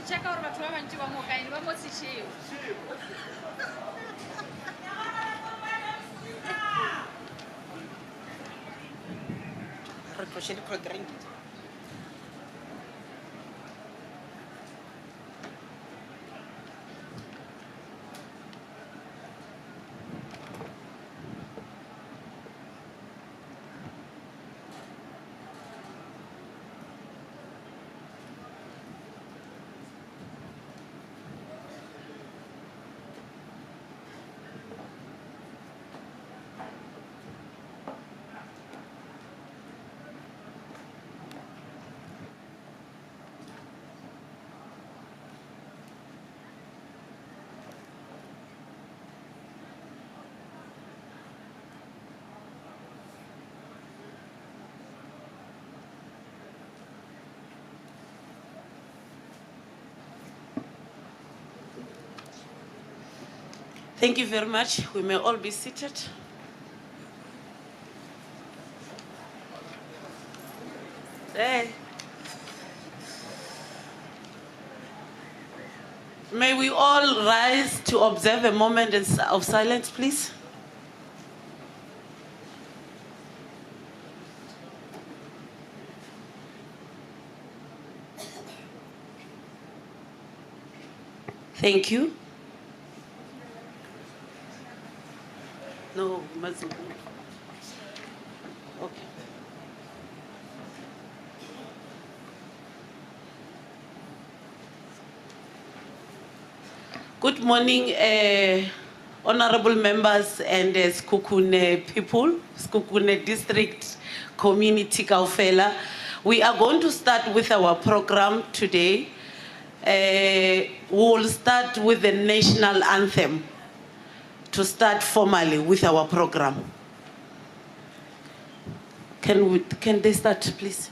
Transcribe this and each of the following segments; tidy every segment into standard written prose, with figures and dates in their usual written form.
Check out what we're doing. We're going to see you. Thank you very much. We may all be seated. Hey. May we all rise to observe a moment of silence, please. Thank you. No, Mazu. Okay. Good morning, honorable members and Sekhukhune people, Sekhukhune District Community Kaofela. We are going to start with our program today. We will start with the national anthem to start formally with our program. Can they start, please?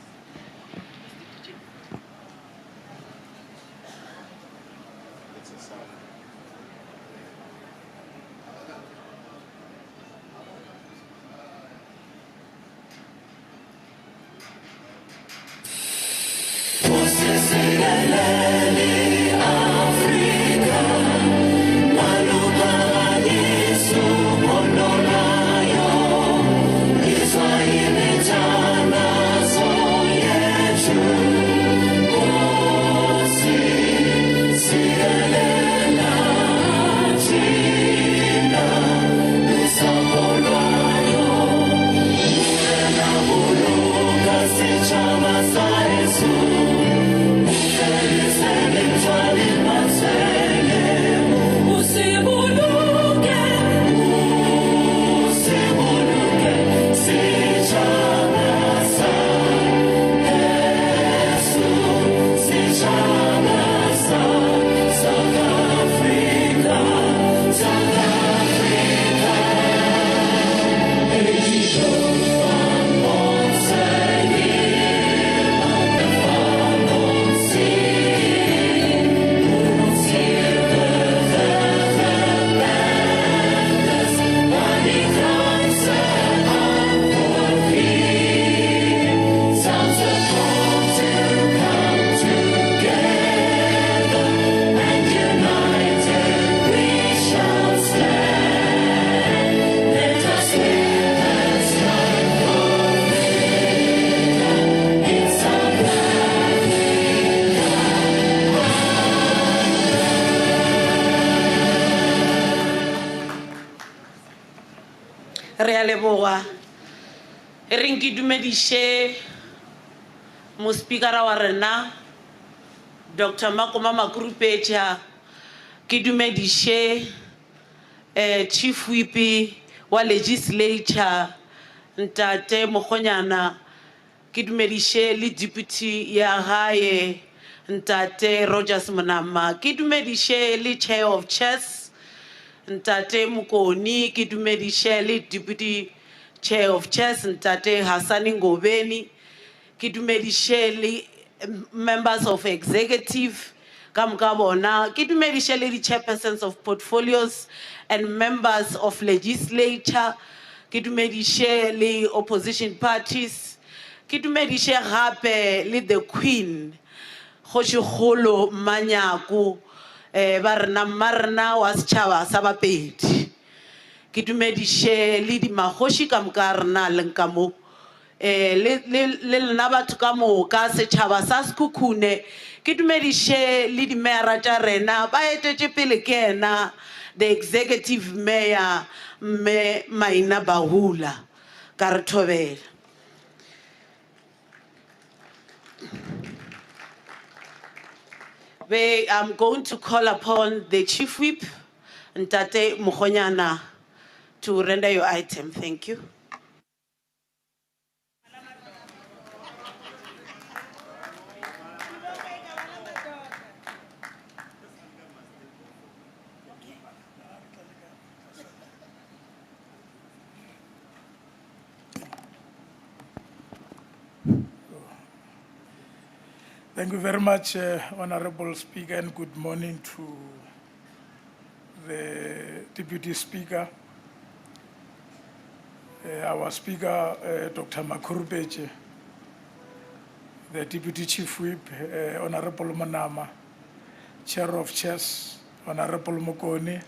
Yes, Re a leboga. Re nke dumediše mospikara wa rena Dr. Makoma Makurupetša, ke dumediše Chief Whip wa Legislature Ntate Mokgonyana, ke dumediše le Deputy ya gae Ntate Rogers Monama, ke dumediše le Chair of Chairs Ntate Mokoni, ke dumediše le Deputy Chair of Chairs Ntate Hasani Ngobeni, ke dumediše le members of executive ka moka bona, ke dumediše le chairpersons of portfolios and members of legislature, ke dumediše le opposition parties, ke dumediše gape le the queen Kgošikgolo Manyako ba rena mmarena wa setšhaba sa Bapedi, ke dumediše le dimagoši ka moka rena leng ka mo le lena batho ka moka setšhaba sa Sekhukhune, ke dumediše le dimeyara tša rena ba etetše pele ke ena the executive mayor mme Maina Bahula, ka re thobela. I'm going to call upon the Chief Whip, Ntate Mokgonyana, to render your item. Thank you. Thank you very much, Honorable Speaker, and good morning to the Deputy Speaker, our Speaker, Dr. Makurupetša, the Deputy Chief Whip, Honorable Manama, Chair of Chairs, Honorable Mokoni,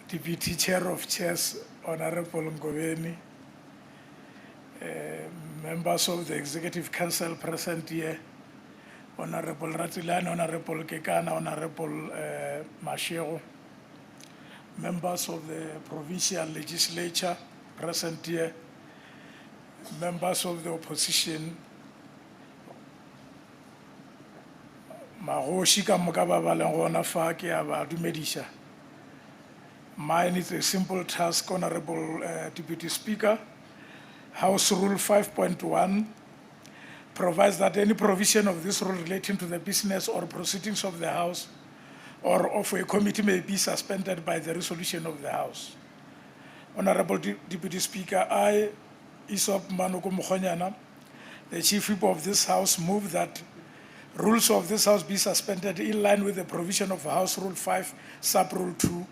Deputy Chair of Chairs, Honorable Ngobeni, members of the Executive Council present here, Honorable Ratilane, Honorable Kekana, Honorable Mashego, members of the Provincial Legislature present here, members of the opposition, magoši ka moka ba ba leng gona fa ke a ba dumediša. Mine is a simple task, Honorable Deputy Speaker. House Rule 5.1 provides that any provision of this rule relating to the business or proceedings of the House or of a committee may be suspended by the resolution of the House. Honorable Deputy Speaker, I, Isop Manoko Mokgonyana, the Chief Whip of this House, move that rules of this House be suspended in line with the provision of House Rule 5, Sub-Rule 2,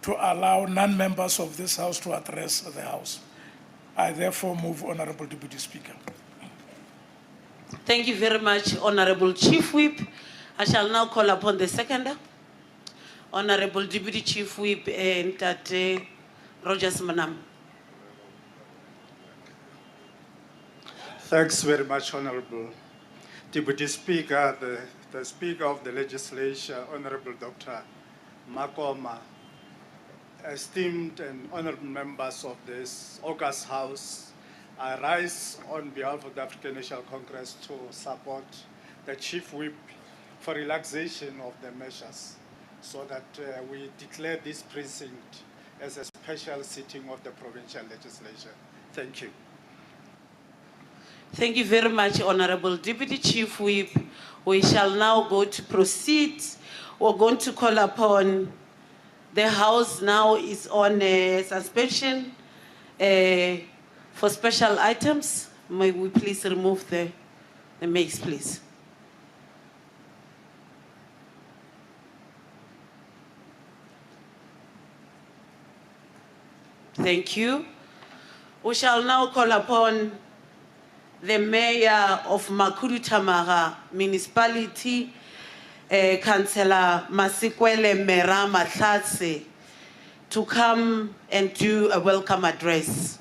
to allow non-members of this House to address the House. I therefore move, Honorable Deputy Speaker. Thank you very much, Honorable Chief Whip. I shall now call upon the seconder, Honorable Deputy Chief Whip Ntate Rogers Manam. Thanks very much, Honorable Deputy Speaker, the Speaker of the Legislature, Honorable Dr. Makoma, esteemed and honorable members of this August House. I rise on behalf of the African National Congress to support the Chief Whip for relaxation of the measures so that we declare this precinct as a special sitting of the Provincial Legislature. Thank you. Thank you very much, Honorable Deputy Chief Whip. We shall now go to proceed. We're going to call upon the House now is on suspension for special items. May we please remove the mics, please. Thank you. We shall now call upon the Mayor of Makuru Tamaga Municipality, Councillor Masikwele Mera Mahlatse, to come and do a welcome address.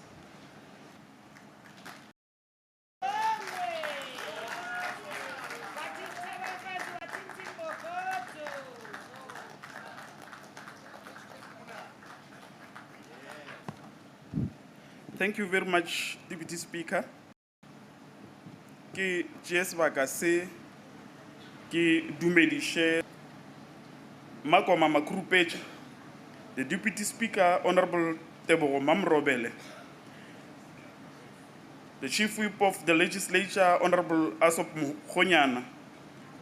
Thank you very much, Deputy Speaker. Ke Jes Vakase, ke dumedishe Makoma Makrupech, the Deputy Speaker, Honorable Tebogo Mamrobele, the Chief Whip of the Legislature, Honorable Asop Mukhonyana,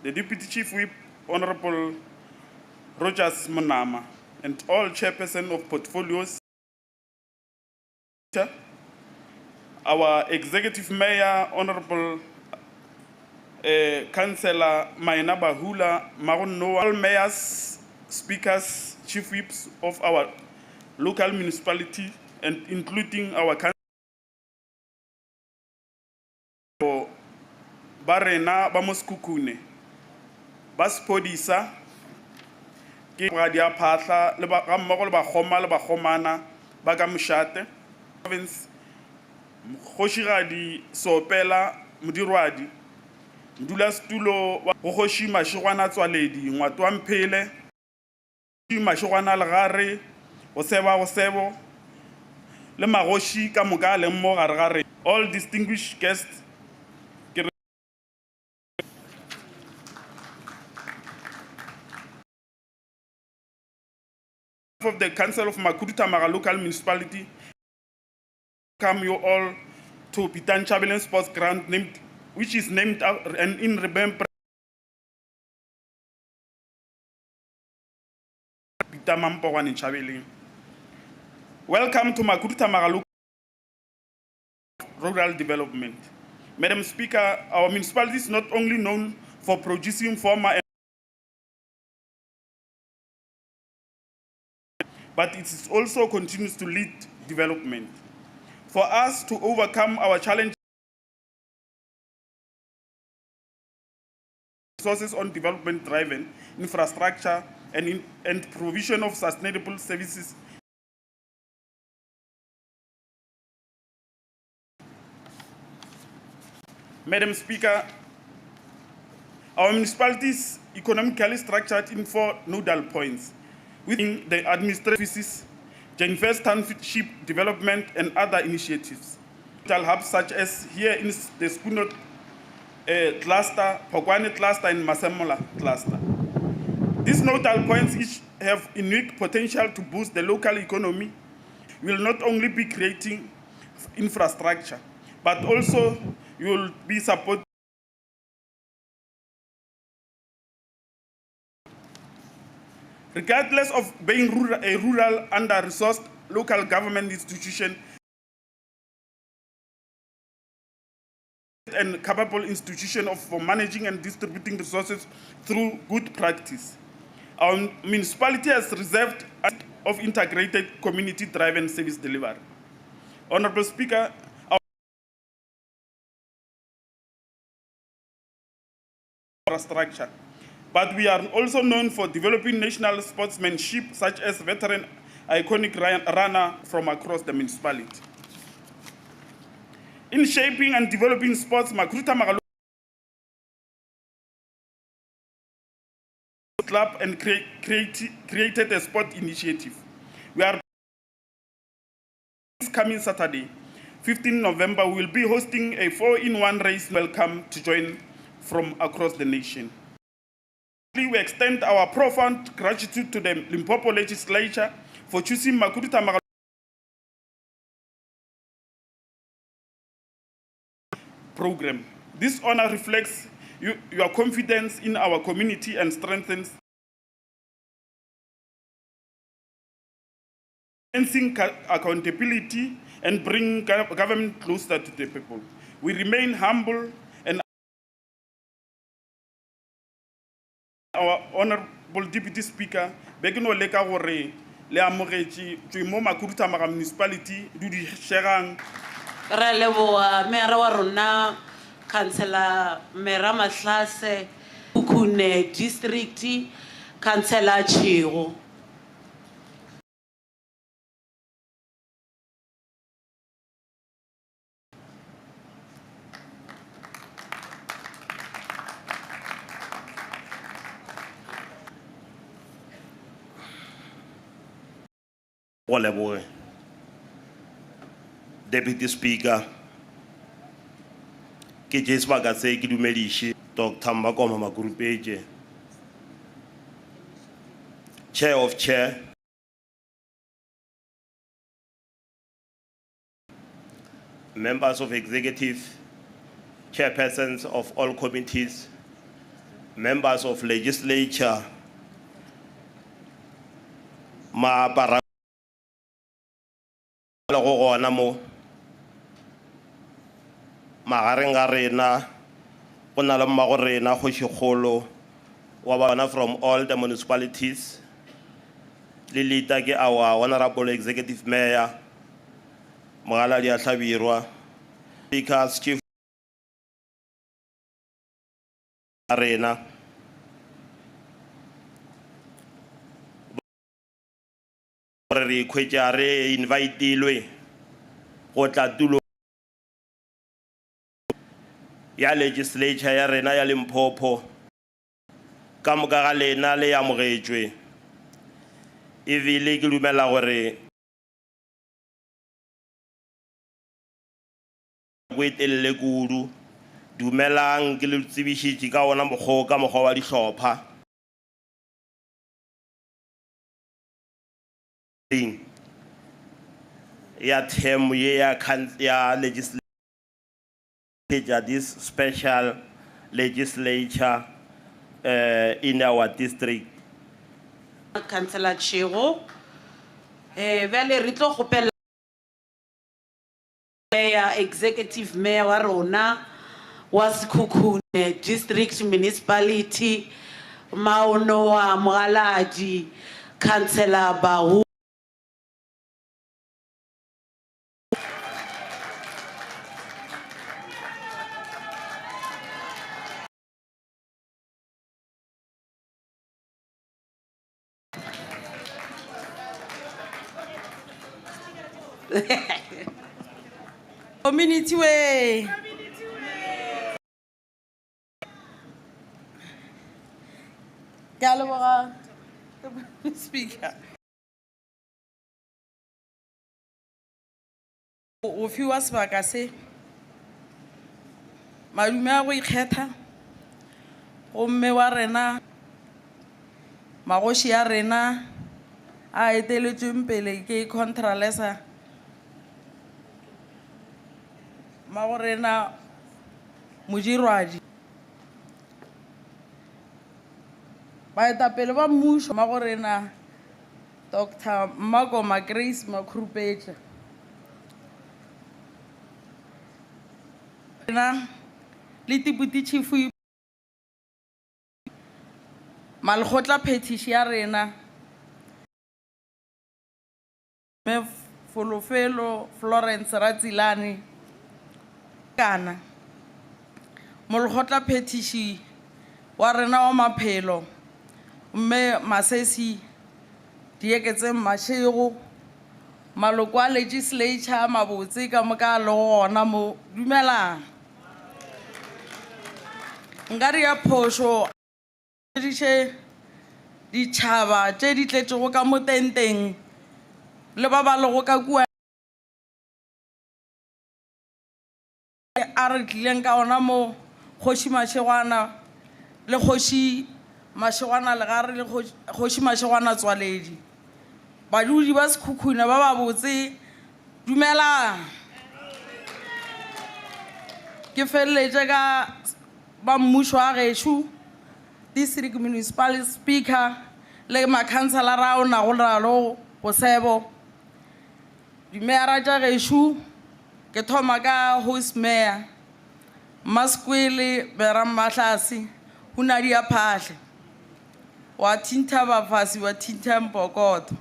the Deputy Chief Whip, Honorable Rogers Monama, and all chairperson of portfolios, our Executive Mayor, Honorable Councillor Maina Bahula, Maron Noah, all mayors, speakers, chief whips of our local municipality, and including our council. Barena Bamoskukune, Baspodisa, Radia Patla, Lebamogol Bahoma, Lebahomana, Bagamushate, province, Hoshiradi, Sopela, Mudirwadi, Dulas Tulo, Hoshima, Shwana Twaledi, Watwampele, Shwana Lagare, Osebo, Lemaroshi, Kamugale, Moragare, all distinguished guests. Of the Council of Makudu Tamara Local Municipality, welcome you all to Pitan Chabelin Sports Ground, which is named and in remembrance of Peter Mampowan in Chabelin. Welcome to Makudu Tamara Local Rural Development. Madam Speaker, our municipality is not only known for producing former, but it is also continues to lead development. For us to overcome our challenges, resources on development-driven infrastructure and provision of sustainable services. Madam Speaker, our municipality is economically structured in 4 nodal points within the administrative offices, the invest township development, and other initiatives. Nodal hubs such as here in the Skunot cluster, Pokwane cluster, and Masemola cluster. These nodal points each have unique potential to boost the local economy, will not only be creating infrastructure, but also you will be supporting. Regardless of being a rural, under-resourced local government institution and capable institution for managing and distributing resources through good practice, our municipality has reserved of integrated community-driven service delivery. Honorable Speaker, our infrastructure, but we are also known for developing national sportsmanship, such as veteran iconic runner from across the municipality. In shaping and developing sports, Makruta Magalu Club and created a sport initiative. We are coming Saturday, 15 November, we will be hosting a 4-in-1 race. Welcome to join from across the nation. We extend our profound gratitude to the Limpopo Legislature for choosing Makudu Tamara program. This honor reflects your confidence in our community and strengthens accountability and bring government closer to the people. We remain humble and our Honorable Deputy Speaker, Begino Leka Gore, Le Amorechi, Tuimo Makudu Tamara Municipality, Dudi Sherang. Relevo Mera wa rona Councillor Mera Matlase Kukune District Councillor Chiro. Deputy Speaker, ke Jes Bagase ke dumediše Dr. Makoma Makurupeje, Chair of Chair, members of Executive, chairpersons of all committees, members of Legislature, magareng ga rena go na le mmago rena kgošikgolo wa bana from all the municipalities le leader ke our honorable executive mayor Mogaladi Ahlabirwa, speakers, chief arena re khwetša re invite-ilwe go tla tulo ya legislature ya rena ya Limpopo ka moka ga lena le amogetšwe ebile ke dumela gore le kudu dumelang ke le tsebišitše ka ona mokgwa wa dihlopha ya term ye ya legislature, this special legislature in our district. Councillor Chiro, vele re tlo kgopela mayor, executive mayor wa rona wa Sekhukhune district municipality Maono wa Mogaladi, Councillor Bahu. Community way. Galwara, speaker. O fiwa sebaka se madume a go ikgetha gomme wa rena magoši ya rena a eteletsweng pele ke contralesa magorena mojirwadi baetapele ba mmušo magorena Dr. Makoma Grace Makurupeje rena le deputy chief malgotla phetiši ya rena me Folofelo Florence Ratsilane kana molgotla phetiši wa rena wa maphelo mme Masesi dieketse Mashego maloko a legislature mabotse ka moka le gona mo dumelang ngari ya phosho diše ditšhaba tše di tletšego ka mo tenteng le ba ba lego ka kua a re tlileng ka ona mo kgoši Mašegwana le kgoši Mašegwana le gare le kgoši Mašegwana Tswaledi badudi ba Sekhukhune ba ba botse dumelang ke feleletše ka ba mmušo a gešo district municipal speaker le makhanselara o nago ralo Bosebo dimeyara tša gešo ke thoma ka host mayor Maskwele Beram Mahlasi Hunadi ya Phahle wa thinta bafasi wa thinta Mpokoto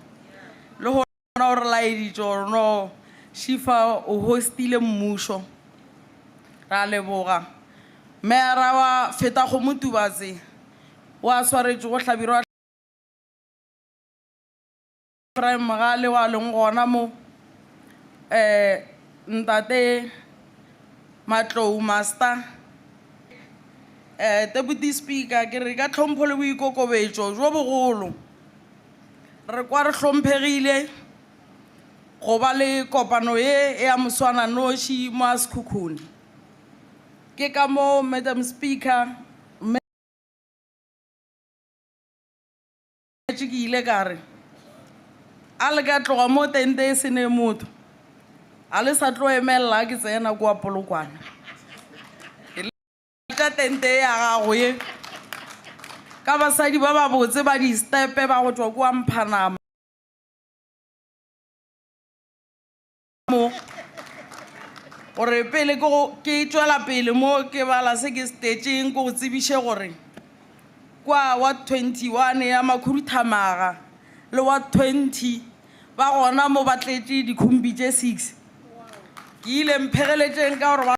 le hona o re laeditšo no Shifa o hostile mmušo ra leboga mera wa feta go motubatse wa swaretše go hlabirwa Prime Magale wa leng gona mo ntate Matlou Master Deputy Speaker ke re ka tlhompho le boikokobetšo jo bogolo re kwa re hlomphegile go ba le kopano e ya moswana noši mo a Sekhukhune. Ke ka mo Madam Speaker ke ile ka re a le ka tloga mo tente e sene motho a le sa tlo emela ke tsena kwa Polokwane ke le tente ya gago ye ka basadi ba ba botse ba di stepe ba go tswa kwa Mphanama mo gore pele ke tswela pele mo ke bala se ke stetšeng go tsebiše gore kwa wa 21 ya Makhurutamaga le wa 20 ba gona mo batletše dikhumbi tše 6 ke ile mphegeletšeng ka gore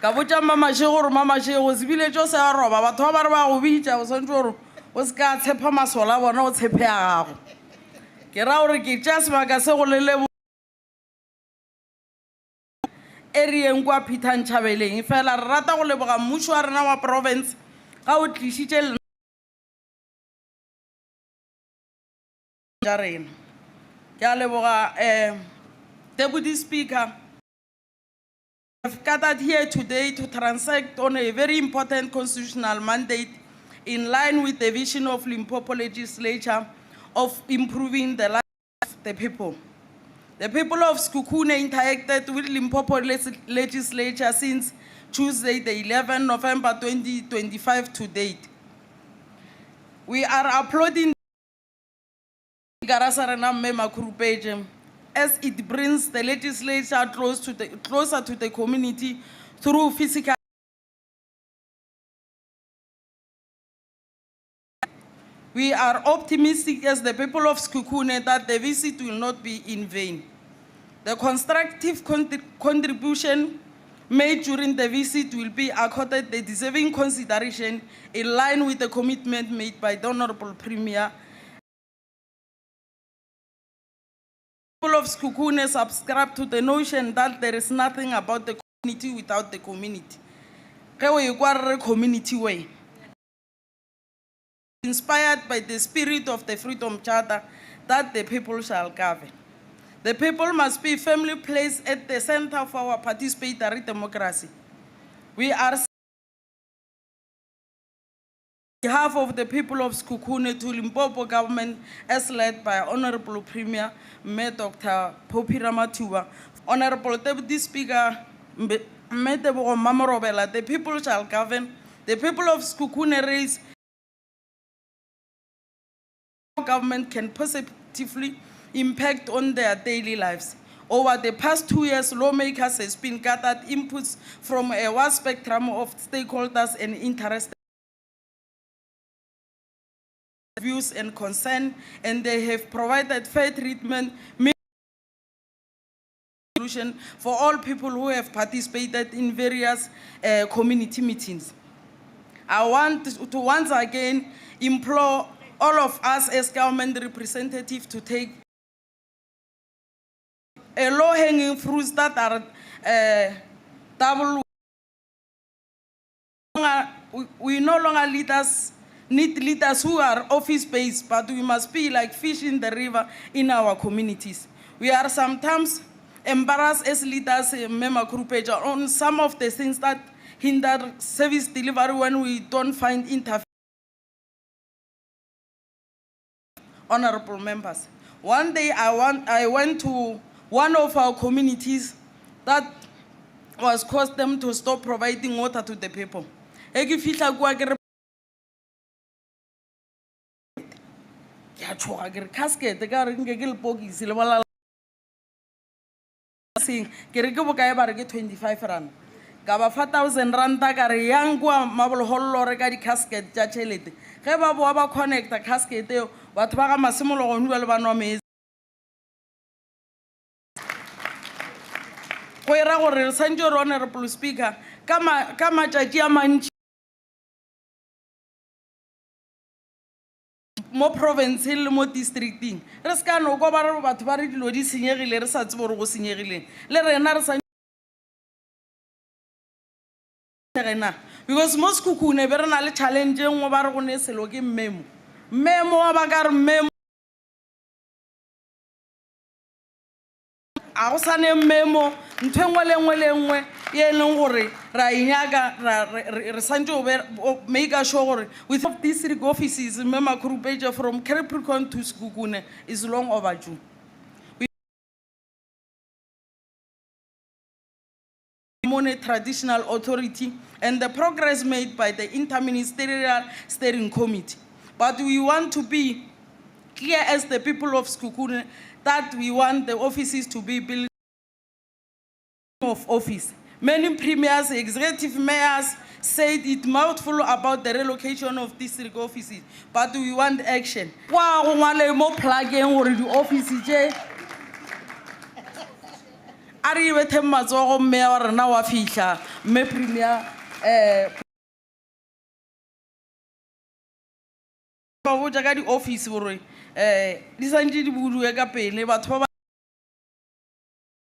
ka botša mamašego gore mamašego sebiletšo se a roba batho ba ba re ba go bitša o swantse gore o se ka tshepa masola bona o tshepe ya gago ke ra gore ke tša sebaka se go lele erieng kwa Peter Ntšhabeleng fela re rata go leboga mmušo wa rena wa province ga o tlišitše ja rena ke a leboga Deputy Speaker. I've gathered here today to transact on a very important constitutional mandate in line with the vision of Limpopo Legislature of improving the life of the people. The people of Sekhukhune interacted with Limpopo Legislature since Tuesday, the 11th November 2025 to date. We are applauding as it brings the legislature closer to the community through physical. We are optimistic as the people of Sekhukhune that the visit will not be in vain. The constructive contribution made during the visit will be accorded the deserving consideration in line with the commitment made by the Honorable Premier. The people of Sekhukhune subscribe to the notion that there is nothing about the community without the community. Community way. Inspired by the spirit of the Freedom Charter that the people shall govern. The people must be firmly placed at the center of our participatory democracy. We are on behalf of the people of Sekhukhune to Limpopo government as led by Honorable Premier Dr. Popi Ramathuba, Honorable Deputy Speaker Mamorobela, the people shall govern. The people of Sekhukhune raise government can positively impact on their daily lives. Over the past 2 years, lawmakers has been gathered inputs from a wide spectrum of stakeholders and interested views and concern, and they have provided fair treatment for all people who have participated in various community meetings. I want to once again implore all of us as government representatives to take a low-hanging fruits that are double. We no longer need leaders who are office-based, but we must be like fish in the river in our communities. We are sometimes embarrassed as leaders on some of the things that hinder service delivery when we don't find interface. Honorable members, one day I went to one of our communities that was caused them to stop providing water to the people. Ke re ke bokae ba re ke 25 rand ka ba 4,000 rand ka re yang kwa mabologolo re ka di casket tša tšhelete ge ba boa ba connecta casket eo batho ba ga masimologo nua le ba nwa metsi go ira gore re santse re Honorable Speaker ka matšatši a mantši mo province le mo districting re ska no go ba re batho ba re dilo di senyegile re sa tsebe gore go senyegileng le rena re sa because mo Sekhukhune be re na le challenge ngwe ba re go ne selo ke mmemo wa ba ka re mmemo a go sane memo ntho engwe le engwe le engwe ye leng gore ra inyaka re santse o make sure gore with of district offices mema Krupeja from Capricorn to Sekhukhune is long overdue. Traditional authority and the progress made by the Interministerial Steering Committee. But we want to be clear as the people of Sekhukhune that we want the offices to be built of office. Many premiers, executive mayors said it mouthful about the relocation of district offices, but we want action. Wow, more plug-in or the offices. Ari wete matsogo mme wa rena wa fihla mme premier ba botsa ka di office gore di santse di buduwe ka pele batho ba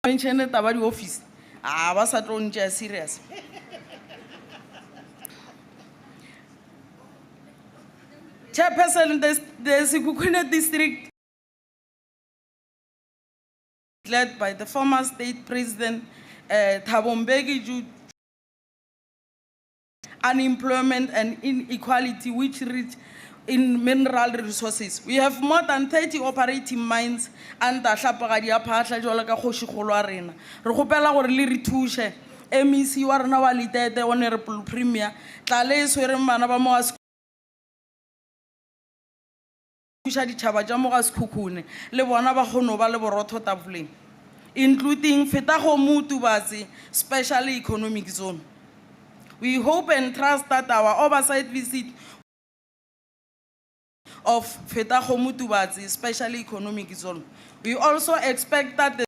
mention taba di office ba sa tlo ntse serious. Chairperson the Sekhukhune district led by the former state president Thabo Mbeki, unemployment and inequality which reach in mineral resources. We have more than 30 operating mines and tlhapagadi ya phahla jwalo ka kgoshikgolo a rena. Re gopela gore le re thushe MEC wa rena wa Litete Honorable Premier tla le swere bana ba mo a ditšhaba tša mo ga Sekhukhune le bona ba kgono ba le borotho tafoleng, including Fetago Mutubatsi Special Economic Zone. We hope and trust that our oversight visit of Fetago Mutubatsi Special Economic Zone. We also expect that the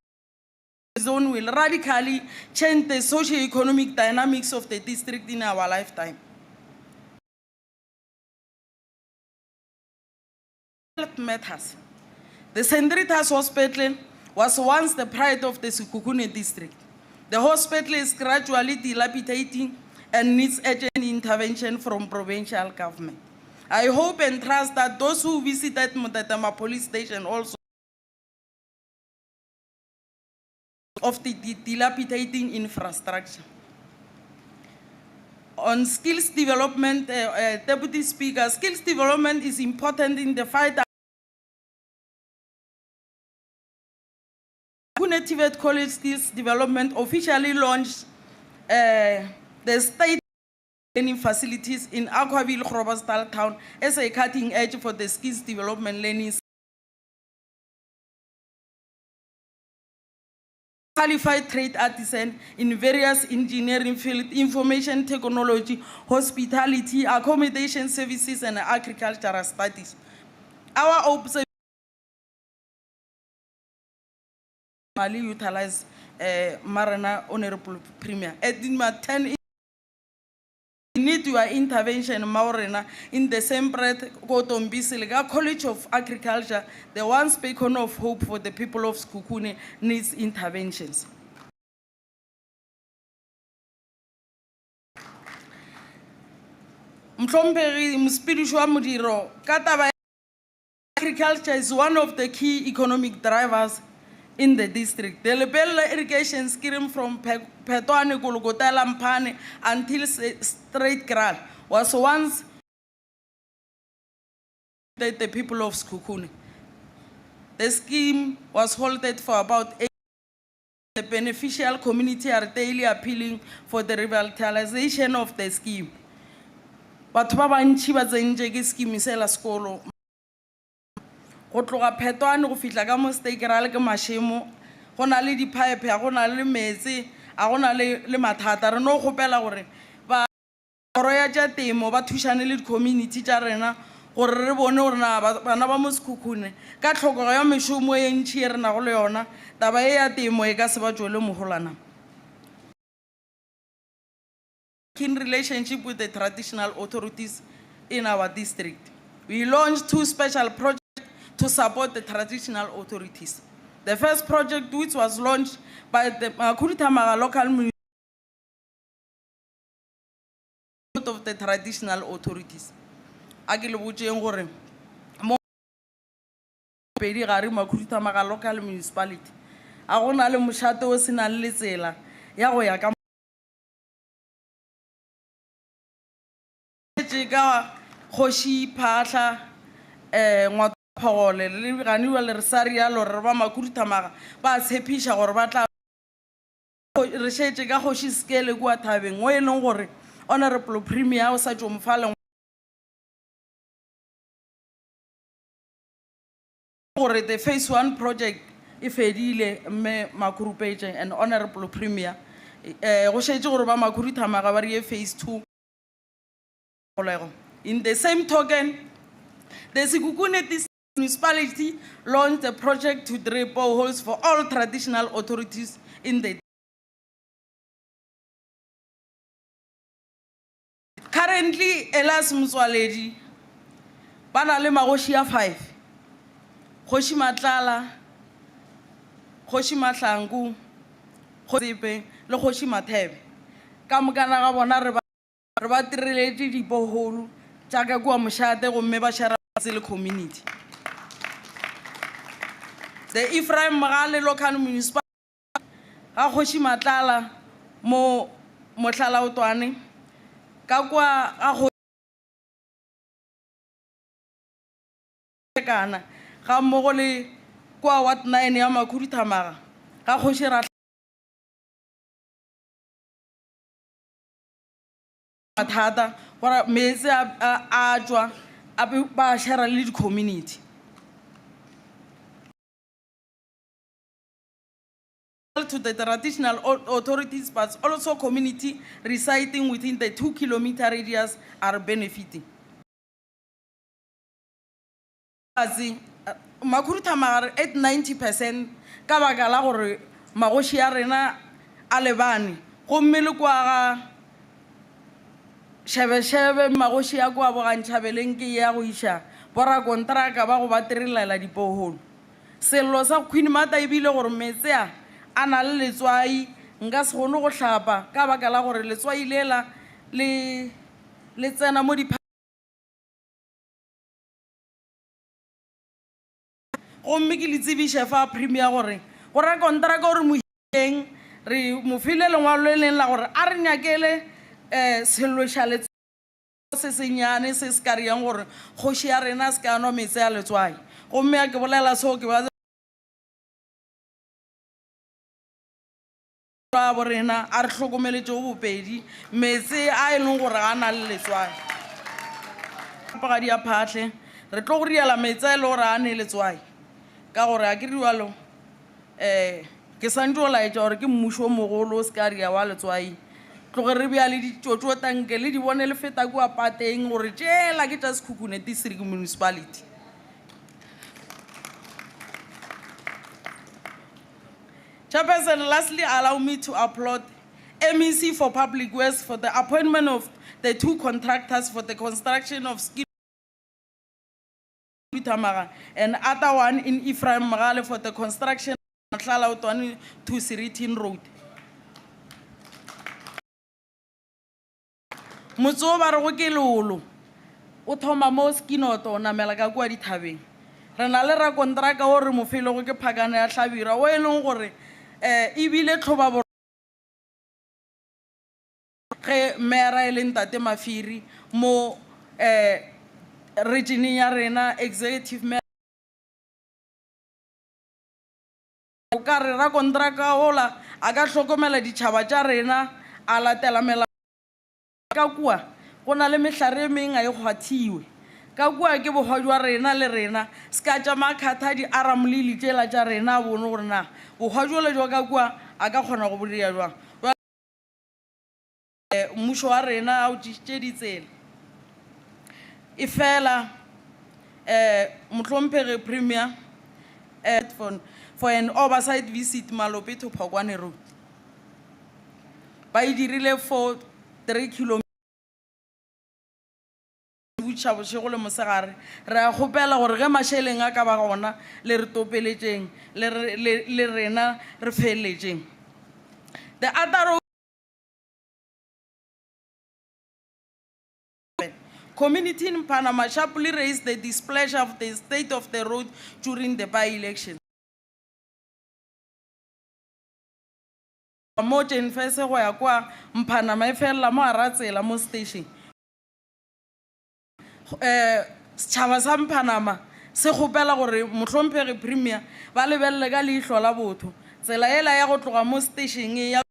zone will radically change the socio-economic dynamics of the district in our lifetime. Matters. The Sendritas Hospital was once the pride of the Sekhukhune district. The hospital is gradually dilapidating and needs urgent intervention from provincial government. I hope and trust that those who visited Mutatama police station also of the dilapidating infrastructure. On skills development, Deputy Speaker, skills development is important in the fight. TVET College Skills Development officially launched the state learning facilities in Aquaville, Groblersdal town as a cutting edge for the skills development learning. Qualified trade artisan in various engineering fields, information technology, hospitality, accommodation services, and agricultural studies. Our observation utilize Marana Honorable Premier. Edinma 10 need your intervention, Maurena, in the same breath, Kotombisilega College of Agriculture, the once beacon of hope for the people of Sekhukhune, needs interventions. Mtlomperi spiritual mudiro, Kataba agriculture is one of the key economic drivers in the district. The Lebella irrigation scheme from Petwane Golgotala Mpane until Straight Kral was once the people of Sekhukhune. The scheme was halted for about 8 years. The beneficial community are daily appealing for the revitalization of the scheme. But Baba Nchiba Zenjegi scheme is a skolo. Go tloga Phetwane go fihla ka mo Stekeral ke mashemo go na le di-pipe a go na le metsi a go na le mathata re no gopela gore ba kgoro ya tša temo ba thušane le di-community tša rena gore re bone gore na bana ba mo Sekhukhune ka tlhokego ya mešomo e ntšhi e re nago le yona taba e ya temo e ka se ba tšwele mogolana. In relationship with the traditional authorities in our district, we launched 2 special projects to support the traditional authorities. The first project, which was launched by the Kuritamaga local municipality of the traditional authorities. Agilobujengore, Kuritamaga local municipality. a go na le mošate o se nang le tsela ya go ya ka ka kgoši Phatla ngwaphagole le ganiwa le re sa rialo re ba makhuduthamaga ba tshepiša gore ba tla re šetše ka kgoši Sekele kua Thabeng o e leng gore honorable premier o sa tšo mfa gore the phase 1 project e fedile mme makhurupetše and honorable premier go šetše gore ba makhuduthamaga ba rie phase 2. In the same token, the Sekhukhune District Municipality launched a project to drill boreholes for all traditional authorities in the currently Elas Mswaledi bana le magoši a 5 Kgoši Matlala, Kgoši Mahlangu, Kgoši le Kgoši Mathebe ka mokana ga bona re ba tireletse diboholo jaaka kua mošate gomme ba šara le community. The Ephraim Magale local municipality ga Kgoši Matlala mo Mohlalaotwane ka kua ga ga mmogo le kua Ward 9 ya Makhuduthamaga ga Kgoši mathata gore meetse a tswa a ba share le community to the traditional authorities but also community residing within the 2-kilometer radius are benefiting. Makhuduthamaga at 90% ka baka la gore magoši a rena a lebane gomme le kwa ga shebe magoši a kua bogantšhabeleng ke ya go iša borakontraka ba go ba tirelela dipoholo. Sello sa Queen Mata e bile gore meetse a na le letswai nka se gone go hlapa ka baka la gore letswai lela le tsena mo gomme ke le tsebiše fa premier gore borakontraka gore mohileng re mo file lengwalo le leng la gore a re nyakele sello xa se senyane se se ka riang gore kgoši ya rena se ka nwa meetse ya letswai gomme a ke bolela seo ke ba borena a re hlokomeletše go bopedi meetse a e leng gore ga na le letswai pagadi ya Phatle re tlo go riela meetse a e le gore a ne letswai ka gore a ke riwalo ke santse o laetša gore ke mmušo o mogolo o se ka ria wa letswai tloge re bja le ditšotšo tanke le di bone le feta kua pateng gore tšela ke tša Sekhukhune District Municipality. Chairperson, lastly, allow me to applaud MEC for Public Works for the appointment of the 2 contractors for the construction of Tamaga and other one in Ephraim Magale for the construction of Mohlalaotwane to Siritin Road. Motso ba re go ke lolo o thoma mo Skinoto o namela ka kua Dithabeng re na le ra kontraka o re mofelo go ke Phakane ya Hlabira o e leng gore e bile tlhoba ge mera e leng Tate Mafiri mo region ya rena executive mayor o ka re ra kontraka ola a ka hlokomela ditšhaba tša rena a latela mela ka kua go na le mehlare e meng a e kgwathiwe ka kua ke bohwa jwa rena le rena se ka tša makgatha di aram le litšela tša rena a bone gore na bohwa jole jwa ka kua a ka kgona go bodia jwang mmušo wa rena a o tšešitše ditsela e fela mohlomphege premier for an oversight visit Malope to Phokwane Road ba e dirile for 3 kilometers bošego le mosegare re a kgopela gore ge mašheleng a ka ba gona le re topeletšeng le rena re feleletšeng. The other community in Panama sharply raised the displeasure of the state of the road during the by-election. mo Jennifer se go ya kwa Mphanama e fela mo Aratsela mo station setšhaba sa Mphanama se kgopela gore mohlomphegi premier ba lebelele ka leihlo la botho tsela ela ya go tloga mo station ya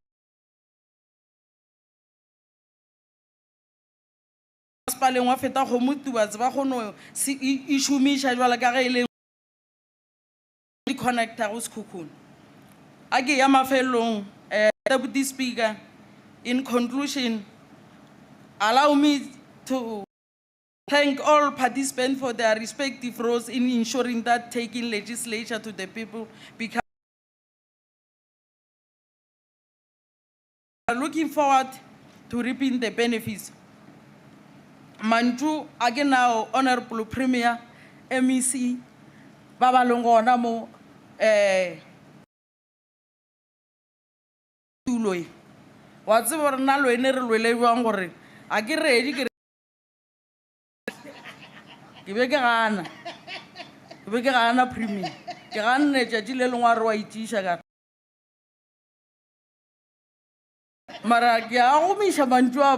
spaleng wa feta go motubatse ba gono e šomiša jwale ka ge e le di connector go Sekhukhune a ke ya mafelong Deputy Speaker, in conclusion, allow me to thank all participants for their respective roles in ensuring that taking legislature to the people becomes. Looking forward to reaping the benefits. Manju again now, Honorable Premier, MEC, Babalongona mo tuloi wa tseba re na lo ene re lwele jwang gore a ke ready ke be ke gana premier ke ganne tšatši le lengwe a re wa itiša ka mara ke a gomiša mantšu a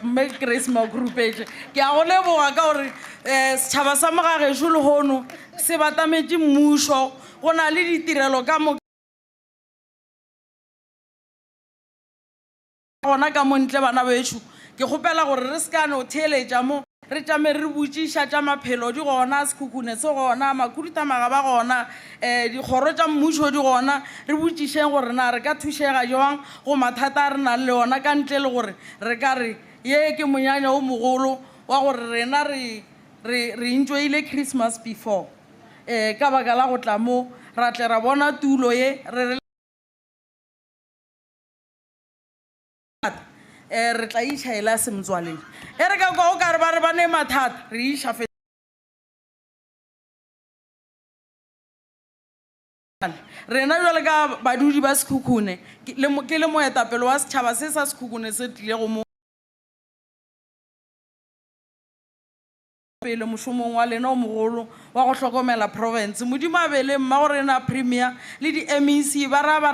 mme Grace Magrupetše ke a go leboga ka gore setšhaba sa mogagešo le gono se batametše mmušo go na le ditirelo ka mo gona ka montle bana bešo ke kgopela gore re se kane o theeletša mo re tšame re botšiša tša maphelo di gona Sekhukhune se gona makhudithamaga ba gona dikgoro tša mmušo di gona re botšišeng gore na re ka thušega jwang go mathata a re nang le ona ka ntle le gore re ka re ye ke monyanya o mogolo wa gore rena re enjoyile Christmas before ka baka la go tla mo ra tle ra bona tulo ye re tla iša ela semtswaleng e re ka kwa o ka re ba re ba ne mathata re iša rena jwale ka badudi ba Sekhukhune ke le moetapele wa setšhaba se sa Sekhukhune se tlile go mo pele mošomong wa lena o mogolo wa go hlokomela province modimo a bele mma go rena premier le di MEC ba ra ba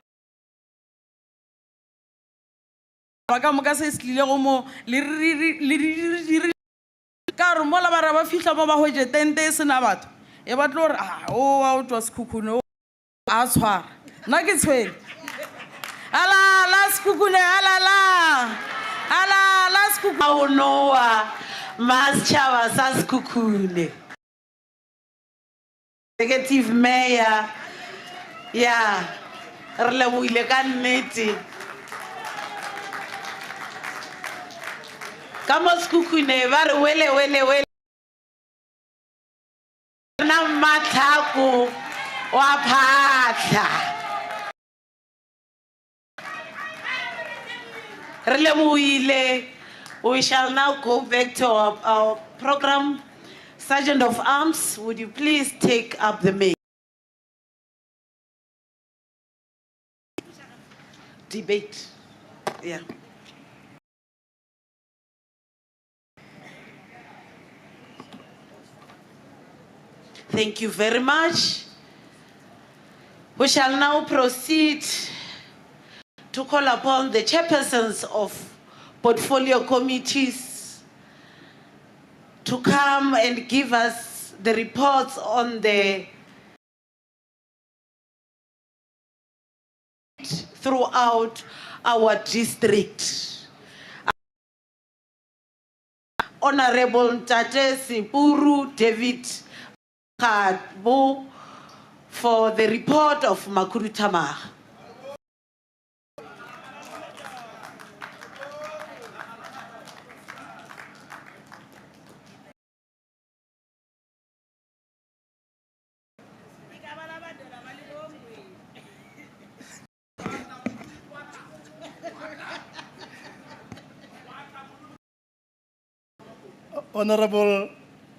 ka moka se se tlile go mo le ka re mola ba ra ba fihla mo ba hwetše tente e sena batho e ba tlo gore o wa o tšwa Sekhukhune a tshwara nna ke tshwene alala Sekhukhune alala Sekhukhune a o noa masetšhaba sa Sekhukhune executive mayor ya re leboile ka nnete ka mo Sekhukhune ba re wele na mathako wa phatla re leboile. We shall now go back to our program. Sergeant of Arms, would you please take up the main debate? Yeah. Thank you very much. We shall now proceed to call upon the chairpersons of portfolio committees to come and give us the reports on the throughout our district. Honorable Ntate Sipuru David Khadbo for the report of Makhudithamaga. Honorable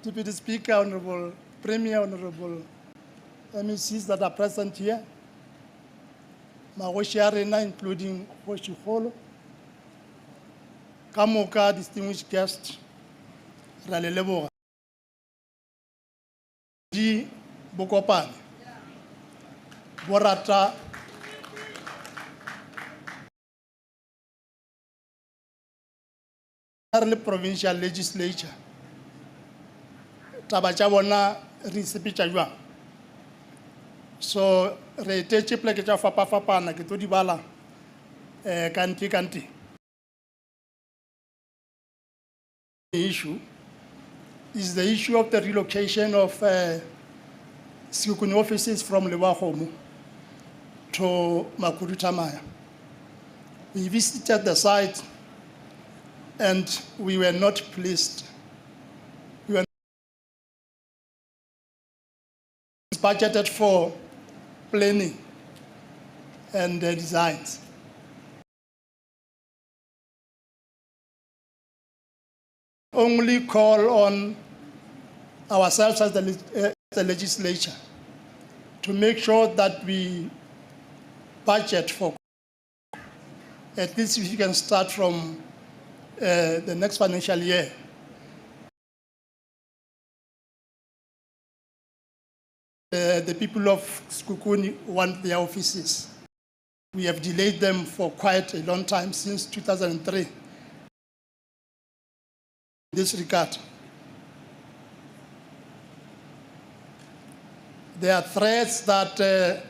Deputy Speaker, Honorable Premier, Honorable MECs that are present here, Magoshi Arena, including Hoshi Holo, Kamoka, distinguished guest, Raleleboga, Di Bokopan, Borata, le provincial legislature. Taba tša bona re sepetša jwang. So re etetše pleke tša fapafapana ke tlo di bala kante. The issue is the issue of the relocation of Sekhukhune offices from Lewagomo to Makurutamaya. We visited the site and we were not pleased. We were budgeted for planning and designs. Only call on ourselves as the legislature to make sure that we budget for, at least if you can start from the next financial year. The people of Sekhukhune want their offices. We have delayed them for quite a long time, since 2003. In this regard, there are threats that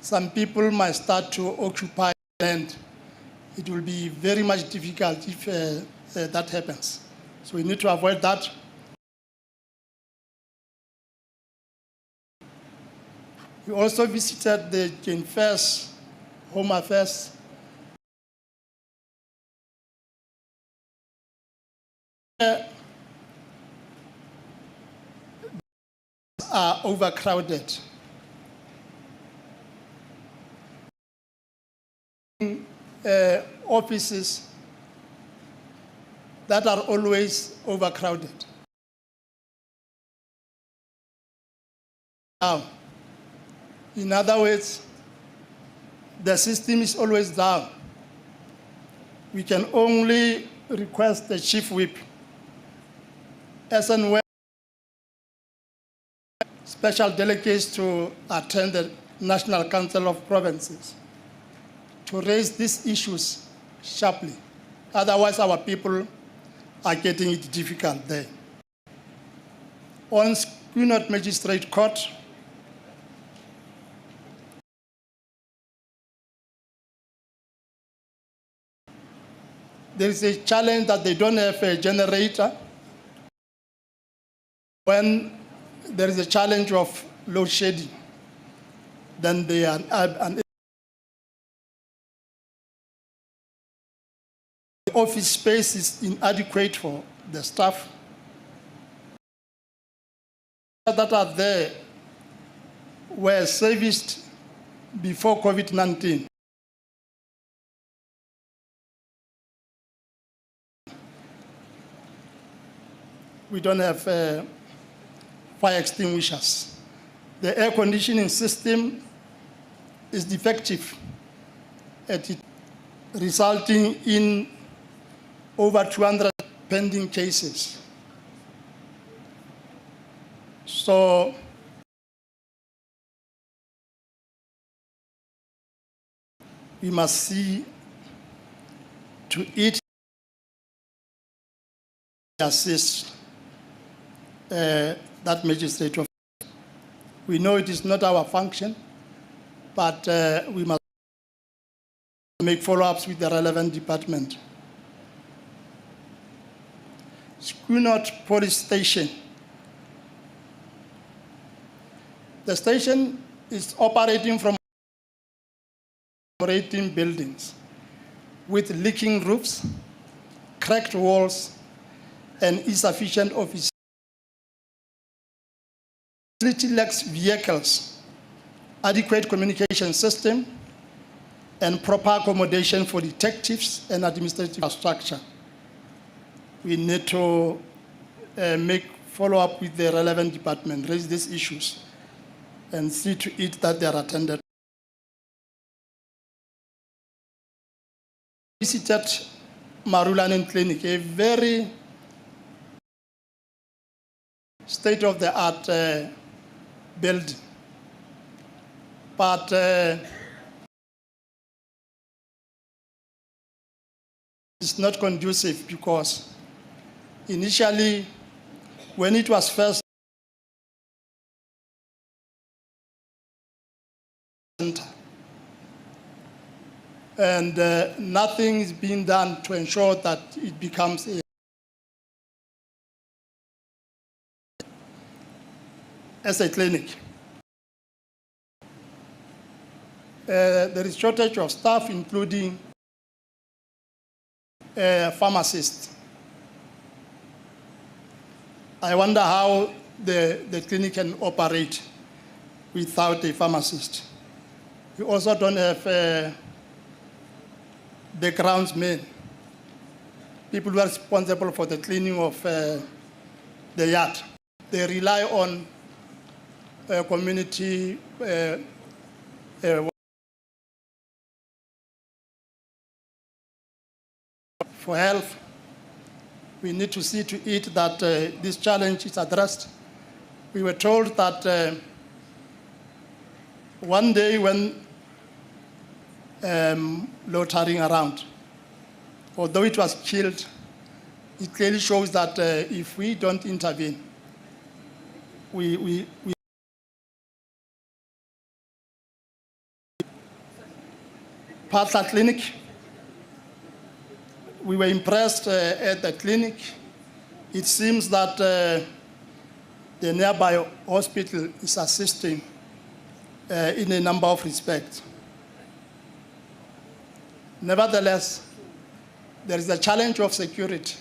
some people might start to occupy land. It will be very much difficult if that happens. So we need to avoid that. We also visited the Jane First Home Affairs. Are overcrowded. Offices that are always overcrowded. Now, in other words, the system is always down. We can only request the chief whip as and when special delegates to attend the National Council of Provinces to raise these issues sharply. Otherwise, our people are getting it difficult there. On Sekhukhune Magistrate Court, there is a challenge that they don't have a generator. When there is a challenge of load shedding, then they are unable. The office space is inadequate for the staff that are there were serviced before COVID-19. We don't have fire extinguishers. The air conditioning system is defective, resulting in over 200 pending cases. So we must see to it assist that magistrate. We know it is not our function, but we must make follow-ups with the relevant department. Sekhukhune Police Station. The station is operating from operating buildings with leaking roofs, cracked walls, and insufficient office. Facility lacks vehicles, adequate communication system, and proper accommodation for detectives and administrative structure. We need to make follow-up with the relevant department, raise these issues, and see to it that they are attended. Visited Marulanen Clinic, a very state-of-the-art building, but it's not conducive because Initially, when it was first and nothing is being done to ensure that it becomes as a clinic. There is shortage of staff, including pharmacists. I wonder how the clinic can operate without a pharmacist. We also don't have the groundsmen, people who are responsible for the cleaning of the yard. They rely on community for health. We need to see to it that this challenge is addressed. We were told that one day when loitering around, although it was killed, it clearly shows that if we don't intervene, we Partha Clinic. We were impressed at the clinic. It seems that the nearby hospital is assisting in a number of respects. Nevertheless, there is a challenge of security.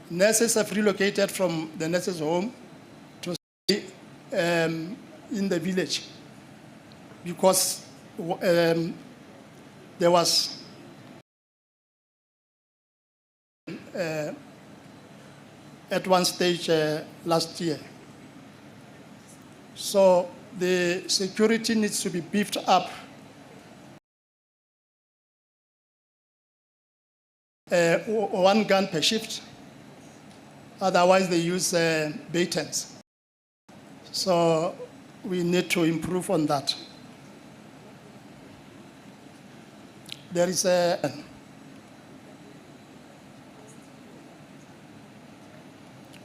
Nurses have relocated from the nurses' home to stay in the village because there was at one stage last year. So the security needs to be beefed up. One gun per shift. Otherwise, they use batons. So we need to improve on that. There is a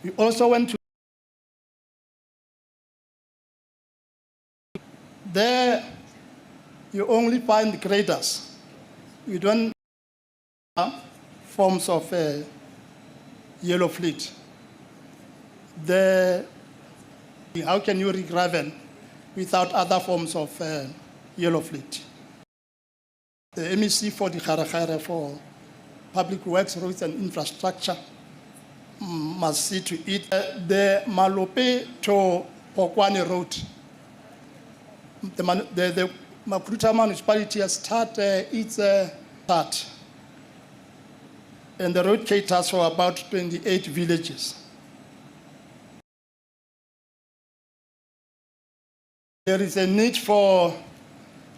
we also went to there. You only find graders. You don't have forms of yellow fleet. How can you regravel without other forms of yellow fleet? The MEC for the Kharakhere for Public Works, Roads and Infrastructure must see to it. The Malope to Pokwane Road, the Makruta municipality has started its start. And the road caters for about 28 villages. There is a need for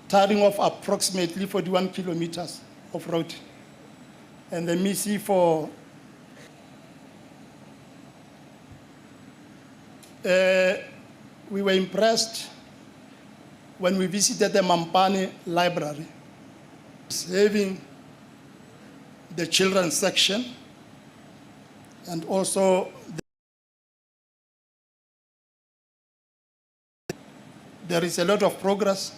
tarring of approximately 41 kilometers of road. And the MEC for we were impressed when we visited the Mampane Library, having the children's section, and also there is a lot of progress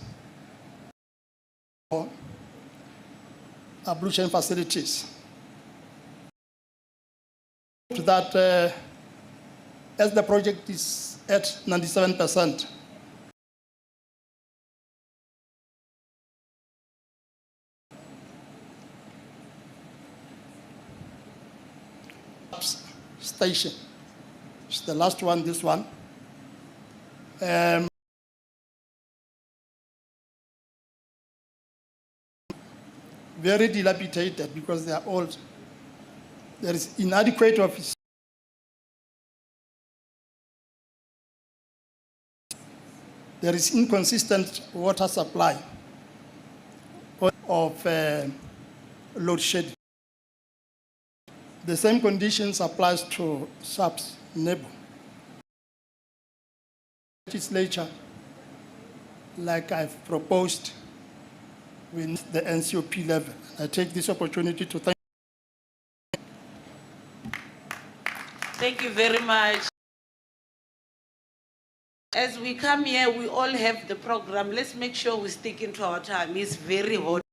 for ablution facilities. That as the project is at 97%, station. It's the last one, this one. Very dilapidated because they are old. There is inadequate office. There is inconsistent water supply of load shedding. The same conditions applies to SAPS, NEBO. Legislature, like I've proposed with the NCOP level. I take this opportunity to thank Thank you very much. As we come here, we all have the program. Let's make sure we stick into our time. It's very hot.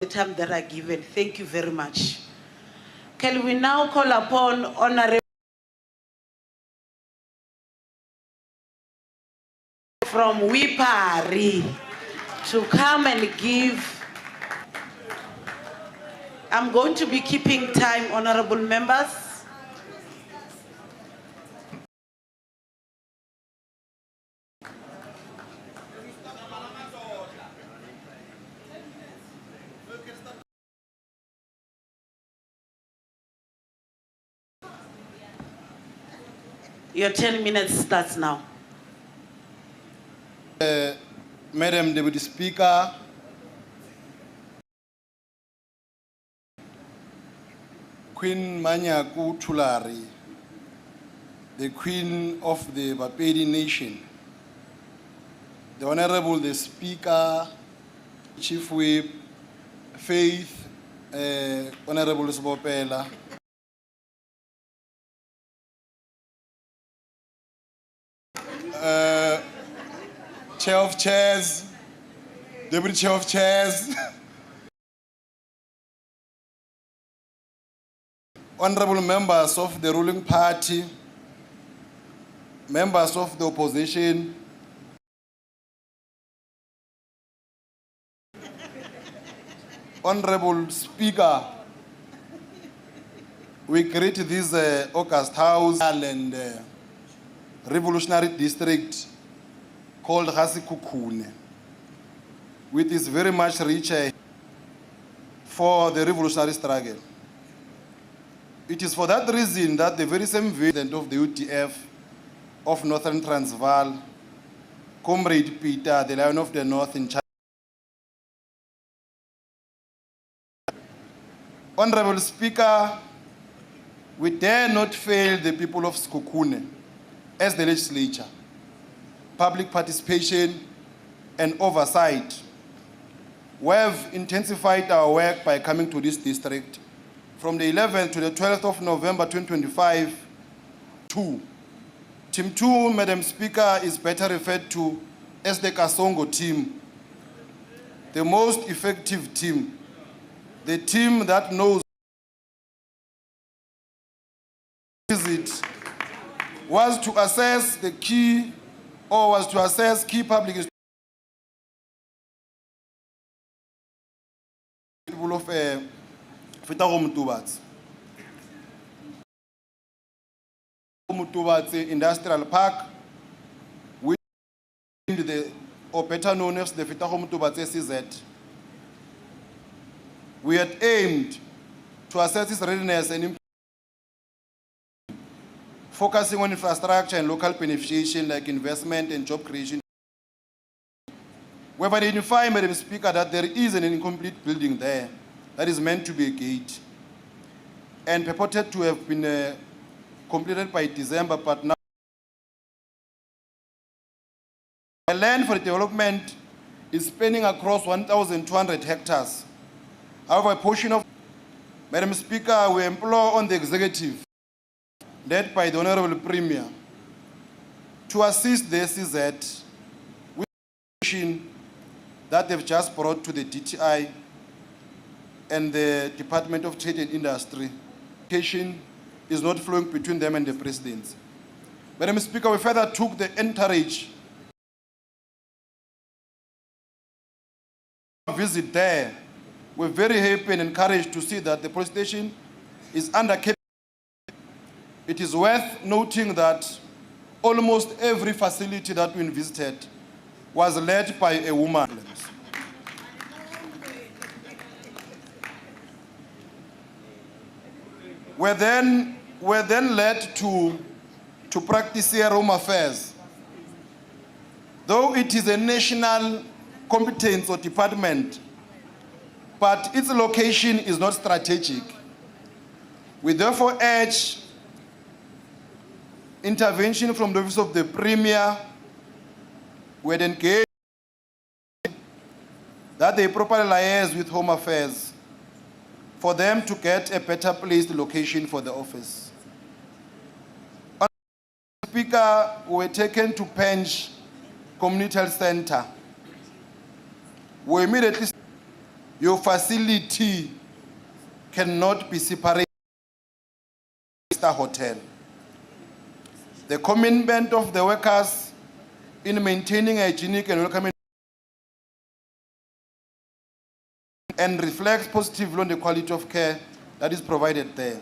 The time that I given. Thank you very much. Can we now call upon Honorable from Wipari to come and give. I'm going to be keeping time, honorable members. Your 10 minutes starts now. Madam Deputy Speaker, Queen Manyaku Tulari, the Queen of the Bapedi Nation, the Honorable the Speaker, Chief Whip, Faith, Honorable Sbopela, Chair of Chairs, Deputy Chair of Chairs, honorable members of the ruling party, members of the opposition, Honorable Speaker, we greet this August House and revolutionary district called Hasikukune, which is very much rich for the revolutionary struggle. It is for that reason that the very same president of the UTF of Northern Transvaal, Comrade Peter, the Lion of the North in China. Honorable Speaker, we dare not fail the people of Sekhukhune as the legislature. Public participation and oversight. We have intensified our work by coming to this district from the 11th to the 12th of November 2025. Team 2, Madam Speaker, is better referred to as the Kasongo team, the most effective team, the team that knows it was to assess the key public people of Mutubatsi Industrial Park, which or better known as the Fitaho Mutubatsi CZ. We had aimed to assess its readiness and focusing on infrastructure and local beneficiation like investment and job creation. We have identified, Madam Speaker, that there is an incomplete building there that is meant to be a gate and purported to have been completed by December, but now the land for development is spanning across 1,200 hectares. However, a portion of, Madam Speaker, we implore on the executive, led by the Honorable Premier, to assist the SEZ with the solution that they've just brought to the DTI and the Department of Trade and Industry. Communication is not flowing between them and the President. Madam Speaker, we further took the entourage visit there. We're very happy and encouraged to see that the police station is under capacity. It is worth noting that almost every facility that we visited was led by a woman. We're then led to practice here Home Affairs. Though it is a national competence or department, but its location is not strategic. We therefore urge intervention from the Office of the Premier. We had engaged that they properly liaise with Home Affairs for them to get a better placed location for the office. Speaker, we were taken to Penge Community Health Center. We immediately, your facility cannot be separated from the hotel. The commitment of the workers in maintaining a hygienic and welcoming and reflects positively on the quality of care that is provided there.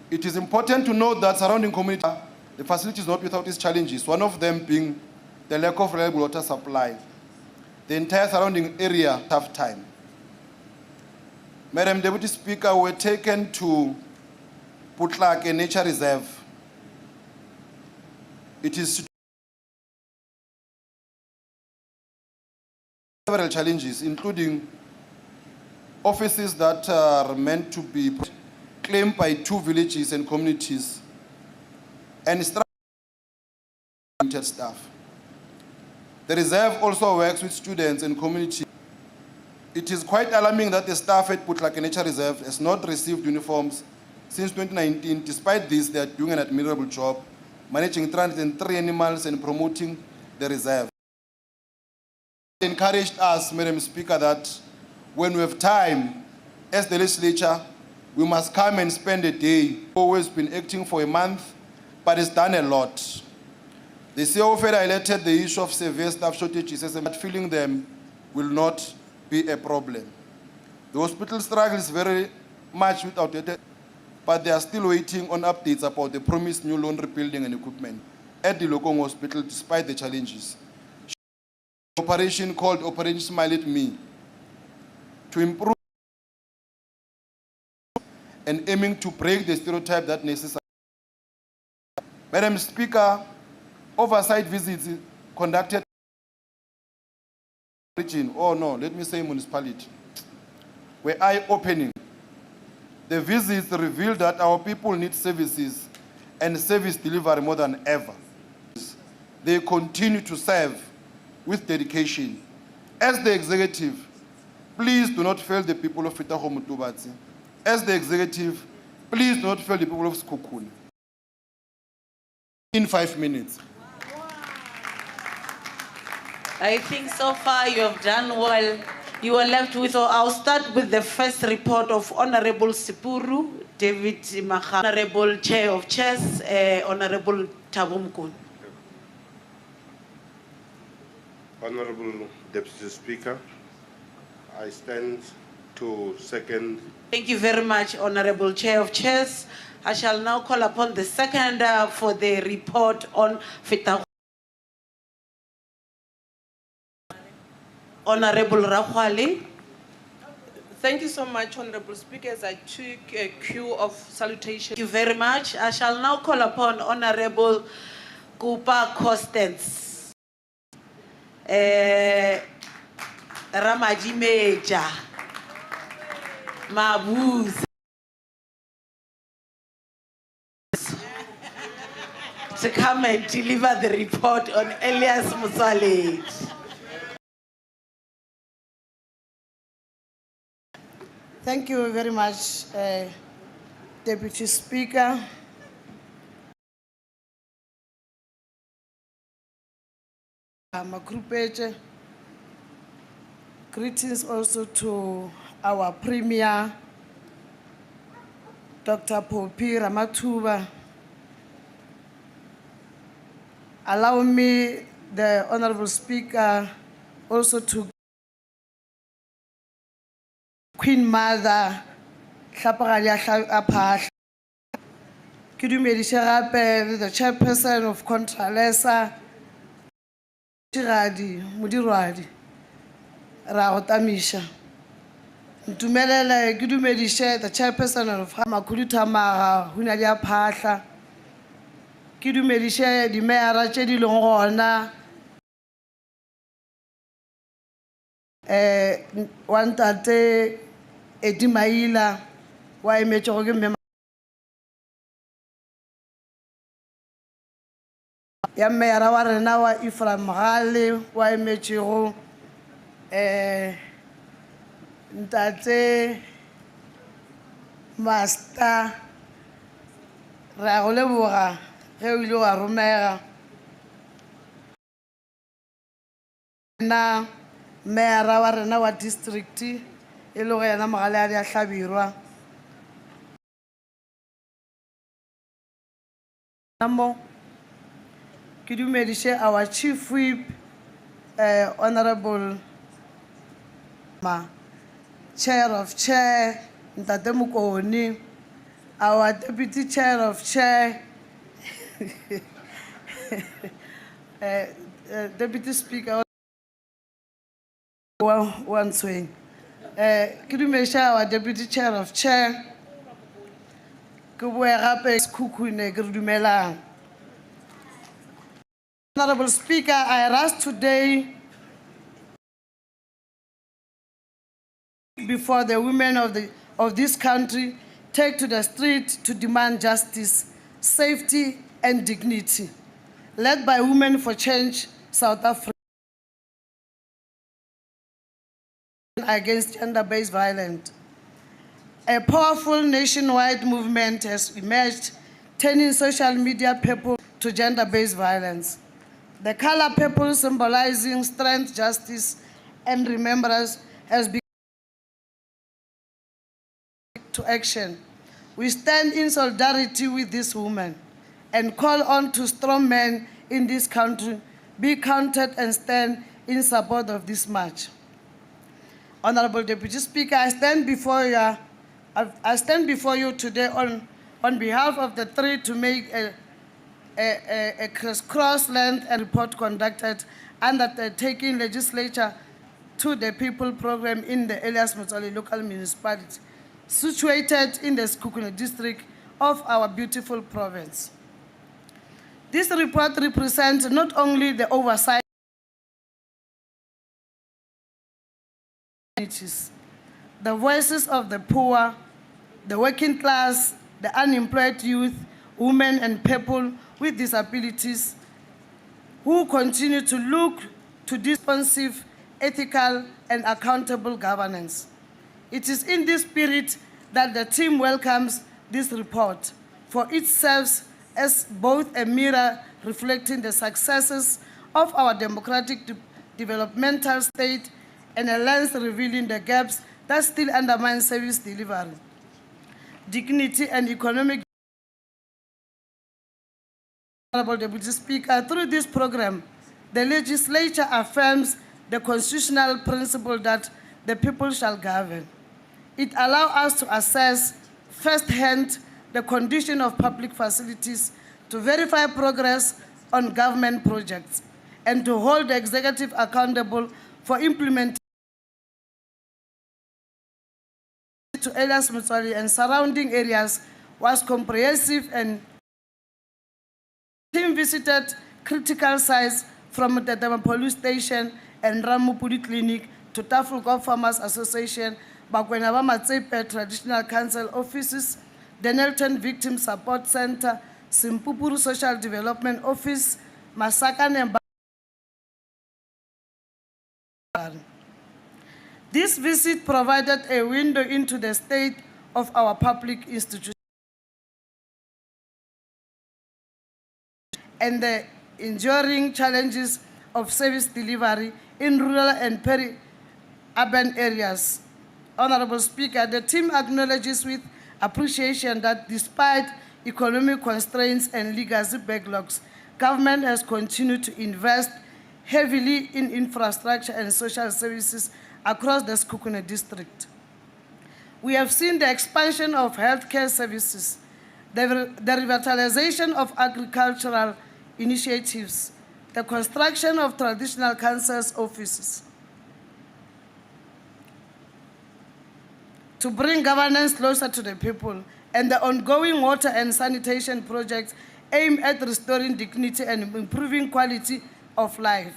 It is important to note that surrounding community, the facility is not without its challenges, one of them being the lack of reliable water supply. The entire surrounding area tough time. Madam Deputy Speaker, we were taken to Putlak, a nature reserve. It is several challenges, including offices that are meant to be claimed by 2 villages and communities, and limited staff. The reserve also works with students and community. It is quite alarming that the staff at Putlak Nature Reserve has not received uniforms since 2019. Despite this, they are doing an admirable job, managing 303 animals and promoting the reserve. They encouraged us, Madam Speaker, that when we have time, as the legislature, we must come and spend a day. Always been acting for a month, but it's done a lot. The CEO highlighted the issue of severe staff shortages, but filling them will not be a problem. The hospital struggles very much with outdated, but they are still waiting on updates about the promised new laundry building and equipment at the Lokong Hospital, despite the challenges. Operation called Operation Smile at Me to improve and aiming to break the stereotype that necessary. Madam Speaker, oversight visits conducted region, municipality, were eye-opening. The visits revealed that our people need services and service delivery more than ever. They continue to serve with dedication. As the executive, please do not fail the people of Fitaho Mutubatsi. As the executive, please do not fail the people of Skukuni. In 5 minutes. I think so far you have done well. You are left with, I'll start with the first report of Honorable Sipuru, David Maha, Honorable Chair of Chairs, Honorable Tabumkun. Honorable Deputy Speaker, I stand to second. Thank you very much, Honorable Chair of Chairs. I shall now call upon the second for the report on Fitaho. Honorable Rahwali. Thank you so much, Honorable Speaker, as I took a cue of salutation. Thank you very much. I shall now call upon Honorable Kupa Costens. Ramaji Meja. Mabuz. To come and deliver the report on Elias Musale. Thank you very much, Deputy Speaker. I'm a group agent. Greetings also to our Premier, Dr. Popi Ramatuba. Allow me, the Honorable Speaker, also to Queen Mother, the chairperson of Contralesa, Mudiradi, Raotamisha. Ntumelele kidumedishe the chairperson of Hamakulita Mara, Hunalia Pasha. Kidumedishe di Mera Chedi Longona. Wantate Edimaila, why Mechoge Yamera Waranawa Ifram Rale, why Mecho Ntate Master, re a go leboga ge o ile wa romega. Na mera wa rena wa district e le go yena Mogale a dia Hlabirwa. Namo ke dumediše our chief whip honorable chair of chair Ntate Mokoni, our deputy chair of chair deputy speaker one swing. Ke dumediše our deputy chair of chair ke boe gape Sekhukhune ke re dumelang. Honorable Speaker, I rise today before the women of this country take to the street to demand justice, safety, and dignity, led by Women for Change South Africa against gender-based violence. A powerful nationwide movement has emerged, turning social media people to gender-based violence. The color purple, symbolizing strength, justice, and remembrance, has become to action. We stand in solidarity with this woman and call on to strong men in this country be counted and stand in support of this march. Honorable Deputy Speaker, I stand before you today on behalf of the three to make a crisscross length and report conducted under the Taking Legislature to the People program in the Elias Motsoaledi local municipality, situated in the Sekhukhune district of our beautiful province. This report represents not only the oversight, the voices of the poor, the working class, the unemployed youth, women and people with disabilities who continue to look to responsive, ethical, and accountable governance. It is in this spirit that the team welcomes this report, for it serves as both a mirror reflecting the successes of our democratic developmental state and a lens revealing the gaps that still undermine service delivery, dignity, and economic. Honorable Deputy Speaker, through this program, the legislature affirms the constitutional principle that the people shall govern. It allows us to assess firsthand the condition of public facilities, to verify progress on government projects, and to hold the executive accountable for implementing to Elias Motsoaledi and surrounding areas was comprehensive, and team visited critical sites from the police station and Ramupudi Clinic to Tafulko Farmers Association, Bakwena Matsepe Traditional Council offices, the Nelton Victim Support Center, Simpupuru Social Development Office, Masaka and This visit provided a window into the state of our public institutions and the enduring challenges of service delivery in rural and peri-urban areas. Honorable Speaker, the team acknowledges with appreciation that despite economic constraints and legacy backlogs, government has continued to invest heavily in infrastructure and social services across the Sekhukhune district. We have seen the expansion of healthcare services, the revitalization of agricultural initiatives, the construction of traditional councils' offices to bring governance closer to the people, and the ongoing water and sanitation projects aimed at restoring dignity and improving quality of life.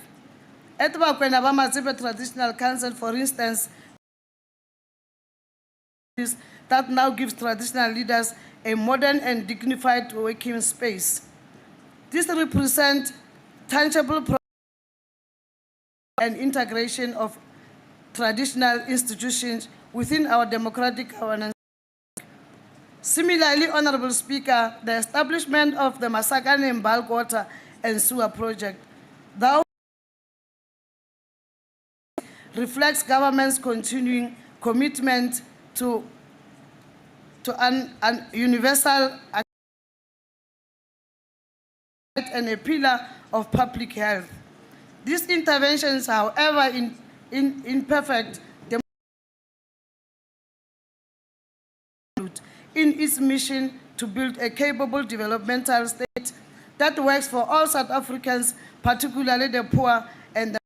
At Bakwena Matsepe Traditional Council, for instance, that now gives traditional leaders a modern and dignified working space. This represents tangible progress and integration of traditional institutions within our democratic governance. Similarly, Honorable Speaker, the establishment of the Masakane bulk water and sewer project, thou reflects government's continuing commitment to an universal and a pillar of public health. These interventions, however, imperfect, in its mission to build a capable developmental state that works for all South Africans, particularly the poor and the.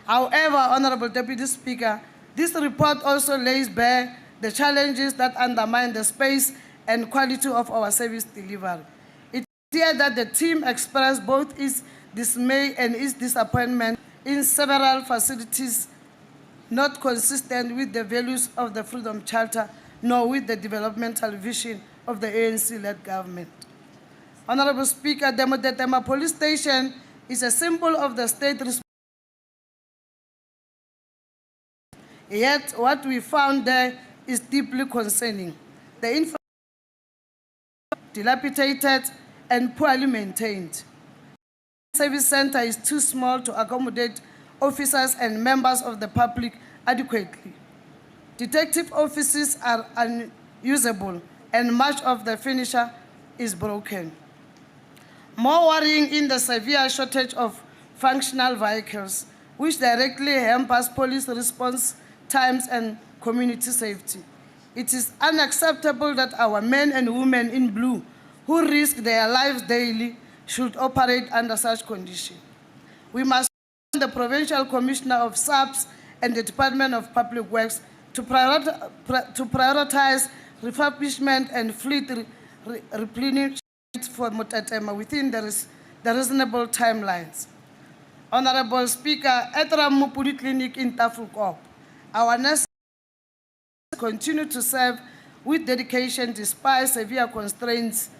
However, Honorable Deputy Speaker, this report also lays bare the challenges that undermine the space and quality of our service delivery. It is clear that the team expressed both its dismay and its disappointment in several facilities not consistent with the values of the Freedom Charter nor with the developmental vision of the ANC-led government. Honorable Speaker, the Motetema police station is a symbol of the state responsibility. Yet, what we found there is deeply concerning. The infrastructure dilapidated and poorly maintained. The service center is too small to accommodate officers and members of the public adequately. Detective offices are unusable and much of the furniture is broken. More worrying in the severe shortage of functional vehicles, which directly hampers police response times and community safety. It is unacceptable that our men and women in blue who risk their lives daily should operate under such conditions. We must the Provincial Commissioner of SAPS and the Department of Public Works to prioritize refurbishment and fleet replenishment for Motetema within the reasonable timelines. Honorable Speaker, at Ramupudi Clinic in Tafukop, our nurses continue to serve with dedication despite severe constraints.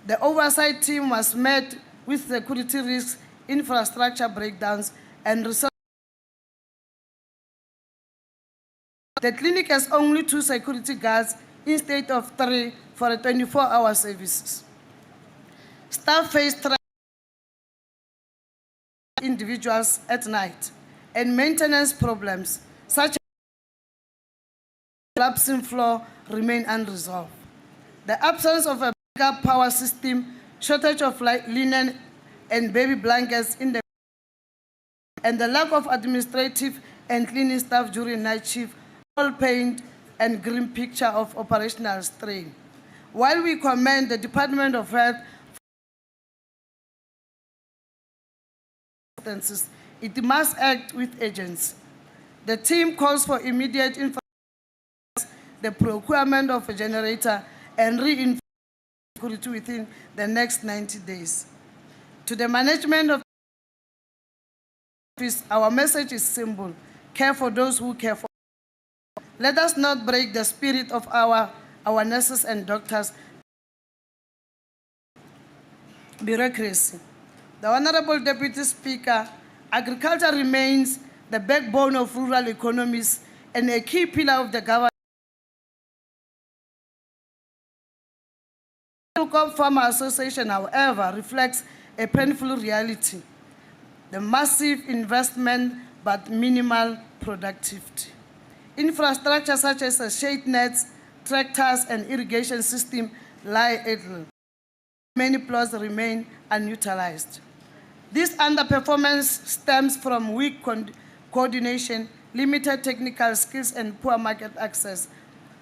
The oversight team was met with security risks, infrastructure breakdowns, and resource. The clinic has only 2 security guards instead of 3 for a 24-hour services. Staff face individuals at night and maintenance problems such as collapsing floor remain unresolved. The absence of a backup power system, shortage of linen and baby blankets in the and the lack of administrative and cleaning staff during night shift all paint and grim picture of operational strain. While we commend the Department of Health, it must act with urgency. The team calls for immediate the procurement of a generator and reinforcement security within the next 90 days. To the management of the office, our message is simple: care for those who care for. Let us not break the spirit of our nurses and doctors. Bureaucracy. The Honorable Deputy Speaker, agriculture remains the backbone of rural economies and a key pillar of the government. The Farmer Association, however, reflects a painful reality: the massive investment but minimal productivity. Infrastructure such as shade nets, tractors, and irrigation system lie idle. Many plots remain unutilized. This underperformance stems from weak coordination, limited technical skills, and poor market access.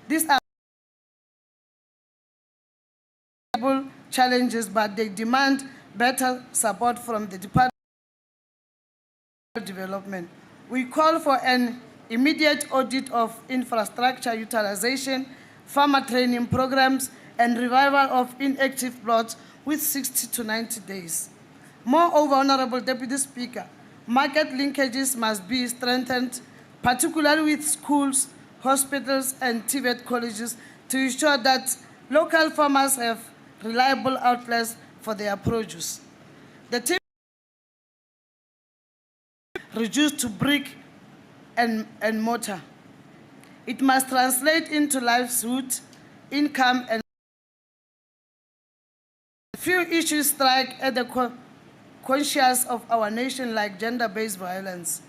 These are challenges, but they demand better support from the Department of Development. We call for an immediate audit of infrastructure utilization, farmer training programs, and revival of inactive plots with 60 to 90 days. Moreover, Honorable Deputy Speaker, market linkages must be strengthened, particularly with schools, hospitals, and TVET colleges, to ensure that local farmers have reliable outlets for their produce. The team reduced to brick and mortar. It must translate into livelihood, income, and few issues strike at the conscience of our nation, like gender-based violence.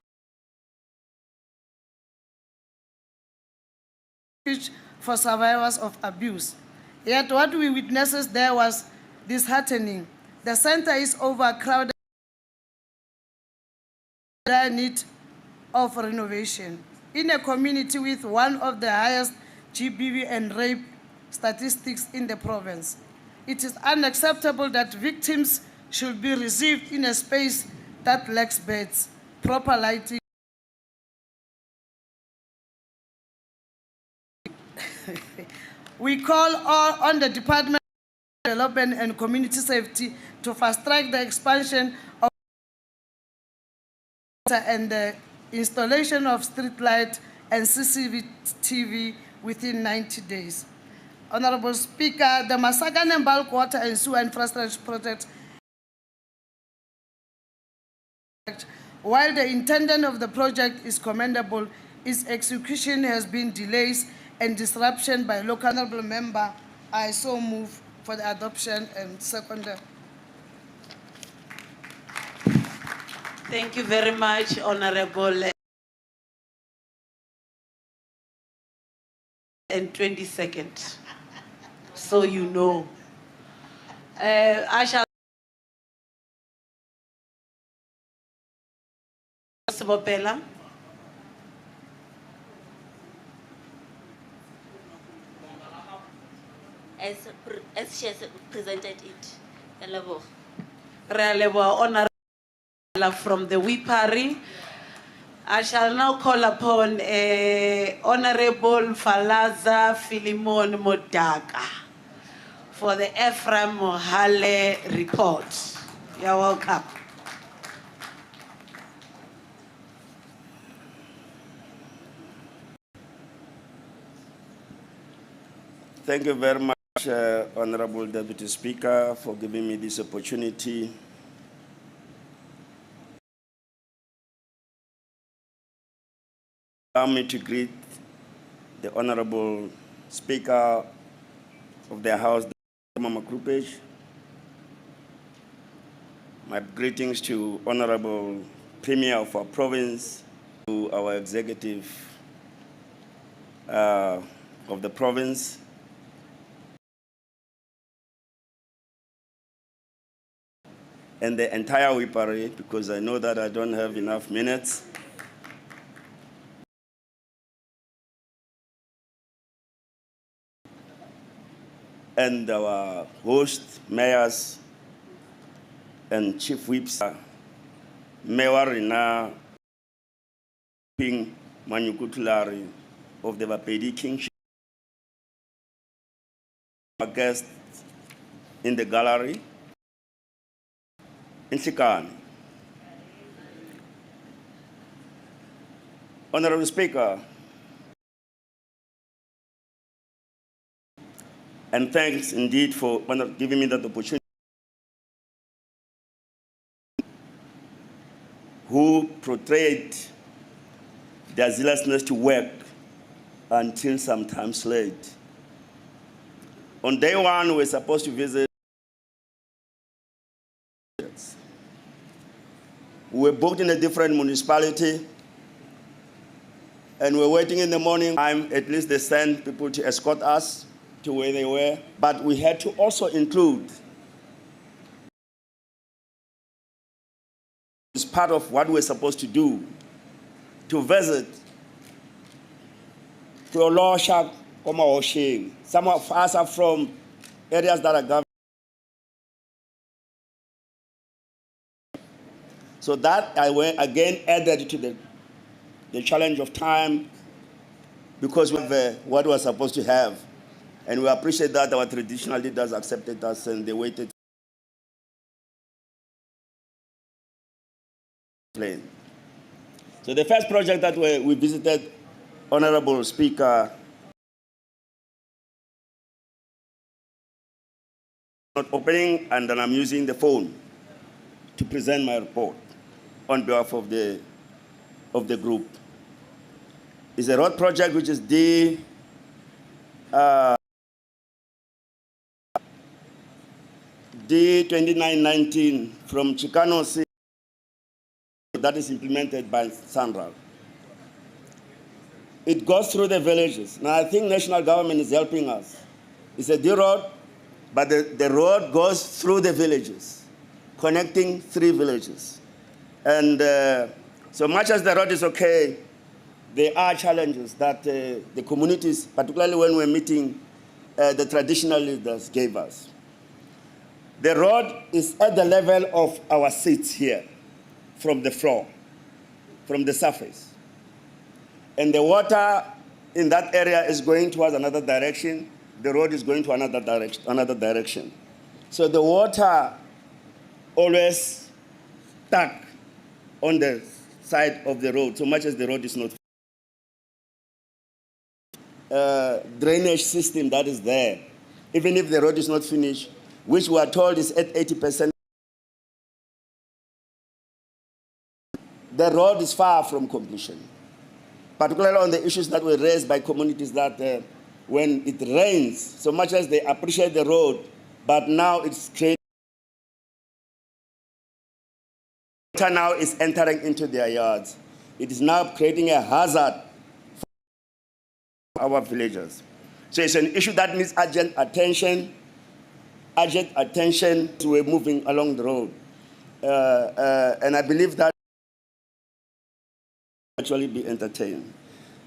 For survivors of abuse. Yet what we witnessed there was disheartening. The center is overcrowded, there need of renovation. In a community with one of the highest GBV and rape statistics in the province, it is unacceptable that victims should be received in a space that lacks beds, proper lighting. We call on the Department of Development and Community Safety to fast-track the expansion of and the installation of street light and CCTV within 90 days. Honorable Speaker, the Masagan and Bulk Water and Sewer Infrastructure Project, while the intent of the project is commendable, its execution has been delays and disruption by local honorable member. I so move for the adoption and second. Thank you very much, Honorable. And 20 seconds, so you know. I shall. Sebopela. As she has presented it. Honorable from the Wipari. I shall now call upon Honorable Falaza Philemon Modaka for the Ephraim Mohale report. You're welcome. Thank you very much, Honorable Deputy Speaker, for giving me this opportunity. Allow me to greet the Honorable Speaker of the House, Mama Krupej. My greetings to Honorable Premier of our province, to our executive of the province, and the entire Wipari, because I know that I don't have enough minutes. And our host, mayors, and chief whips, Mayor Rina Ping Manyukutulari of the Vapedi Kingship, our guests in the gallery, in Sikani. Honorable Speaker, and thanks indeed for giving me that opportunity. Who portrayed their zealousness to work until sometimes late. On day one, we were supposed to visit. We were booked in a different municipality, and we were waiting in the morning time. At least they sent people to escort us to where they were, but we had to also include, as part of what we're supposed to do, to visit to Olosha, Oshing. Some of us are from areas that are governed. So that I went again added to the challenge of time, because we have what we were supposed to have. And we appreciate that our traditional leaders accepted us and they waited. So the first project that we visited, Honorable Speaker, not opening, and then I'm using the phone to present my report on behalf of the group. It's a road project which is D2919 from Chicano City that is implemented by Sandra. It goes through the villages. Now I think national government is helping us. It's a D road, but the road goes through the villages, connecting 3 villages. And so much as the road is okay, there are challenges that the communities, particularly when we're meeting the traditional leaders, gave us. The road is at the level of our seats here, from the floor, from the surface. And the water in that area is going towards another direction. The road is going to another direction. So the water always stuck on the side of the road, so much as the road is not. Drainage system that is there, even if the road is not finished, which we are told is at 80%. The road is far from completion, particularly on the issues that were raised by communities that when it rains, so much as they appreciate the road, but now it's creating, water now is entering into their yards. It is now creating a hazard for our villagers. So it's an issue that needs urgent attention. We're moving along the road. And I believe that actually be entertained.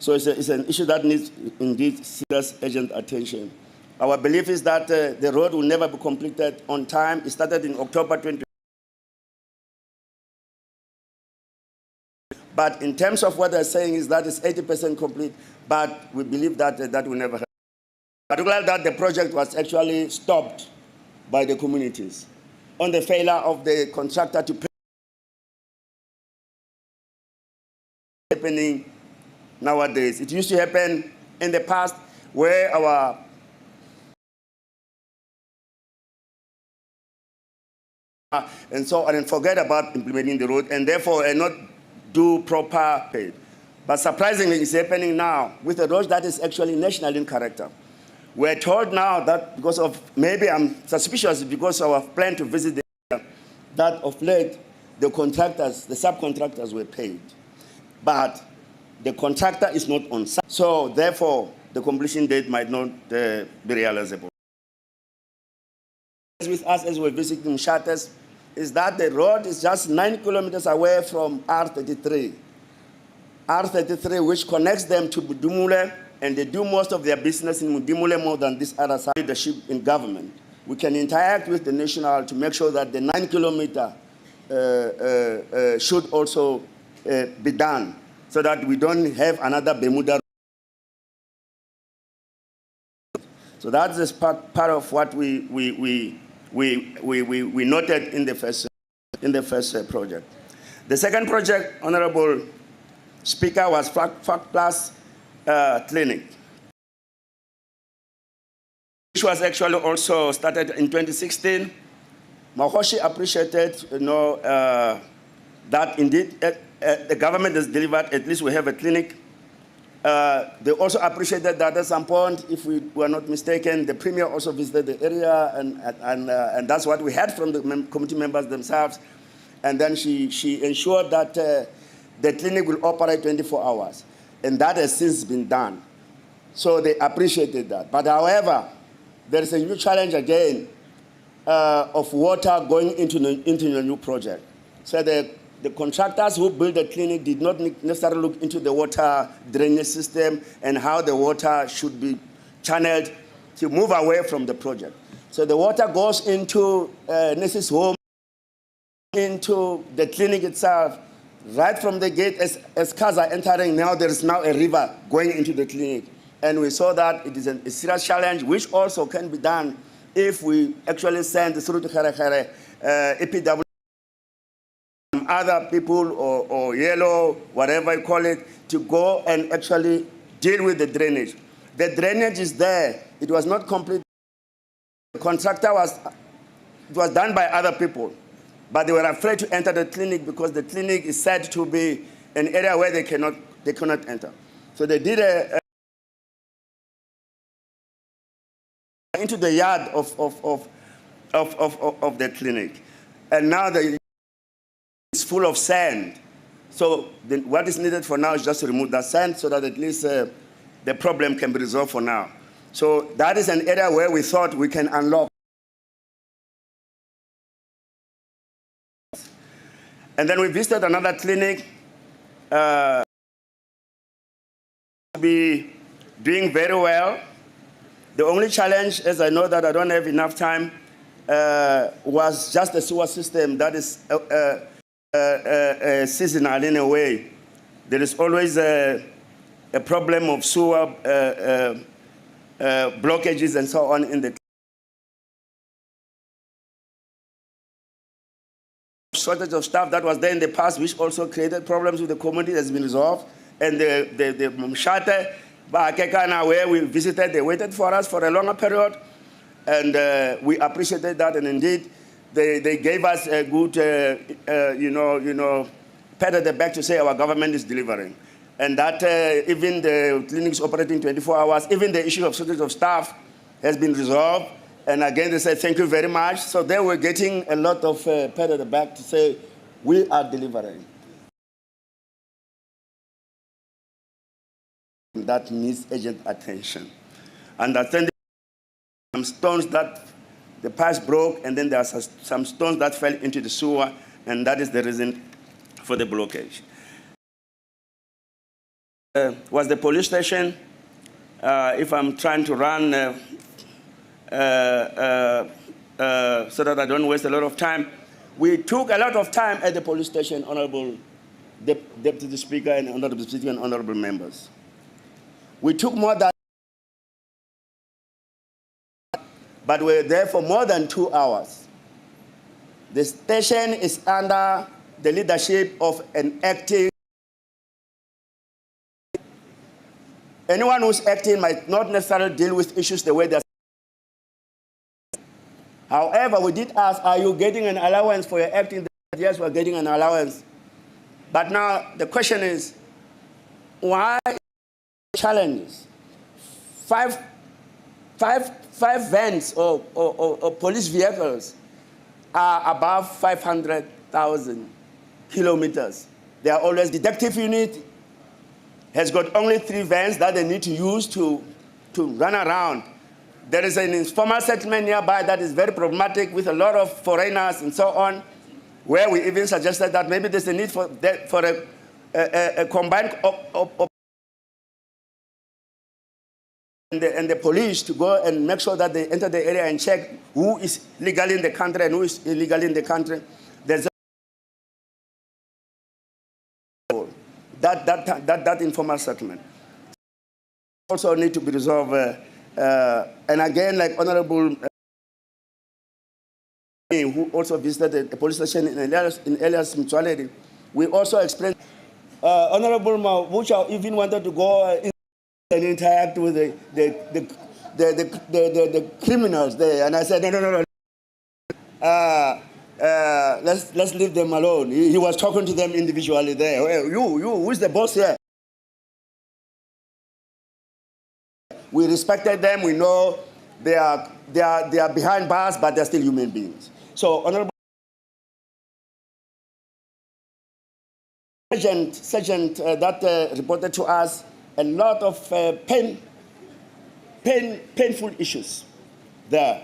So it's an issue that needs indeed serious urgent attention. Our belief is that the road will never be completed on time. It started in October 20. But in terms of what they're saying is that it's 80% complete, but we believe that that will never happen. Particularly that the project was actually stopped by the communities on the failure of the contractor to pay. Happening nowadays. It used to happen in the past where our and so on, and forget about implementing the road, and therefore not do proper pay. But surprisingly, it's happening now with a road that is actually national in character. We're told now that because of, maybe I'm suspicious because of our plan to visit the area, that of late, the contractors, the subcontractors were paid. But the contractor is not on site. So therefore, the completion date might not be realizable. With us as we're visiting Shatters, is that the road is just 9 kilometers away from R33. R33, which connects them to Budumule, and they do most of their business in Budumule more than this other side leadership in government. We can interact with the national to make sure that the 9 kilometer should also be done, so that we don't have another Bermuda. So that's part of what we noted in the first project. The second project, Honorable Speaker, was Fact Plus Clinic, which was actually also started in 2016. Mahoshi appreciated, that indeed the government has delivered. At least we have a clinic. They also appreciated that at some point, if we were not mistaken, the Premier also visited the area, and that's what we heard from the committee members themselves. And then she ensured that the clinic will operate 24 hours. And that has since been done. So they appreciated that. But however, there is a new challenge again of water going into the new project. So the contractors who built the clinic did not necessarily look into the water drainage system and how the water should be channeled to move away from the project. So the water goes into Nurse's home, into the clinic itself. Right from the gate, as cars are entering, now there is now a river going into the clinic. And we saw that it is a serious challenge, which also can be done if we actually send through to Khere EPW, other people, or yellow, whatever you call it, to go and actually deal with the drainage. The drainage is there. It was not complete. The contractor it was done by other people, but they were afraid to enter the clinic because the clinic is said to be an area where they cannot enter. So they did into the yard of of the clinic. And now it's full of sand. So what is needed for now is just to remove that sand so that at least the problem can be resolved for now. So that is an area where we thought we can unlock. And then we visited another clinic, be doing very well. The only challenge, as I know that I don't have enough time, was just the sewer system that is seasonal in a way. There is always a problem of sewer blockages and so on in the shortage of staff that was there in the past, which also created problems with the community, has been resolved. And the Mshate, Baakekana, where we visited, they waited for us for a longer period. And we appreciated that. And indeed, they gave us a good, pat at the back to say our government is delivering. And that even the clinics operating 24 hours, even the issue of shortage of staff has been resolved. And again, they said, thank you very much. So they were getting a lot of pat at the back to say, we are delivering. That needs urgent attention. Understanding some stones that the pipes broke, and then there are some stones that fell into the sewer, and that is the reason for the blockage. Was the police station. If I'm trying to run so that I don't waste a lot of time, we took a lot of time at the police station, Honorable Deputy Speaker and Honorable Speaker and Honorable members. We took more than, but we were there for more than 2 hours. The station is under the leadership of an acting. Anyone who's acting might not necessarily deal with issues the way they're. However, we did ask, are you getting an allowance for your acting? Yes, we're getting an allowance. But now the question is, why challenges? Five vans or police vehicles are above 500,000 kilometers. They are always detective unit has got only 3 vans that they need to use to run around. There is an informal settlement nearby that is very problematic with a lot of foreigners and so on, where we even suggested that maybe there's a need for a combined and the police to go and make sure that they enter the area and check who is legally in the country and who is illegal in the country. There's that informal settlement also need to be resolved. And again, like Honorable who also visited the police station in Elias Mutuality, we also explained. Honorable Mavucha even wanted to go and interact with the criminals there, and I said no. Let's leave them alone. He was talking to them individually there. Well, you, who's the boss here? We respected them. We know they are behind bars, but they're still human beings. So, Honorable Sergeant that reported to us a lot of painful issues there.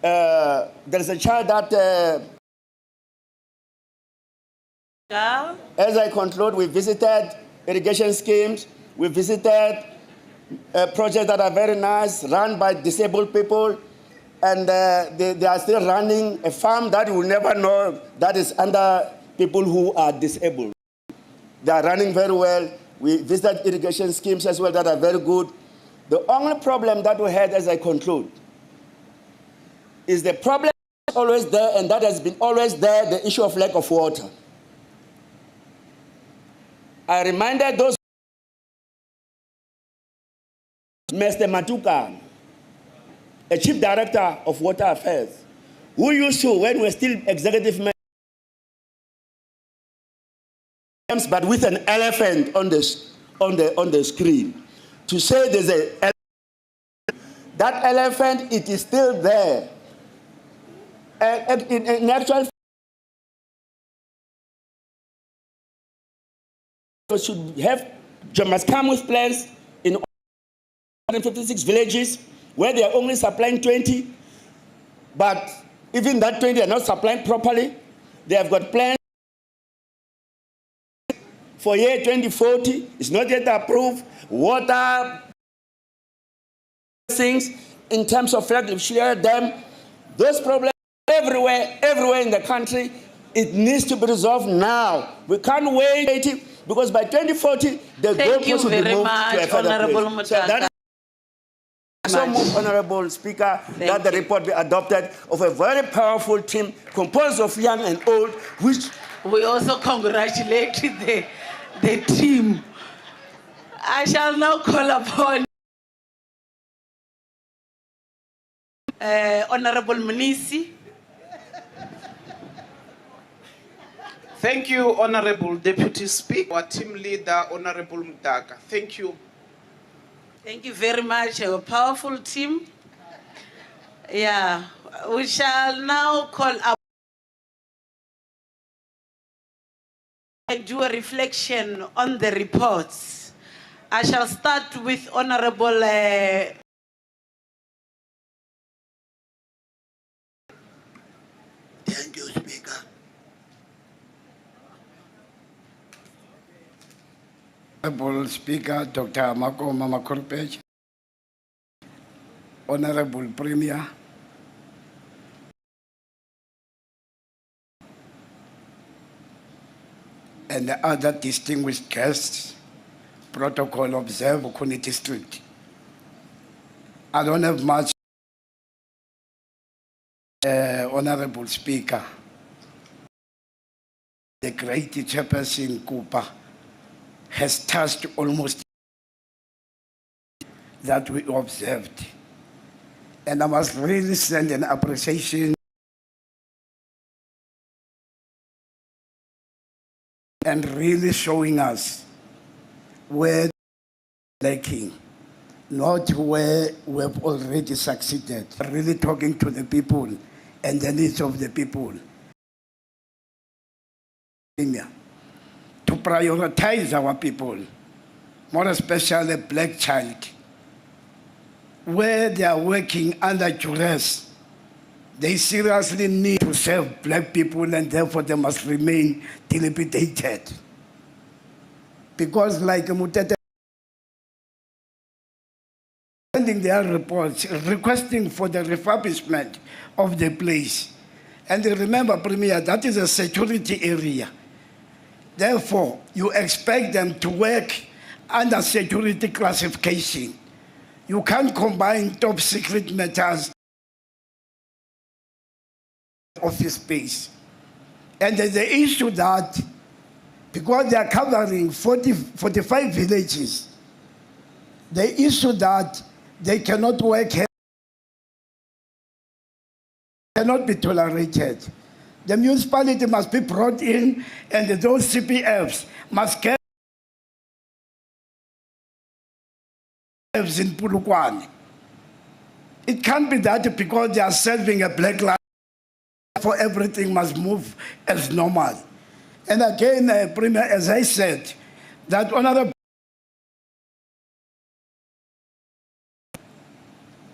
There's a child that, as I conclude, we visited irrigation schemes, we visited projects that are very nice, run by disabled people, and they are still running a farm that you will never know that is under people who are disabled. They are running very well. We visited irrigation schemes as well that are very good. The only problem that we had, as I conclude, is the problem always there, and that has been always there, the issue of lack of water. I reminded those Mr. Matukan, a chief director of water affairs, who used to, when we were still executive members, but with an elephant on the screen, to say there's that elephant, it is still there. In actual should have, must come with plans in 156 villages where they are only supplying 20, but even that 20 are not supplying properly. They have got plans for year 2040, it's not yet approved. Water things in terms of Legislature dam, those problems everywhere in the country. It needs to be resolved now. We can't wait because by 2040 the goalposts will be moved to a further Honorable place. So that so move, Honorable Speaker, that the report be adopted of a very powerful team composed of young and old, which we also congratulate the team. I shall now call upon Honorable Munisi. Thank you, Honorable Deputy Speaker, our team leader, Honorable Mdaka. Thank you. Thank you very much, a powerful team. Yeah, we shall now call up and do a reflection on the reports. I shall start with Honorable Thank you, Speaker. Honorable Speaker, Dr. Makoma Makurpech, Honorable Premier, and the other distinguished guests, protocol observe Ukuni District. I don't have much, Honorable Speaker. The great chairperson Kupa has touched almost that we observed. And I must really send an appreciation and really showing us where lacking, not where we've already succeeded. Really talking to the people and the needs of the people. To prioritize our people, more especially black child, where they are working under duress. They seriously need to serve black people and therefore they must remain dilapidated. Because like Mutete, sending their reports, requesting for the refurbishment of the place. And remember, Premier, that is a security area. Therefore, you expect them to work under security classification. You can't combine top secret matters office space. And there's the issue that because they are covering 45 villages, the issue that they cannot work here cannot be tolerated. The municipality must be brought in and those CPFs must get in Pulukwane. It can't be that because they are serving a black life, for everything must move as normal. And again, Premier, as I said, that honorable,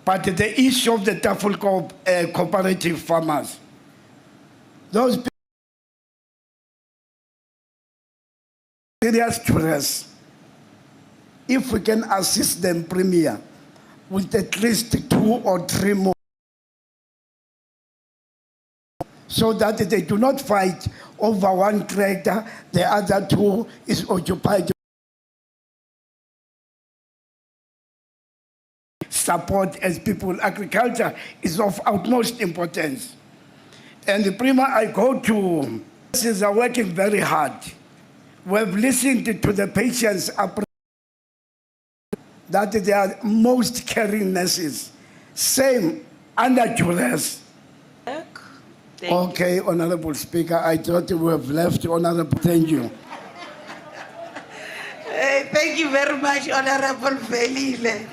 but the issue of the Tafel cooperative farmers, those people serious stress. If we can assist them, Premier, with at least 2 or 3 more, so that they do not fight over one tractor, the other 2 is occupied. Support as people, agriculture is of utmost importance. And the Premier, I go to, nurses are working very hard. We've listened to the patients that they are most caring nurses. Same, under duress. Okay, Honorable Speaker, I thought we have left, Honorable, thank you. Thank you very much, Honorable Velile.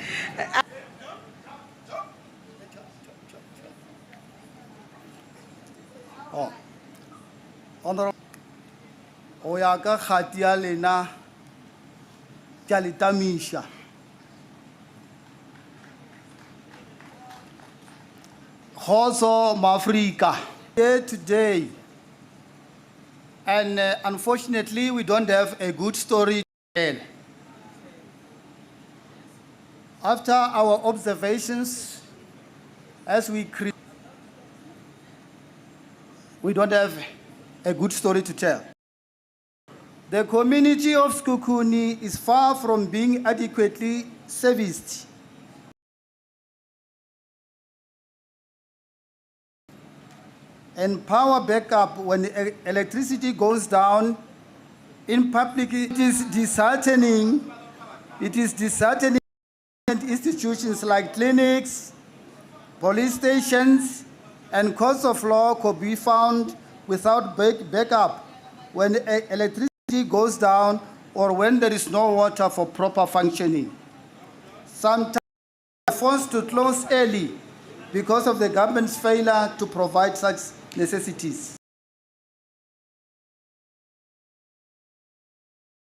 Oh. Honorable, o ya ka kgati ya lena ke a le tamiša. Kgotso maAfrika. Here today, and unfortunately we don't have a good story to tell. After our observations, as we create, we don't have a good story to tell. The community of Skukuni is far from being adequately serviced. And power backup when electricity goes down in public, it is disheartening. It is disheartening. Institutions like clinics, police stations, and courts of law could be found without backup when electricity goes down or when there is no water for proper functioning. Sometimes we are forced to close early because of the government's failure to provide such necessities.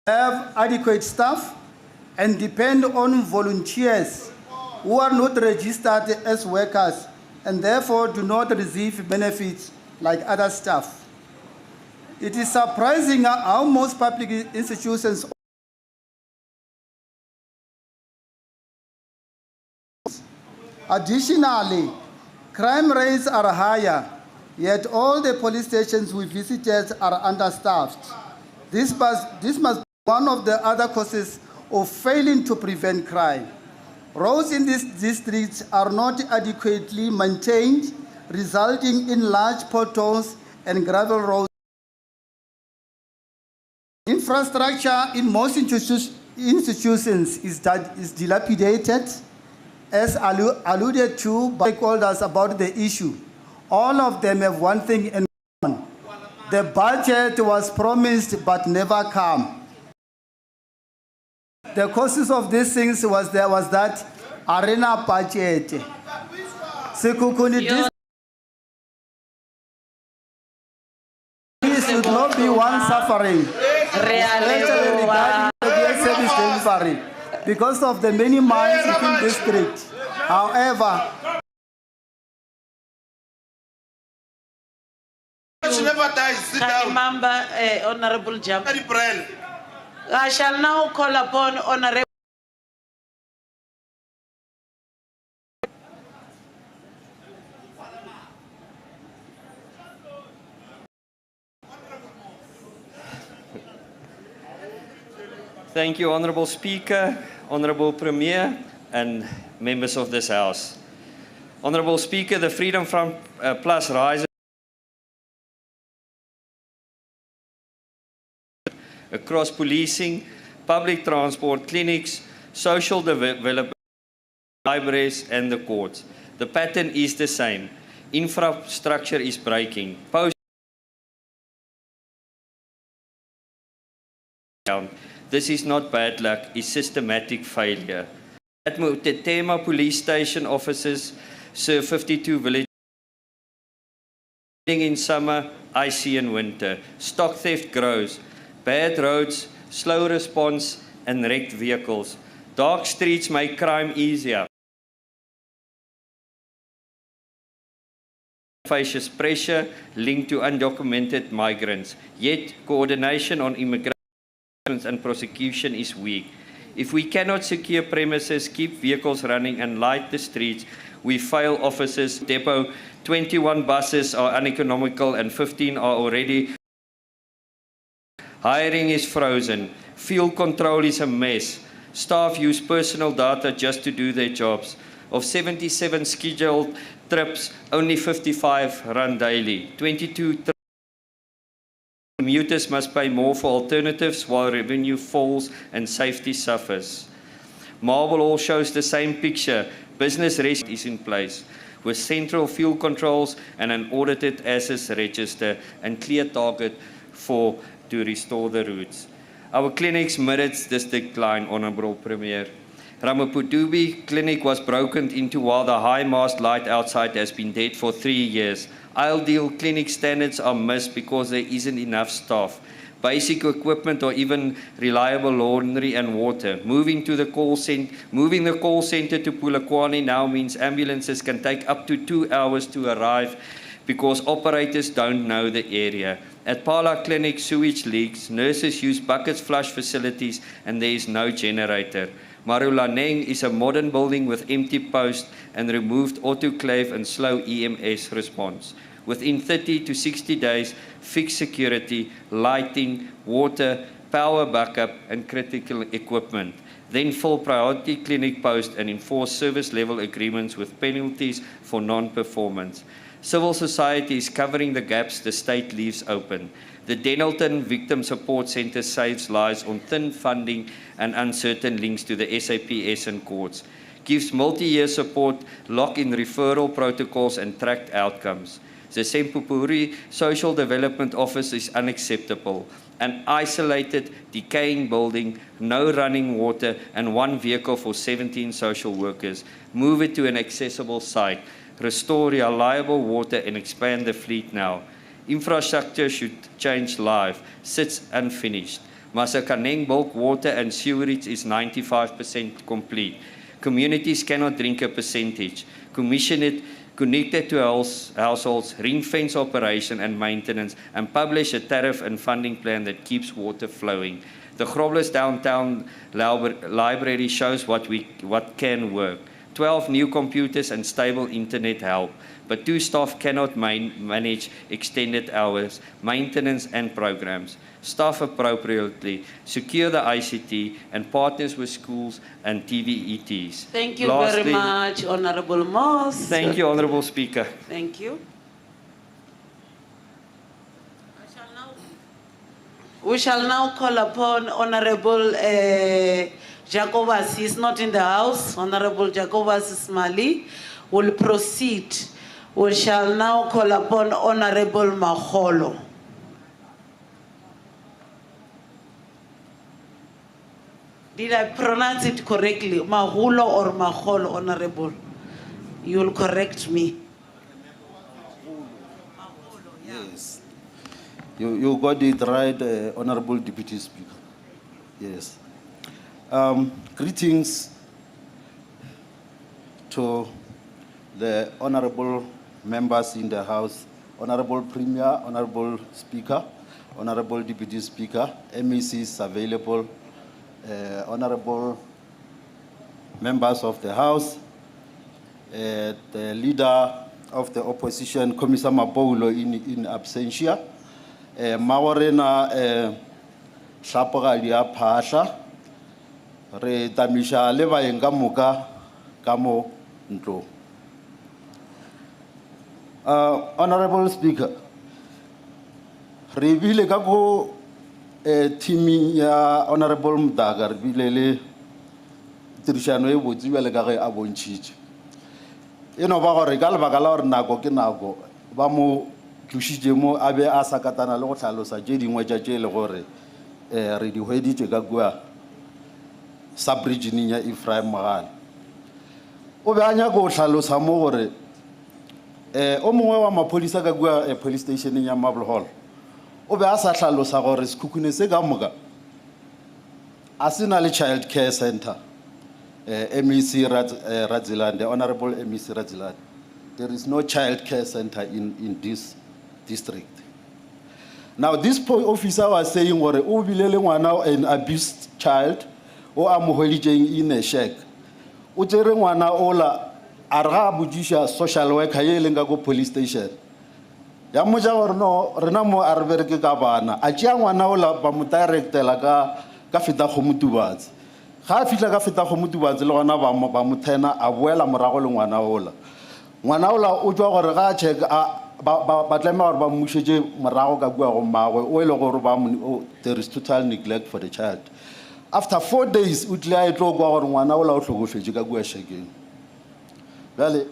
Have adequate staff and depend on volunteers who are not registered as workers and therefore do not receive benefits like other staff. It is surprising how most public institutions additionally, crime rates are higher, yet all the police stations we visited are understaffed. This must be one of the other causes of failing to prevent crime. Roads in these districts are not adequately maintained, resulting in large potholes and gravel roads. Infrastructure in most institutions is dilapidated, as alluded to by stakeholders about the issue. All of them have one thing in common. The budget was promised but never came. The causes of these things was that arena budget. Sekukuni should not be one suffering, especially regarding the service delivery, because of the many mines within district. However, never dies. Sit down. Member, Honorable Jam. I shall now call upon Honorable. Thank you, Honourable Speaker, Honourable Premier, and members of this House. Honourable Speaker, the Freedom Front Plus rises across policing, public transport, clinics, social development, libraries, and the courts. The pattern is the same. Infrastructure is breaking. This is not bad luck, it's systematic failure. At Mutema police station officers serve 52 villages in summer, icy in winter. Stock theft grows. Bad roads, slow response, and wrecked vehicles. Dark streets make crime easier. Faces pressure linked to undocumented migrants. Yet, coordination on immigration and prosecution is weak. If we cannot secure premises, keep vehicles running, and light the streets, we fail officers. Depot 21 buses are uneconomical and 15 are already. Hiring is frozen. Field control is a mess. Staff use personal data just to do their jobs. Of 77 scheduled trips, only 55 run daily. 22 commuters must pay more for alternatives while revenue falls and safety suffers. Marble Hall shows the same picture. Business risk is in place with central field controls and an audited assets register and clear target to restore the routes. Our clinics mirrors this decline, Honourable Premier. Ramaputubi Clinic was broken into while the high mast light outside has been dead for 3 years. Ideal clinic standards are missed because there isn't enough staff. Basic equipment or even reliable laundry and water. Moving the call center to Polokwane now means ambulances can take up to 2 hours to arrive because operators don't know the area. At Pala Clinic, sewage leaks, nurses use buckets flush facilities, and there is no generator. Marulaneng is a modern building with empty posts and removed autoclave and slow EMS response. Within 30 to 60 days, fix security, lighting, water, power backup, and critical equipment. Then fill priority clinic posts and enforce service level agreements with penalties for non-performance. Civil society is covering the gaps the state leaves open. The Denelton Victim Support Centre saves lives on thin funding and uncertain links to the SAPS and courts. Gives multi-year support, lock-in referral protocols, and tracked outcomes. The Sempupuri Social Development Office is unacceptable. An isolated, decaying building, no running water, and 1 vehicle for 17 social workers. Move it to an accessible site. Restore reliable water and expand the fleet now. Infrastructure should change life. Sits unfinished. Masakaneng bulk water and sewerage is 95% complete. Communities cannot drink a percentage. Commission it, connect it to households, ring-fence operation and maintenance, and publish a tariff and funding plan that keeps water flowing. The Grobler's Downtown Library shows what can work. 12 new computers and stable internet help, but 2 staff cannot manage extended hours, maintenance and programs. Staff appropriately, secure the ICT, and partners with schools and TVETs. Thank you very much, Honorable Moss. Thank you, Honorable Speaker. Thank you. We shall now call upon Honorable Jacobus. He is not in the house. Honorable Jacobus Smali will proceed. We shall now call upon Honorable Maholo. Did I pronounce it correctly? Mahulo or Maholo, Honorable? You will correct me. Yes. You got it right, Honorable Deputy Speaker. Yes. Greetings to the honorable members in the House, Honorable Premier, Honorable Speaker, Honorable Deputy Speaker, MECs available, honorable members of the House, the leader of the opposition, Commissioner Mapoulo in absentia, Mawarena Shapogalia Pasha, Re Tamisha Leva Engamuka Kamo Nto. Honorable Speaker, Revile Kako Timi ya Honorable Mdaga, Revile Trishano Wuziwele Gare Abonchich. Eno ba gore ka lebaka la gore nako ke nako ba mo tlušitše mo a be a sakatana le go tlhalosa tše dingwe tša tše le gore re di hweditše ka kua sub-regioneng ya Ephraim Magane. O be a nyaka go tlhalosa mo gore o mongwe wa maphodisa ka kua police stationeng ya Marble Hall o be a sa tlhalosa gore sekhukhune se ka moka a se na le child care center. MEC Radziland, the Honorable MEC Radziland, there is no child care center in this district. Now, this officer was saying, an abused child, or I'm in a shack. Uteringwana ola arga bujisha social worker yelenga go police station. Yamuja or no, renamo arberke kabana. Ajiangwana ola bamudirect ka fita khomutubats. Ga fitla ka feta go motubantse le gona ba mothena a boela morago le ngwana ola o tswa gore ga check ba tlema gore ba mmušetse morago ka bua go mmagwe o ile gore there is total neglect for the child. After 4 days o tle a tlo kwa gore ngwana ola o hlokofetse ka bua shekeng. Bale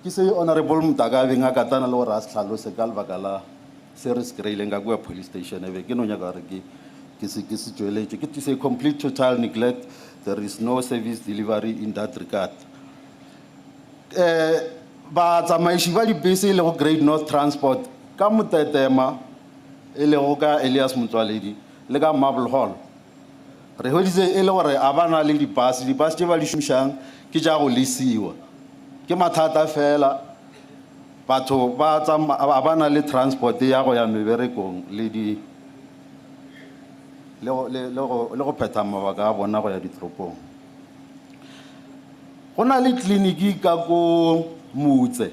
ke se Honorable Mdaga a beng a katana le gore a se tlhalose ka lebaka la se re se kry-ileng ka bua police station ebe ke no nyaka gore it is a complete total neglect. There is no service delivery in that regard. ba tsamaishi ba dibese le go Great North Transport ka Motetema e le go ka Elias Motswaledi le ka Marble Hall re hoditse e le gore a bana le dibus tse ba di shumšang ke tša go lesiwa ke mathata fela batho ba bana le transport ya go ya meberekong le go phetha mabaka a bona go ya ditoropong go na le kliniki ka ko Motse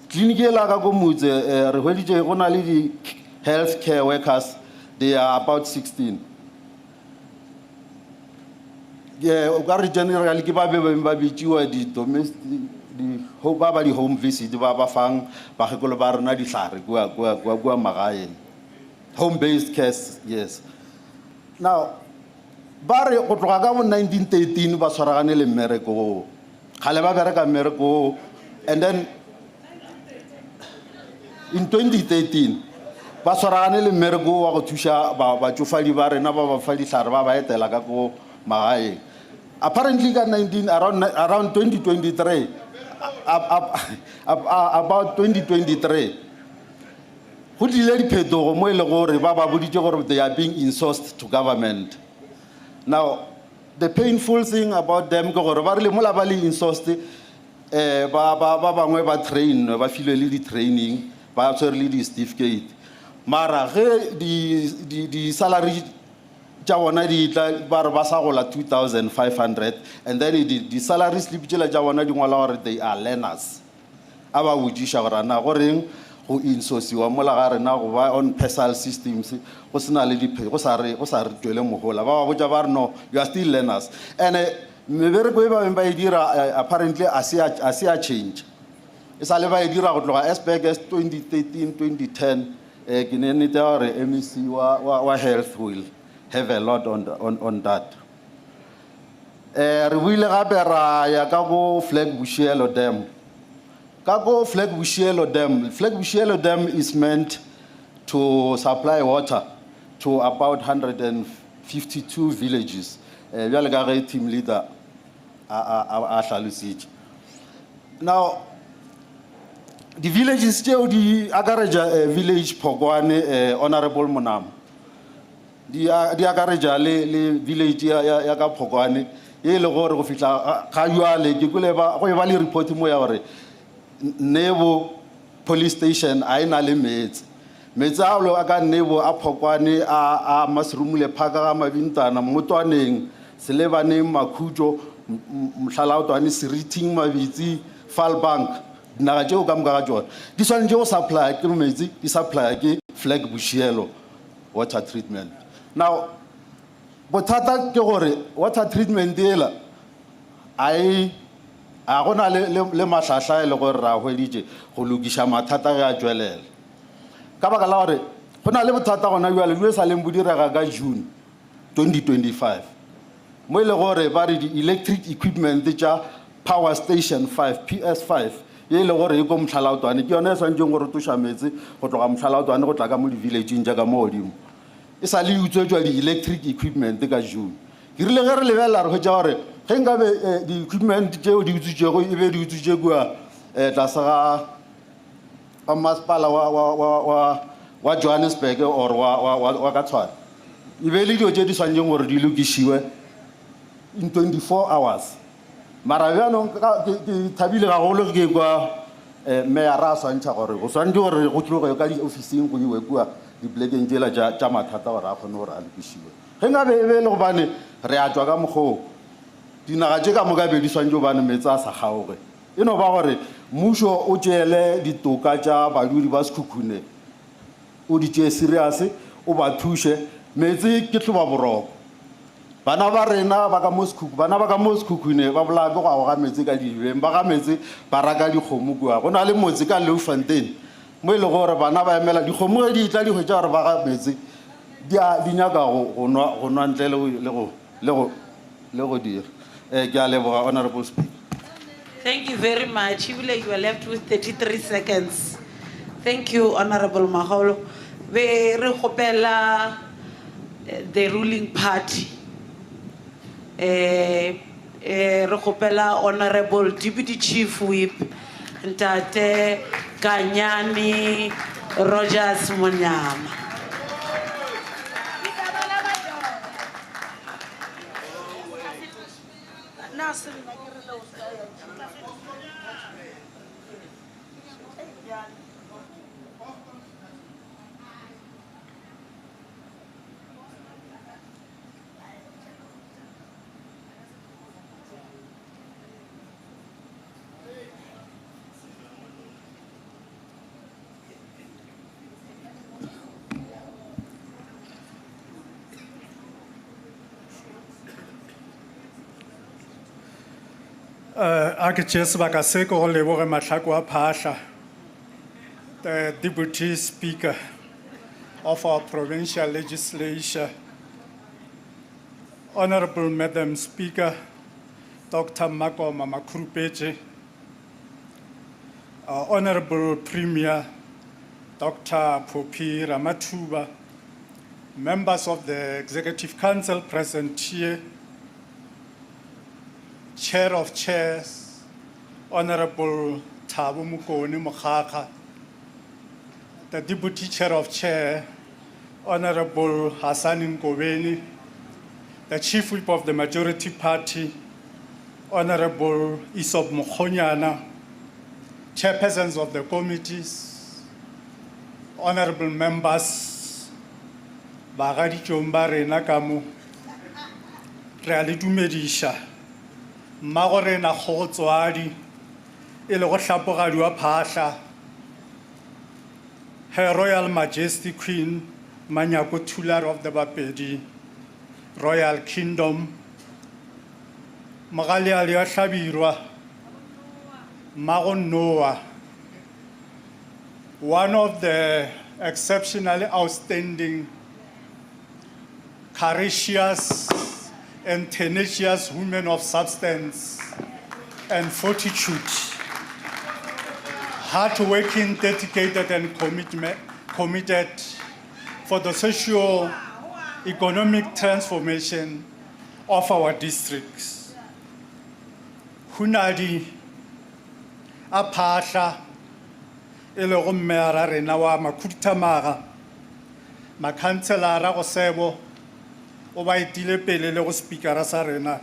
kliniki e la ka ko Motse re hweditse go na le di health care workers they are about 16 o ka re generally ke ba bitšiwa di domestic di home visit ba fang bagekolo ba rena dihlare kua magaeng home based care yes now ba re go tloga ka bo 1913 ba tshwaragane le mmereko kgale ba bereka mmereko and then in 2013 ba tshwaragane le mmereko wa go thuša batšofadi ba rena ba ba fa dihlare ba ba etela ka ko magaeng apparently around 2023 about 2023 go dile diphetogo mo e le gore ba boditse gore they are being insourced to government now the painful thing about them ke gore ba rile mola ba le insourced ba bangwe ba train ba filwe le di training ba tsere le di certificate mara ge di salary tša bona di tla ba re ba sa gola 2,500 and then the salary slip tšela tša bona di ngwala gore they are learners a ba botsiša gore na goreng go insourciwa mola ga rena go ba on personal systems go sena le go sa re twele mogola ba botša ba re no you are still learners and mebereko e ba beng ba e dira apparently a se a change e sa le ba e dira go tloga as back as 2013 2010 ke ne nete gore MEC wa health will have a lot on that re buile gape ra ya ka go Flag Bushielo Dam ka go Flag Bushielo Dam is meant to supply water to about 152 villages bjale ka ge team leader a hlalositše now the villages tšeo di akaretša village Phokwane honorable Monamo di akaretša le village ya ka Phokwane e le gore go fihla ga jwale ke kule go ba le report mo ya gore Nebo police station a ena le metsi a lo ka Nebo a Phokwane a Masrumule phaka ga Mabintana Motwaneng Selebaneng Makhutjo Mhlalautwane Seriting Mabitsi Falbank dinaga tšeo ka moka ga tšona di swanetše go supply ke metsi di supply ke Flag Bushielo water treatment now bothata ke gore water treatment ela a gona le mahlahla e le gore ra hweditše go lokiša mathata ge a tšwelela ka baka la gore go na le bothata gona bjale jo e sa leng bo direga ka June 2025 mo e le gore ba re di-electric equipment tša power station 5 PS5 ye le gore e ko Mohlalautwane ke yone e swantšeng gore toša metsi go tloga Mohlalautwane go tla ka mo di-villageng jaaka mo godimo e sa le utswetswa di-electric equipment ka June ke rile ge re lebelela re hwetša gore ge nkabe di-equipment tšeo di utswitšego e be di utswitše kua tlase ga masepala wa Johannesburg or wa ka Tshwane e be le dio tše di swantšeng gore di lokišiwe in 24 hours mara bjanong ke thabile gagolo ke kwa meyara a swantšha gore go swantše gore go tloge ka di-officing go iwe kua dipolekeng tšela tša mathata gore a kgone gore a lokišiwe ge nkabe e be le gobane re a tšwa ka mokgoo dinaga tše ka moka be di swantše gobane metsi a sa kgaoge e no ba gore mmušo o tšeele ditoka tša badudi ba Sekhukhune o di tšee serious o ba thuše metsi ke tloba boroko bana ba rena ba ka mo Sekhukhune ba bolaya ke go ago ga metsi ka dibeng ba ga metsi ba raka dikgomo kua go na le motse ka Leeufontein mo e le gore bana ba emela dikgomo ge di tla di hwetša gore ba ga metsi di nyaka go nwa ntle le go dira ke a leboga honorable speaker. Thank you very much. You are left with 33 seconds. Thank you, Honorable Maholo. We rekopela the ruling party. Rekopela Honorable Deputy Chief Whip Ntate Kanyani Rogers Munyama. Ake sebaka se ko go leboge Matlhako a Phahla, the Deputy Speaker of our provincial legislature, Honorable Madam Speaker, Dr. Makoma Makhurupeche, Honorable Premier, Dr. Phophi Ramathuba, members of the Executive Council present here, Chair of Chairs, Honorable Thabo Mokone Mokgakga, the Deputy Chair of Chair, Honorable Hassan Nkobeni, the Chief Whip of the Majority Party, Honorable Isop Mokhonyana, Chairpersons of the committees, Honorable members, Bagadi Chomba Rena Kamo, Reali Dumedisha, Magorena Khotswadi, Ele go hlapogadi wa Phahla, Her Royal Majesty Queen Manyako Thular of the Bapedi, Royal Kingdom, Magali Alia Shabirwa, Magon Noah, one of the exceptionally outstanding, courageous, and tenacious women of substance and fortitude, hardworking, dedicated, and committed for the socio-economic transformation of our districts. Hunadi a Phahla e le go mme a rena wa Makhuduthamaga, makhanselara go Sebo o ba itile pele le go speakera sa rena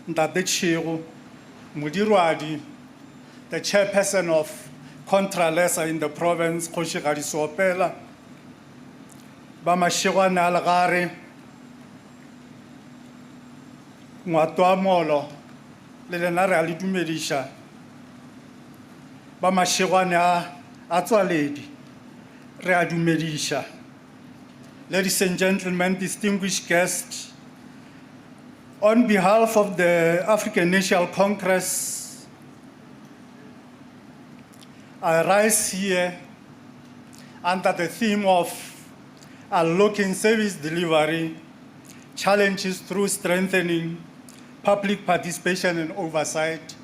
Ntate Tshego Modirwadi, the chairperson of Contralesa in the province, Kgoshigadi Soopela, ba Mashegwane a Legare, Ngwato a Molo le lena re a le dumediša, ba Mashegwane a Tswaledi re a dumediša. Ladies and gentlemen, distinguished guests, on behalf of the African National Congress, I rise here under the theme of unlocking service delivery, challenges through strengthening public participation and oversight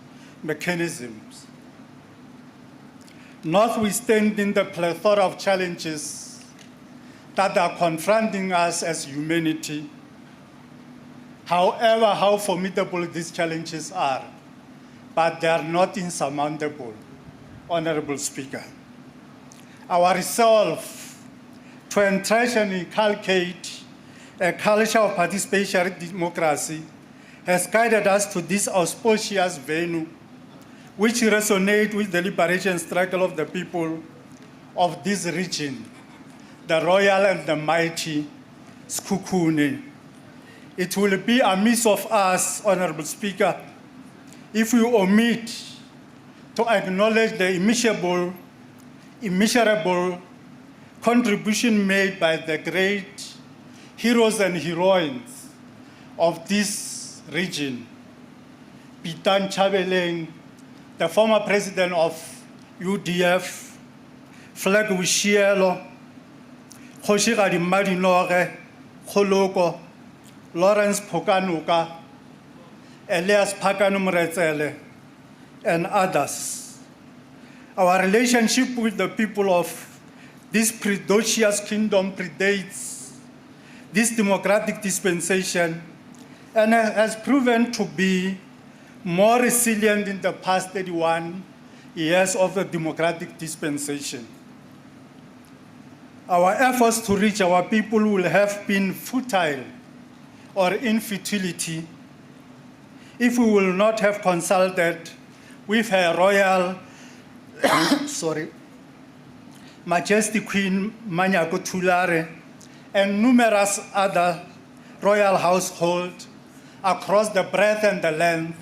mechanisms. Notwithstanding the plethora of challenges that are confronting us as humanity, however how formidable these challenges are, but they are not insurmountable, Honorable Speaker. Our resolve to entrench and inculcate a culture of participatory democracy has guided us to this auspicious venue, which resonates with the liberation struggle of the people of this region, the royal and the mighty Sekhukhune. It will be amiss of us, Honorable Speaker, if we omit to acknowledge the immeasurable contribution made by the great heroes and heroines of this region. Pitan Chabeleng, the former president of UDF, Flag Wishielo, Kgoshigadi Madinore, Kholoko, Lawrence Pokanuka, Elias Pakanumretsele, and others. Our relationship with the people of this predacious kingdom predates this democratic dispensation and has proven to be more resilient in the past 31 years of a democratic dispensation. Our efforts to reach our people will have been futile or in futility if we will not have consulted with Her Royal Majesty Queen Manyako Tulare and numerous other royal households across the breadth and the length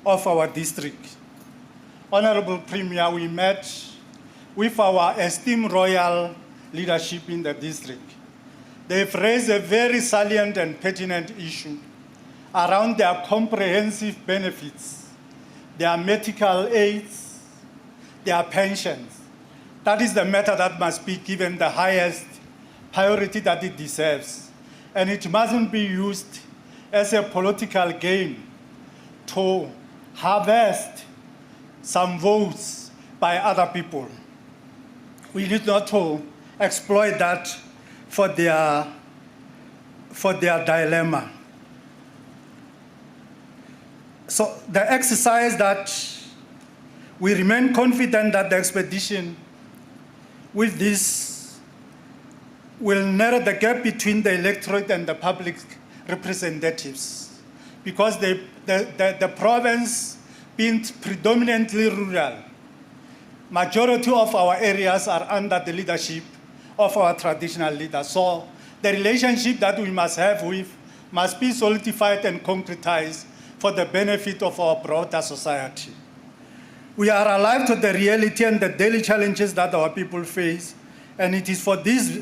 of our district. Honorable Premier, we met with our esteemed royal leadership in the district. They've raised a very salient and pertinent issue around their comprehensive benefits, their medical aids, their pensions. That is the matter that must be given the highest priority that it deserves. And it mustn't be used as a political game to harvest some votes by other people. We need not to exploit that for their dilemma. So the exercise that we remain confident that the expedition with this will narrow the gap between the electorate and the public representatives, because the province being predominantly rural, majority of our areas are under the leadership of our traditional leaders. So the relationship that we must have with must be solidified and concretized for the benefit of our broader society. We are alive to the reality and the daily challenges that our people face, and it is for this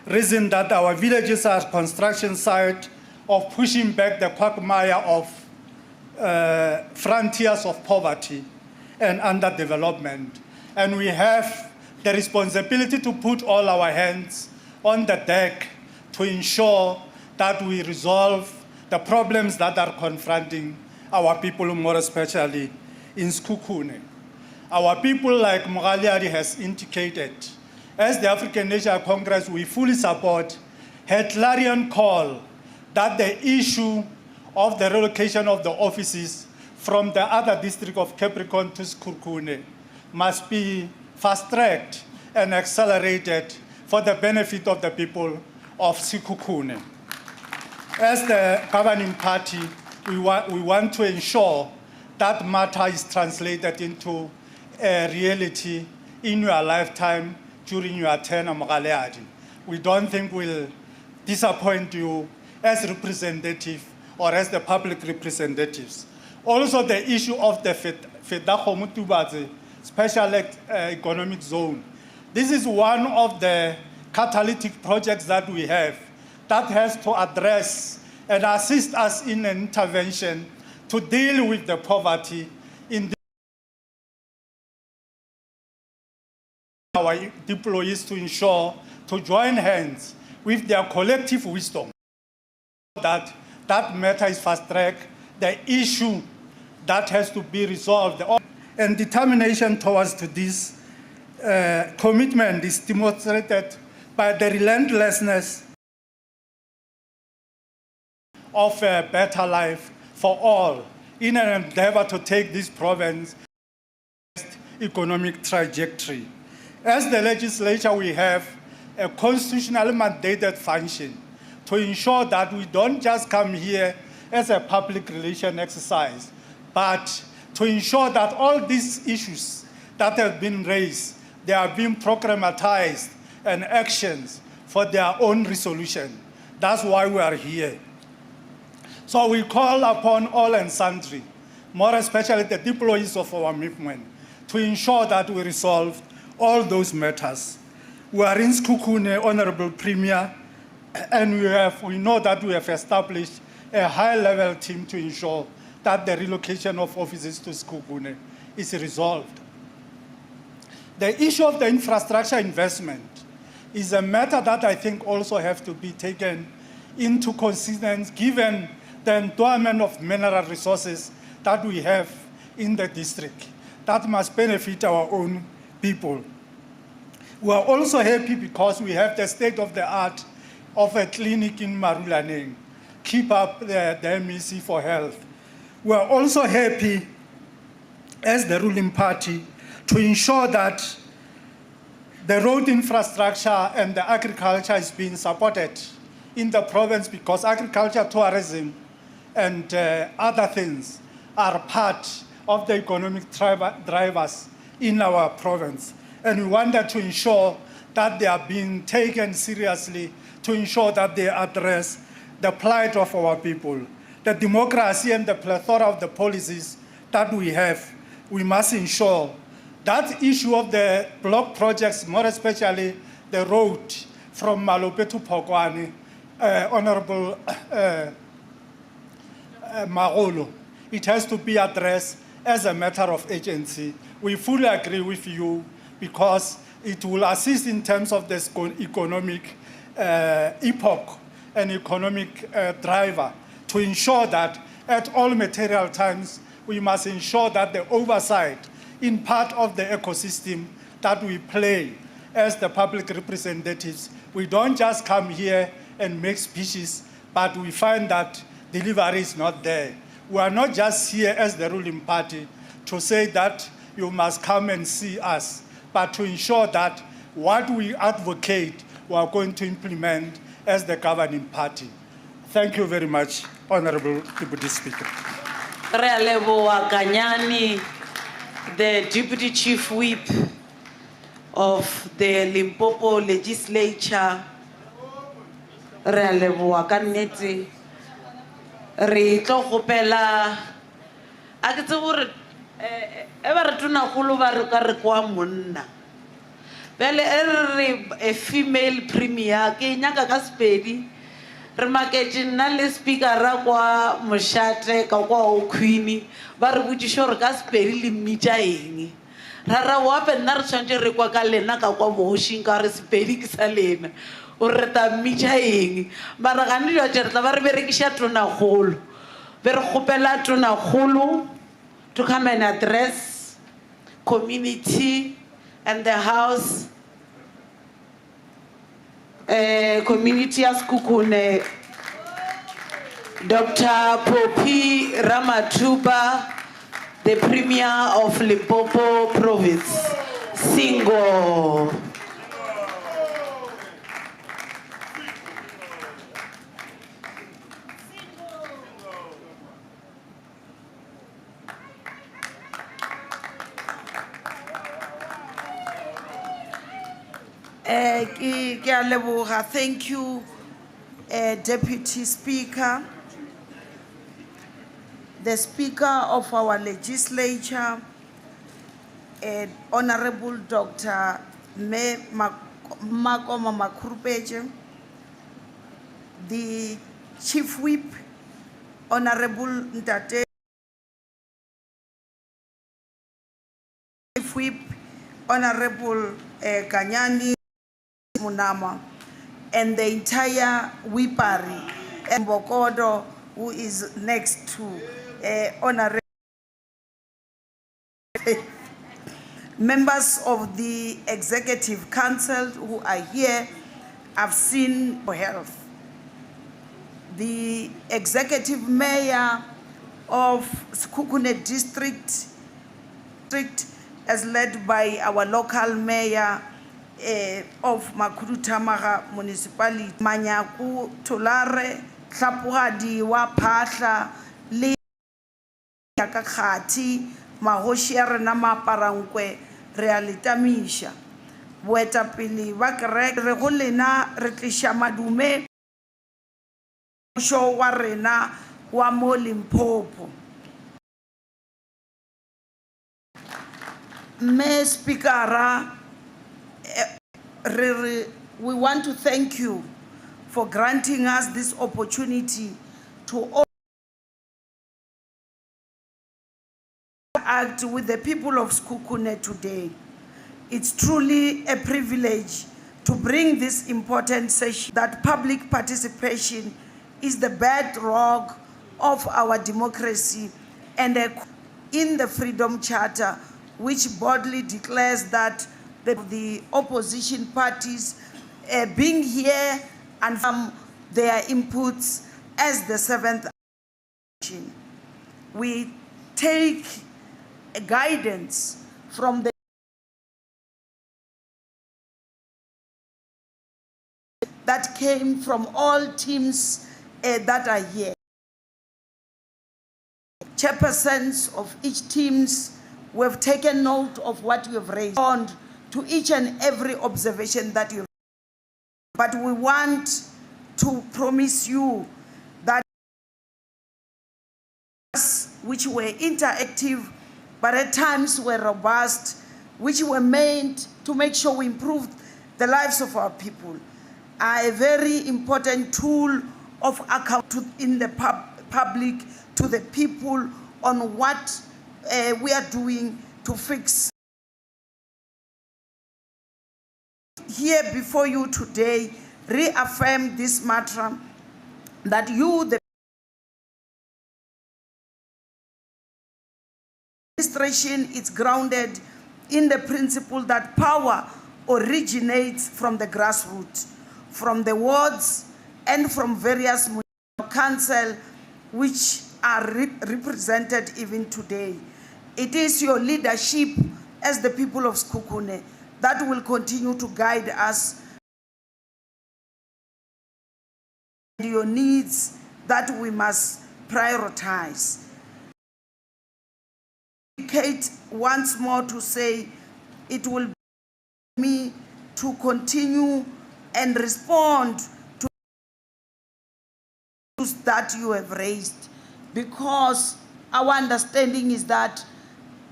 reason that our villages are construction site of pushing back the quagmire of frontiers of poverty and underdevelopment. And we have the responsibility to put all our hands on the deck to ensure that we resolve the problems that are confronting our people, more especially in Sekhukhune. Our people, like Mogaliari has indicated, as the African National Congress, we fully support her clarion call that the issue of the relocation of the offices from the other district of Capricorn to Sekhukhune must be fast-tracked and accelerated for the benefit of the people of Sekhukhune. As the governing party, we want to ensure that matter is translated into a reality in your lifetime during your term, Mogaleadi. We don't think we'll disappoint you as representative or as the public representatives. Also, the issue of the Fedakhomutubaze Special Economic Zone. This is one of the catalytic projects that we have that has to address and assist us in an intervention to deal with the poverty in our employees to ensure to join hands with their collective wisdom that that matter is fast-tracked, the issue that has to be resolved, and determination towards this commitment is demonstrated by the relentlessness of a better life for all in an endeavor to take this province economic trajectory. As the legislature, we have a constitutionally mandated function to ensure that we don't just come here as a public relation exercise, but to ensure that all these issues that have been raised, they are being programmatized and actions for their own resolution. That's why we are here. So we call upon all and sundry, more especially the employees of our movement, to ensure that we resolve all those matters. We are in Sekhukhune, Honorable Premier, and we know that we have established a high-level team to ensure that the relocation of offices to Sekhukhune is resolved. The issue of the infrastructure investment is a matter that I think also has to be taken into consideration given the endowment of mineral resources that we have in the district that must benefit our own people. We are also happy because we have the state-of-the-art of a clinic in Marulaneng. Keep up the MEC for health. We are also happy as the ruling party to ensure that the road infrastructure and the agriculture is being supported in the province, because agriculture, tourism, and other things are part of the economic drivers in our province. And we wanted to ensure that they are being taken seriously, to ensure that they address the plight of our people. The democracy and the plethora of the policies that we have, we must ensure that issue of the block projects, more especially the road from Malope to Pokwane, Honorable Magolo, it has to be addressed as a matter of agency. We fully agree with you, because it will assist in terms of this economic epoch and economic driver, to ensure that at all material times, we must ensure that the oversight in part of the ecosystem that we play as the public representatives, we don't just come here and make speeches, but we find that delivery is not there. We are not just here as the ruling party to say that you must come and see us, but to ensure that what we advocate, we are going to implement as the governing party. Thank you very much, Honorable Deputy Speaker. Re a leboha Kanyani, the Deputy Chief Whip of the Limpopo Legislature. Re a leboha ka nnete. Re tlo gopela a ke tse gore e ba re tonakgolo ba re ka re kwa monna bjale re a female premier ke nyaka ka Sepedi re maketse nna le speakera kwa Mošate ka kwa o Queen ba re botšiša gore ka Sepedi le mmitša eng ra wape nna re tshwantse re kwa ka lena ka kwa bogošing ka re Sepedi ke sa lena o re ta mmitša eng mara gane dilo tše re tla ba re berekiša tonakgolo be re kgopela tonakgolo to come and address community and the house community ya Sekhukhune, Dr. Poppy Ramathuba, the Premier of Limpopo Province. Singo. Thank you, Deputy Speaker, the Speaker of our legislature, Honorable Dr. Makoma Makurupeje, the Chief Whip, Honorable Ntate, Chief Whip, Honorable Kanyani Munama, and the entire Whipari, and Bokodo, who is next to Honorable members of the Executive Council who are here. I've seen for health. The Executive Mayor of Sekhukhune District, as led by our local mayor of Makhudutamaga Municipality, Manyaku Tolare, Tlhapohadi wa Phahla, le Yakakati, Mahoshi a rena Maparangwe, Realitamisha. Boetapele ba kereke re go lena re tliša madume mmušo wa rena wa mo Limpopo. Mme Speakera, we want to thank you for granting us this opportunity to act with the people of Sekhukhune today. It's truly a privilege to bring this important session. That public participation is the bedrock of our democracy, and in the Freedom Charter, which boldly declares that the opposition parties being here and from their inputs as the seventh. We take guidance from the that came from all teams that are here. Chairpersons of each teams, we have taken note of what you have raised on to each and every observation that you have. But we want to promise you that which were interactive, but at times were robust, which were made to make sure we improved the lives of our people, are a very important tool of account in the public, to the people, on what we are doing to fix. Here before you today, reaffirm this matter, that you, the administration, is grounded in the principle that power originates from the grassroots, from the wards and from various municipal councils which are represented even today. It is your leadership as the people of Sekhukhune that will continue to guide us, and your needs that we must prioritize. Once more to say, it will be me to continue and respond to issues that you have raised, because our understanding is that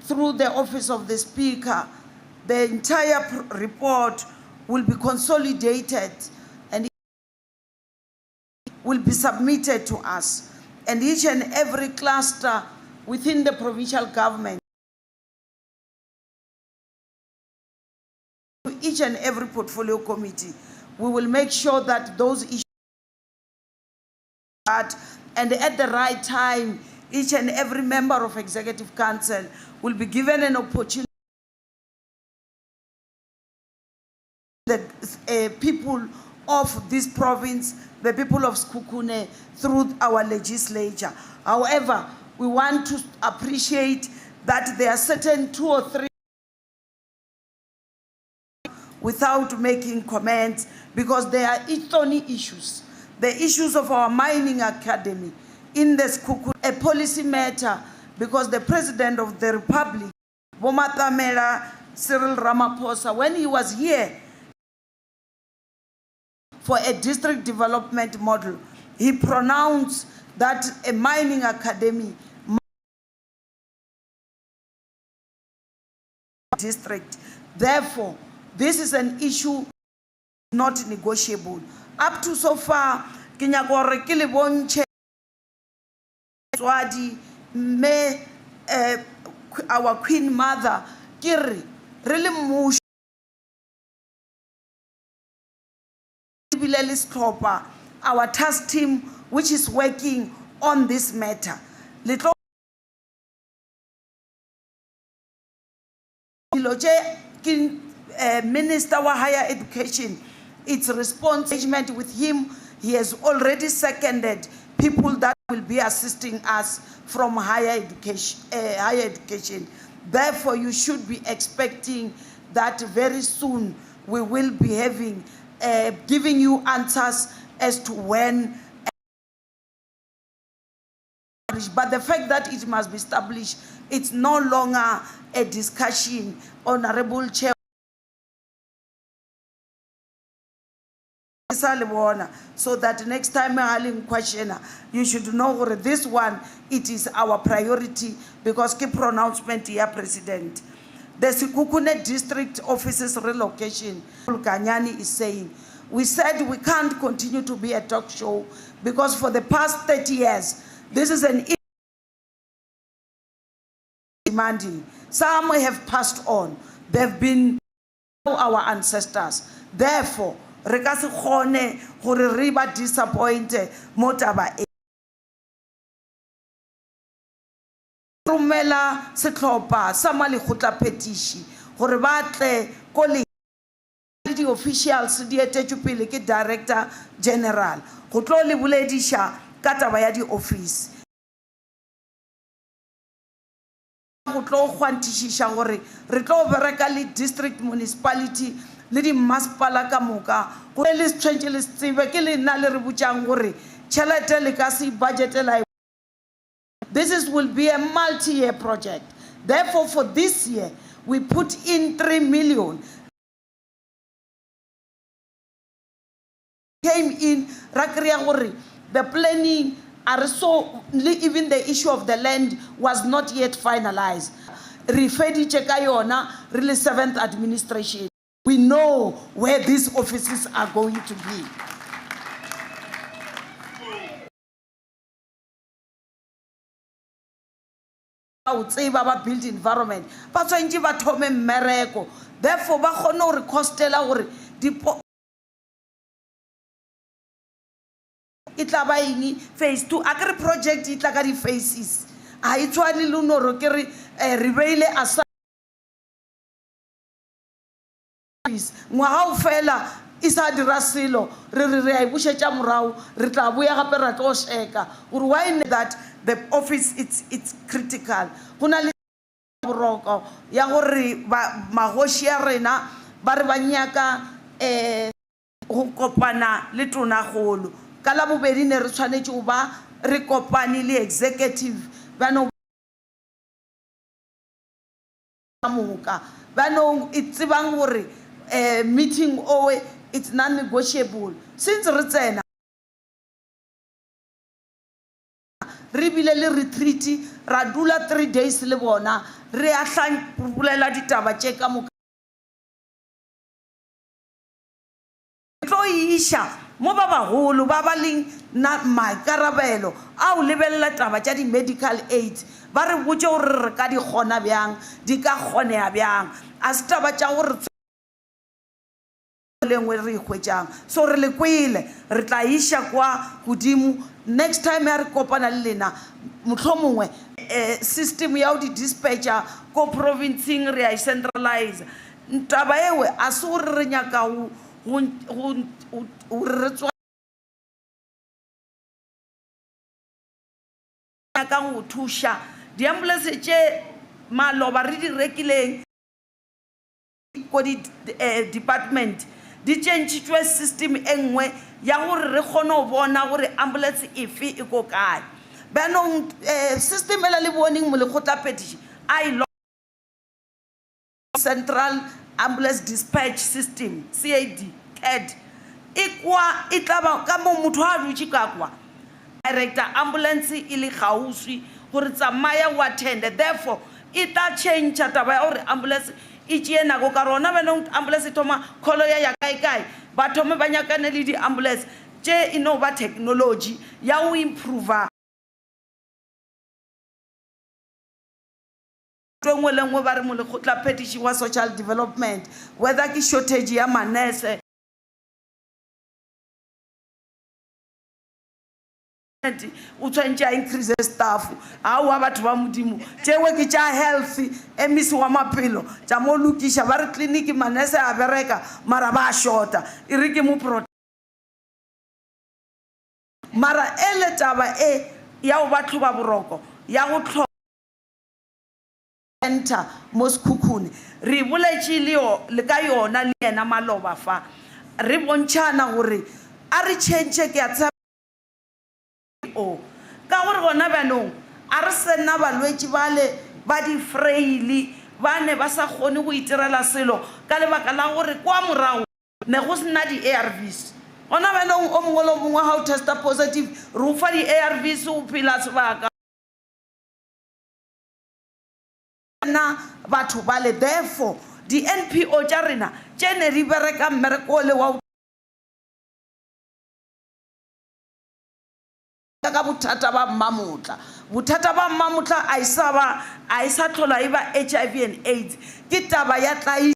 through the office of the Speaker, the entire report will be consolidated and will be submitted to us. And each and every cluster within the provincial government, each and every portfolio committee, we will make sure that those issues are, and at the right time, each and every member of Executive Council will be given an opportunity. The people of this province, the people of Sekhukhune, through our legislature. However, we want to appreciate that there are certain 2 or 3 without making comments, because there are thorny issues. The issues of our mining academy in the Sekhukhune, a policy matter, because the President of the Republic, Bomatamela Cyril Ramaphosa, when he was here for a district development model, he pronounced that a mining academy district. Therefore, this is an issue not negotiable. Up to so far, our Queen Mother, Kiri, really much. Our task team, which is working on this matter. Little Minister of Higher Education, its responsibility with him. He has already seconded people that will be assisting us from higher education. Therefore, you should be expecting that very soon we will be having giving you answers as to when. But the fact that it must be established, it's no longer a discussion. Honorable Chair, so that next time I'm questioner, you should know that this one, it is our priority, because key pronouncement here, President. The Sekhukhune district offices relocation, Ganyani is saying, we said we can't continue to be a talk show, because for the past 30 years, this is an issue demanding. Some have passed on. They've been our ancestors. Therefore, regardless of riba disappointed, motaba rumela setlopa samali khutla petition gore batle kole the officials di etetsopele ke director general go tlo le boledisha ka taba ya di office go tlo kwantishisha gore re tlo bereka le district municipality le di masepala ka moka go le tshwantse le tsebe ke le nna le re botsang gore tšhelete le ka se budgetela. This will be a multi-year project. Therefore, for this year, we put in 3 million. Came in, the planning, even the issue of the land was not yet finalized. Refedi Chekayona, really 7th administration. We know where these offices are going to be. I would say about built environment. But when you are talking miracle, therefore, we have no costela or itla ba eng phase 2 agri project itla ka di phases a itshwane le no ro ke re beile asa ngwaga o fela isa dira selo re a bushetša morao re tla boya gape ra tlo sheka uri why that the office it's critical gona le boroko ya gore magoši ya rena ba re ba nyaka go kopana le tonagolo ka la bobedi ne re tshwanetse go ba re kopane le executive ba no moka ba no itsebang gore meeting owe it's non-negotiable since re tsena re bile le retreat ra dula 3 days le bona re a bolela ditaba tše ka moka tlo isha mo ba bagolo ba ba leng na maikarabelo a o lebella taba tša di medical aid ba re botse gore re ka di kgona bjang di ka kgonea bjang a se taba tša gore lengwe re ikhwetšang so re le kwele re tla isha kwa godimo next time ya re kopana le lena mohlomongwe system ya o di dispatcher ko provinceng re a centralize taba ewe a se gore re nyaka go thusha di ambulance tše maloba re di rekileng ko di department di tšentšitšwe system engwe ya gore re kgone go bona gore ambulance efe e ko kae banong system ela le boneng mo lekgotlapediši central ambulance dispatch system CAD e tla ba ka mo motho a dutše ka kwa director ambulance e le gauswi gore tsamaya o attende therefore e tla change taba ya gore ambulance e tšee nako ka rona banong ambulance e thoma kholo ya kae ba thome ba nyakane le di ambulance tše e no ba technology ya o improve tongwe lengwe ba re mo lekgotlapediši wa social development whether ke shortage ya manese o tshwantse a increase staff a wa batho ba modimo tšewe ke tša health emisi wa maphelo tša mo lokiša ba re clinic manese a bereka mara ba shota e re ke mo mara ele taba e ya o batho ba boroko ya go tlhoka enter moskhukhune re boletše le ka yona le yena maloba fa re bontšhana gore a re change ke a o ka gore gona banong a re sena balwetši bale ba di fraile ba ne ba sa kgone go itirela selo ka lebaka la gore kwa morago ne go sena di ARVs gona banong o mongwe le mongwe ga o testa positive re o fa di ARVs o phela sebaka na batho bale therefore di NPO tša rena tše ne di bereka mmereko le wa ka bothata ba mmamotla a isa tlhola e ba HIV and AIDS ke taba ya tla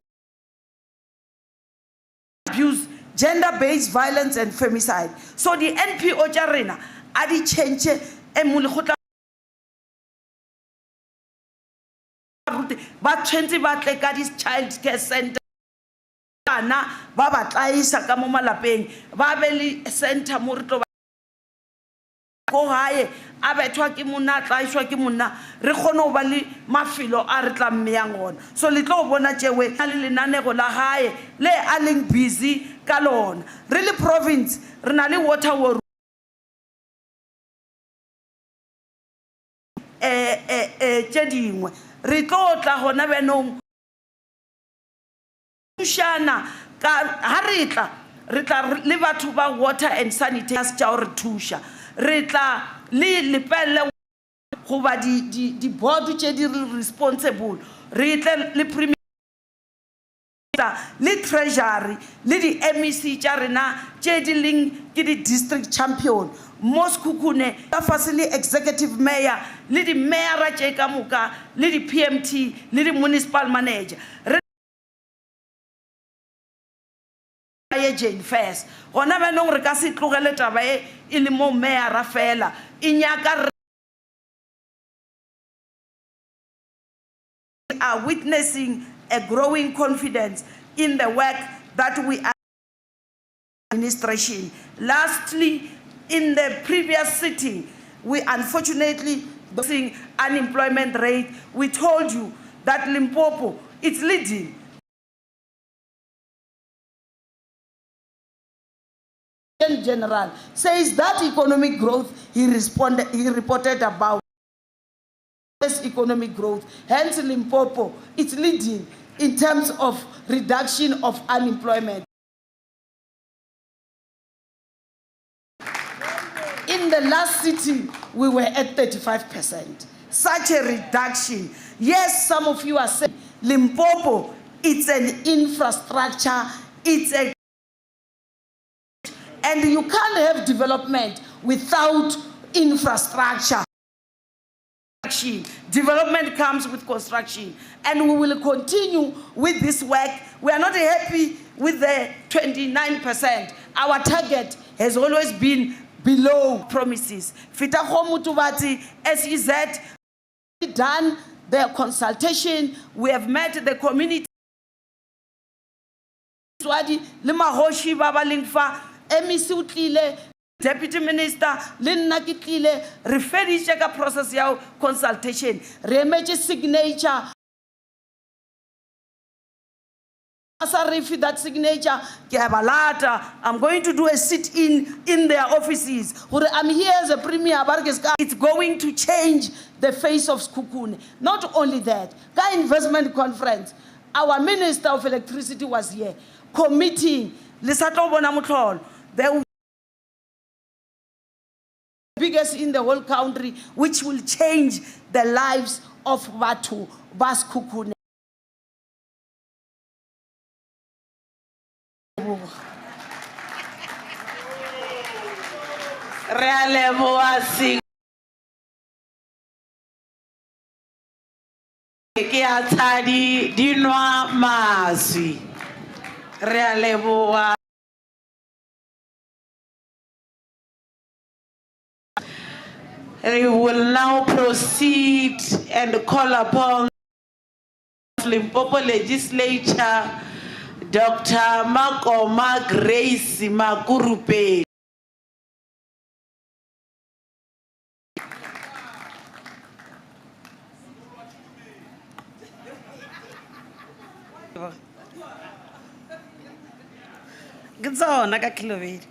abuse gender-based violence and femicide so di NPO tša rena a di change e mo lekgotla ba tshwentse ba tle ka di-child care center bana ba ba tla isa ka mo malapeng ba be le center mo re tlo go hae a betwa ke monna tla iswa ke monna re kgone go ba le mafelo a re tla mmeyang ona so le tlo bona tšewe a le lenanego la hae le a leng busy ka lona re le province re na le water war tše dingwe re tlo tla gona benong thušana ka ha re tla le batho ba water and sanitation tša go re thuša re tla le lepelle goba di board tše di responsible re tle le premier le treasury le di MEC tša rena tše di leng ke di district champion mo Sekhukhune ka fase le executive mayor le di mayor tše ka moka le di PMT le di municipal manager ye Jane first gona benong re ka se tlogele taba e le mo mayor fela e nyaka are witnessing a growing confidence in the work that we are administration. Lastly, in the previous sitting, we unfortunately seeing unemployment rate. We told you that Limpopo is leading. In general, says that economic growth he reported about economic growth. Hence, Limpopo is leading in terms of reduction of unemployment. In the last sitting, we were at 35%. Such a reduction. Yes, some of you are saying Limpopo, it's an infrastructure, and you can't have development without infrastructure. Development comes with construction, and we will continue with this work. We are not happy with the 29%. Our target has always been below promises. Fita Khomutubati, SEZ, done the consultation. We have met the community. Swadi Lima Hoshi Baba Lingfa, MEC Utlile, Deputy Minister, Linna Kitlile, referee checker process yao consultation, remedy signature. That signature, I'm going to do a sit-in their offices. I'm here as a premier. It's going to change the face of Sekhukhune. Not only that, the investment conference, our Minister of Electricity was here, committing the biggest in the whole country, which will change the lives of Batu, Sekhukhune. Ke a tshadi dinwa maswi re a leboa we will now proceed and call upon Limpopo Legislature Dr. Makoma Grace Makurupe. Gitsona ka Kilobedi.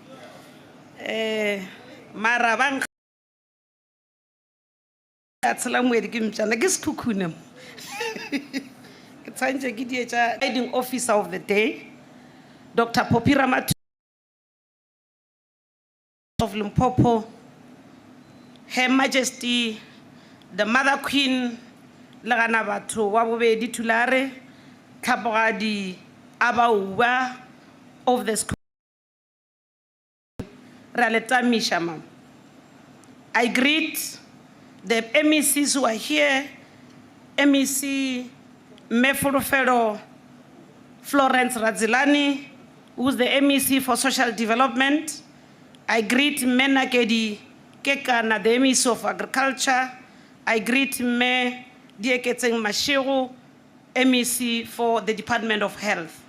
Mara bang atsela moedi ke mtšana ke Sekhukhune. Ke tsantse ke dietša leading officer of the day, Dr. Popira Matu of Limpopo, Her Majesty, the Mother Queen, Lagana Batho wa bobedi Thulare, Tlhapogadi Abauba of the school. I greet the MECs who are here, MEC Mefurufero Florence Radzilani, who's the MEC for Social Development. I greet Menakedi Kekana, the MEC of Agriculture. I greet Me Dieketseng Mashiru, MEC for the Department of Health.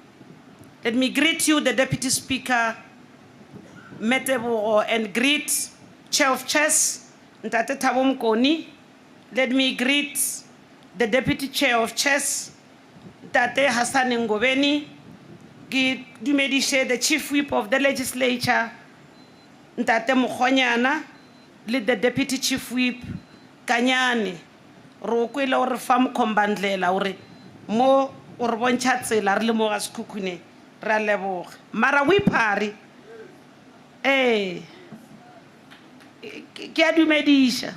Let me greet you, the Deputy Speaker, Metebo, and greet Chair of Chairs, Ntate Thabo Mkoni. Let me greet the Deputy Chair of Chairs, Ntate Hassan Ngobeni. Ke dumedishe the Chief Whip of the Legislature, Ntate Mokhonyana, le the Deputy Chief Whip, Kanyane. Ro kwele o re fa Mkombandlela o re mo o re bontsha tsela re le mo ga Sekhukhune re a leboga. Mara Whiphari ke a dumedisha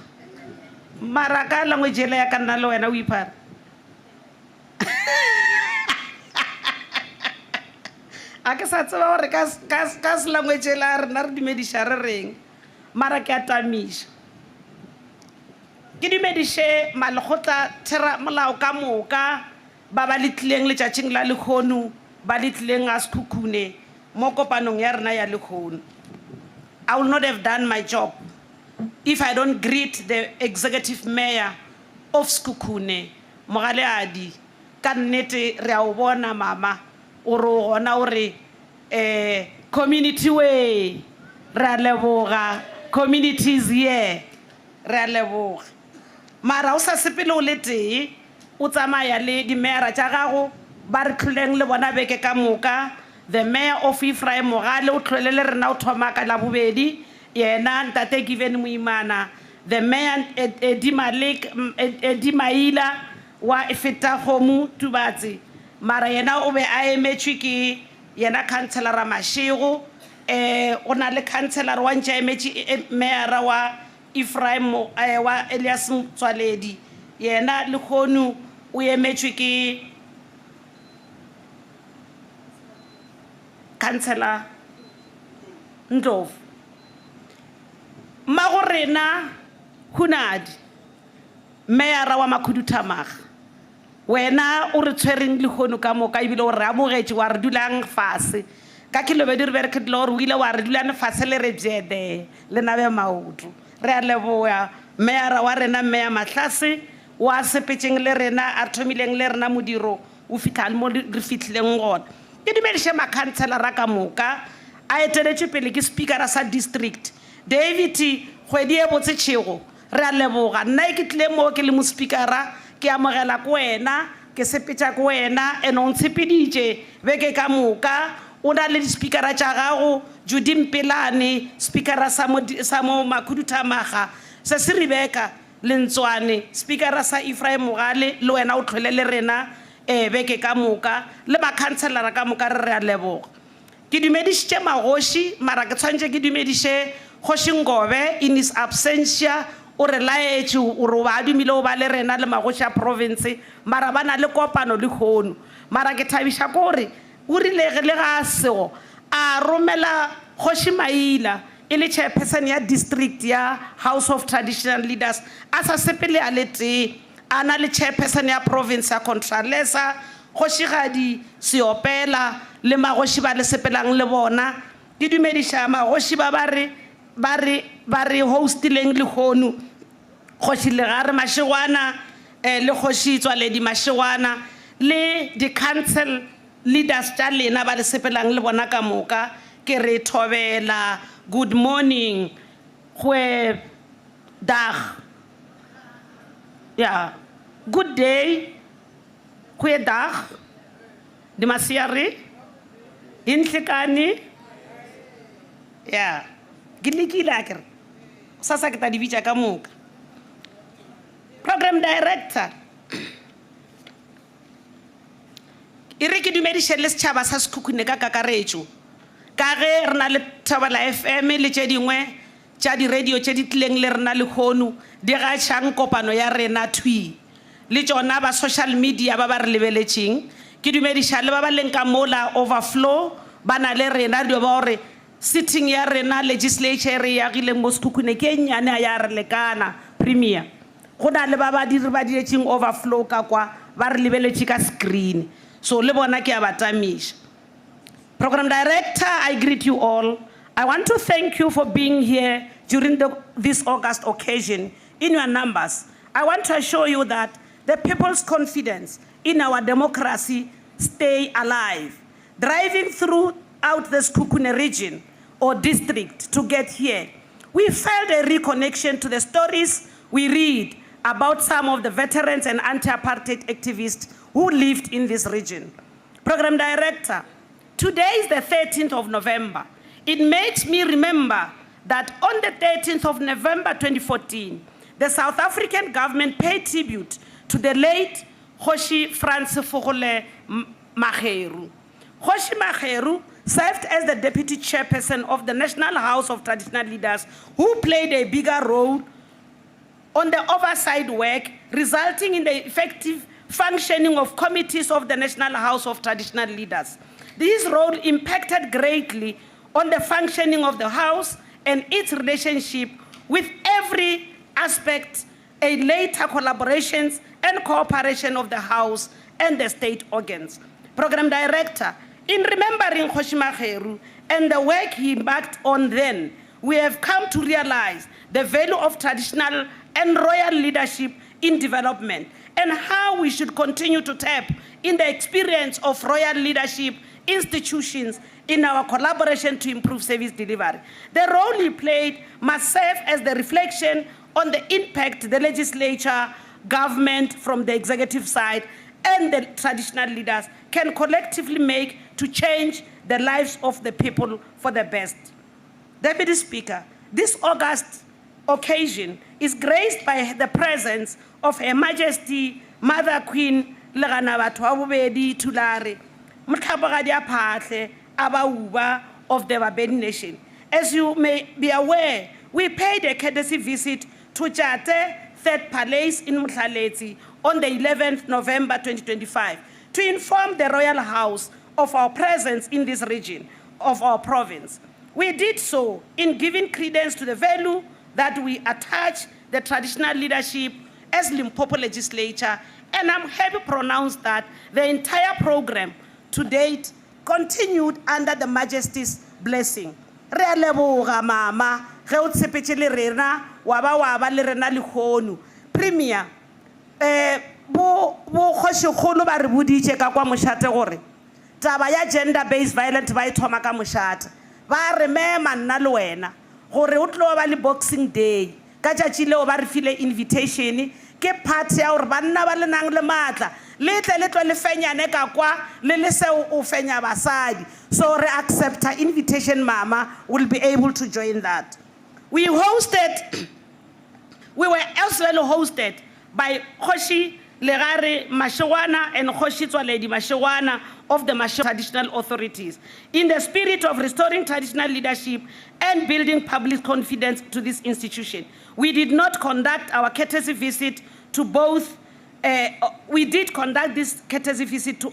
mara ka language ya ka nna le wena Whiphari. A ke sa tseba gore ka language la rena re dumedisha re reng mara ke a tamisha. Ke dumedishe malekgotla thera molao ka moka ba ba letlileng letšatšing la Lekgono ba letlileng a Sekhukhune mo kopanong ya rena ya Lekgono. I will not have done my job if I don't greet the executive mayor of Sekhukhune, Mogale Adi. Ka nnete re a o bona mama o re gona o re community way re a leboga, communities here re a leboga. Mara o sa sepele o le tee o tsamaya le di mayor tša gago ba re tlholeng le bona beke ka moka. The mayor of Ephraim Mogale o tlhole le rena o thoma ka la bobedi yena Ntate Given Moimana. The mayor Edi Maila wa Efetaghomo Tubatsi. Mara yena o be a emetšwe ke yena councilor Mashego. O na le councilor wa ntša emetše mayor wa Ephraim wa Elias Mtswaledi. Yena Lekgono o emetšwe ke councilor Ndlovu. Magorena Hunadi mayor wa Makhuduthamaga. Wena o re tshwereng Lekgono ka moka ebile o re amogetše wa re dulang fase ka kilobedi re bereke dilo gore o ile wa re dulane fase le re bjede le nabe maoto. Re a leboga mayor wa rena Mayor Matlase wa sepetšeng le rena a thomileng le rena modiro o fitlha mo re fitlhileng gona. Ke dumediše makhanselara ka moka a eteletše pele ke speakera sa district David kgwedi e botse tšhego. Re a leboga nna ke tlile mo ke le mo speakera ke amogela ko wena ke sepetša ko wena ene o ntshepeditše beke ka moka o na le di-speakera tša gago Judy Mpelane speakera sa mo Makhuduthamaga se se Rebecca Lentswane speakera sa Ephraim Mogale le wena o tlhole le rena beke ka moka le makhanselara ka moka re a leboga. Ke dumedišitše magoši mara ke tshwantše ke dumediše Kgoši Ngobe in his absentia o re laetše o re o ba dumile o ba le rena le magoši a province mara ba na le kopano Lekgono. Mara ke thabiša kore o rile le ga sego a romela Kgoši Maila e le chairperson ya district ya House of Traditional Leaders a sa sepele a le tee a na le chairperson ya province ya Contralesa Kgošigadi Seopela le magoši ba le sepelang le bona. Ke dumediša magoši ba re hostileng Lekgono Kgoši Legare Mashegwana le Kgoši Tswaledi Mashegwana le di council leaders tša lena ba le sepelang le bona ka moka. Ke re thobela good morning goe dag yeah good day goe dag di masiari inhlekani yeah ke lekile a kere sasa ke ta di bitša ka moka. Program director e re ke dumediše le setšhaba sa Sekhukhune ka kakaretšo ka ge re na le Thobela FM le tše dingwe tša di-radio tše di tlileng le rena Lekgono di gašang kopano ya rena thui le tšona ba social media ba ba re lebeletšeng. Ke dumediša le ba ba leng ka mola overflow ba na le rena dio ba gore sitting ya rena legislature re yagileng mo Sekhukhune ke nyane a ya re lekana premier go na le ba ba diretšeng overflow ka kwa ba re lebeletše ka screen so le bona ke a ba tamiša. Program director, I greet you all. I want to thank you for being here during this August occasion in your numbers. I want to assure you that the people's confidence in our democracy stay alive. Driving throughout the Sekhukhune region or district to get here, we felt a reconnection to the stories we read about some of the veterans and anti-apartheid activists who lived in this region. Program Director, today is the 13th of November. It makes me remember that on the 13th of November 2014, the South African government paid tribute to the late Kgoshi Frans Vogole Makgeru. Kgoshi Makgeru served as the deputy chairperson of the National House of Traditional Leaders, who played a bigger role on the oversight work, resulting in the effective functioning of committees of the National House of Traditional Leaders. This role impacted greatly on the functioning of the House and its relationship with every aspect, a later collaborations and cooperation of the House and the state organs. Program Director, in remembering Kgoshi Makgeru and the work he embarked on then, we have come to realize the value of traditional and royal leadership in development and how we should continue to tap in the experience of royal leadership institutions in our collaboration to improve service delivery. The role he played must serve as the reflection on the impact the legislature, government from the executive side, and the traditional leaders can collectively make to change the lives of the people for the best. Deputy Speaker, this August occasion is graced by the presence of Her Majesty Mother Queen Leganabatho wa bobedi Thulare, Motlhapogadi a Phahle Abauba of the Bapedi Nation. As you may be aware, we paid a courtesy visit to Tshate Third Palace in Motlaletsi on the 11th November 2025 to inform the Royal House of our presence in this region of our province. We did so in giving credence to the value that we attach the traditional leadership as Limpopo Legislature, and I'm happy to pronounce that the entire program to date continued under the Majesty's blessing. Re a leboga mama, ge o tshepetse le rena, wa ba le rena lekgono. Premier, bo kgoshikgolo ba re boditše ka kwa mošate gore taba ya gender-based violence ba e thoma ka mošate. Ba re mema nna le wena gore o tlo ba le Boxing Day ka tšatši leo ba re file invitation ke party ya gore banna ba le nang le maatla le tle le tlo le fenyane ka kwa le le seo o fenya basadi. So re accept our invitation, mama, will be able to join that. We were also hosted by Kgoshi Legare Mashogwana and Kgoshi Tswaledi Mashogwana of the Mashogwana traditional authorities, in the spirit of restoring traditional leadership and building public confidence to this institution. We did not conduct our courtesy visit to both, we did conduct this courtesy visit to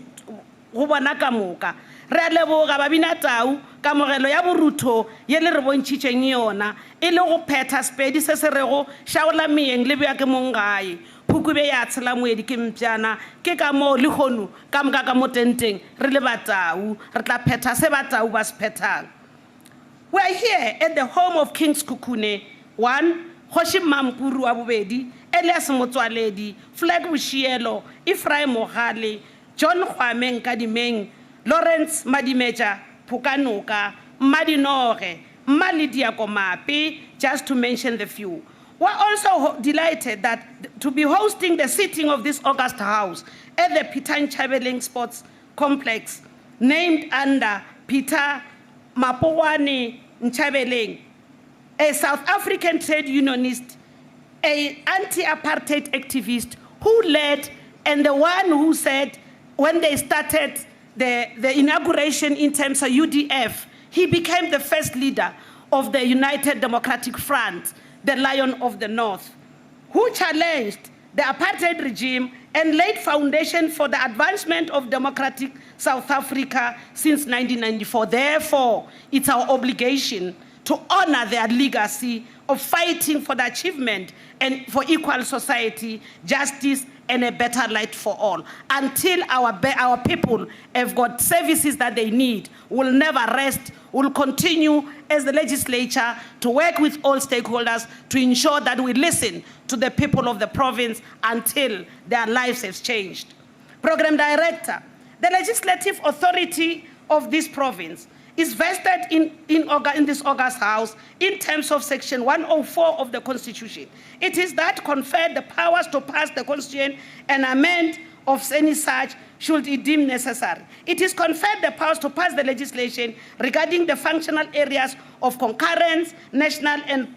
Rubanakamooka. Re a leboga Babinatau kamogelo ya borutho ye le re bontšhitšeng yona e le go phetha sepedi se se rego šaola meeng le bea ke mongae phukube ya tshela moedi ke mpjana ke ka moo le kgono ka moka ka mo tenteng re le batau re tla phetha se batau ba se phethang. We are here at the home of King Sekhukhune 1, Kgoshi Mampuru wa bobedi, Elias Motswaledi, Flag Bushielo, Ephraim Mogale, John Kgwameng Kadimeng, Lawrence Madimeja Pukanoka, Madinore, Malidia Komapi, just to mention the few. We're also delighted to be hosting the sitting of this August House at the Peter Nchabeling Sports Complex, named under Peter Mapowani Nchabeling, a South African trade unionist, an anti-apartheid activist who led and the one who said when they started the inauguration in terms of UDF, he became the first leader of the United Democratic Front, the Lion of the North, who challenged the apartheid regime and laid foundation for the advancement of democratic South Africa since 1994. Therefore, it's our obligation to honor their legacy of fighting for the achievement and for equal society, justice, and a better life for all. Until our people have got services that they need, we'll never rest. We'll continue as the legislature to work with all stakeholders to ensure that we listen to the people of the province until their lives have changed. Program Director, the legislative authority of this province is vested in this August House in terms of Section 104 of the Constitution. It is that conferred the powers to pass the Constitution and amend of any such should it deem necessary. It is conferred the powers to pass the legislation regarding the functional areas of concurrence, national and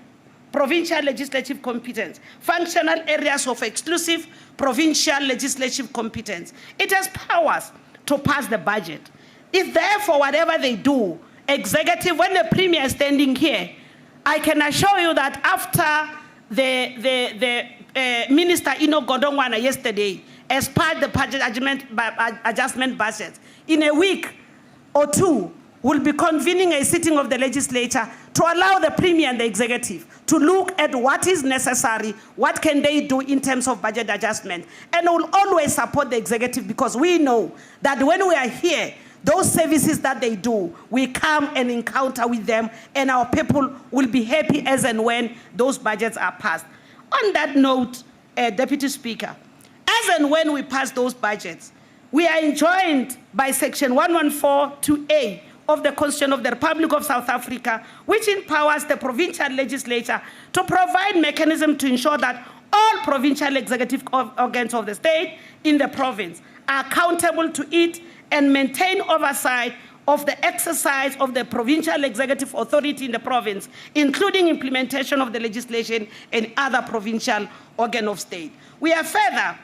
provincial legislative competence, functional areas of exclusive provincial legislative competence. It has powers to pass the budget. If therefore, whatever they do, executive, when the Premier is standing here, I can assure you that after the Minister Ino Godongwana yesterday, as part of the budget adjustment budget, in a week or two, will be convening a sitting of the legislature to allow the Premier and the executive to look at what is necessary, what can they do in terms of budget adjustment. And will always support the executive because we know that when we are here, those services that they do, we come and encounter with them and our people will be happy as and when those budgets are passed. On that note, Deputy Speaker, as and when we pass those budgets, we are enjoined by Section 114(2)(a) of the Constitution of the Republic of South Africa, which empowers the provincial legislature to provide mechanism to ensure that all provincial executive organs of the state in the province are accountable to it and maintain oversight of the exercise of the provincial executive authority in the province, including implementation of the legislation and other provincial organ of state. We are further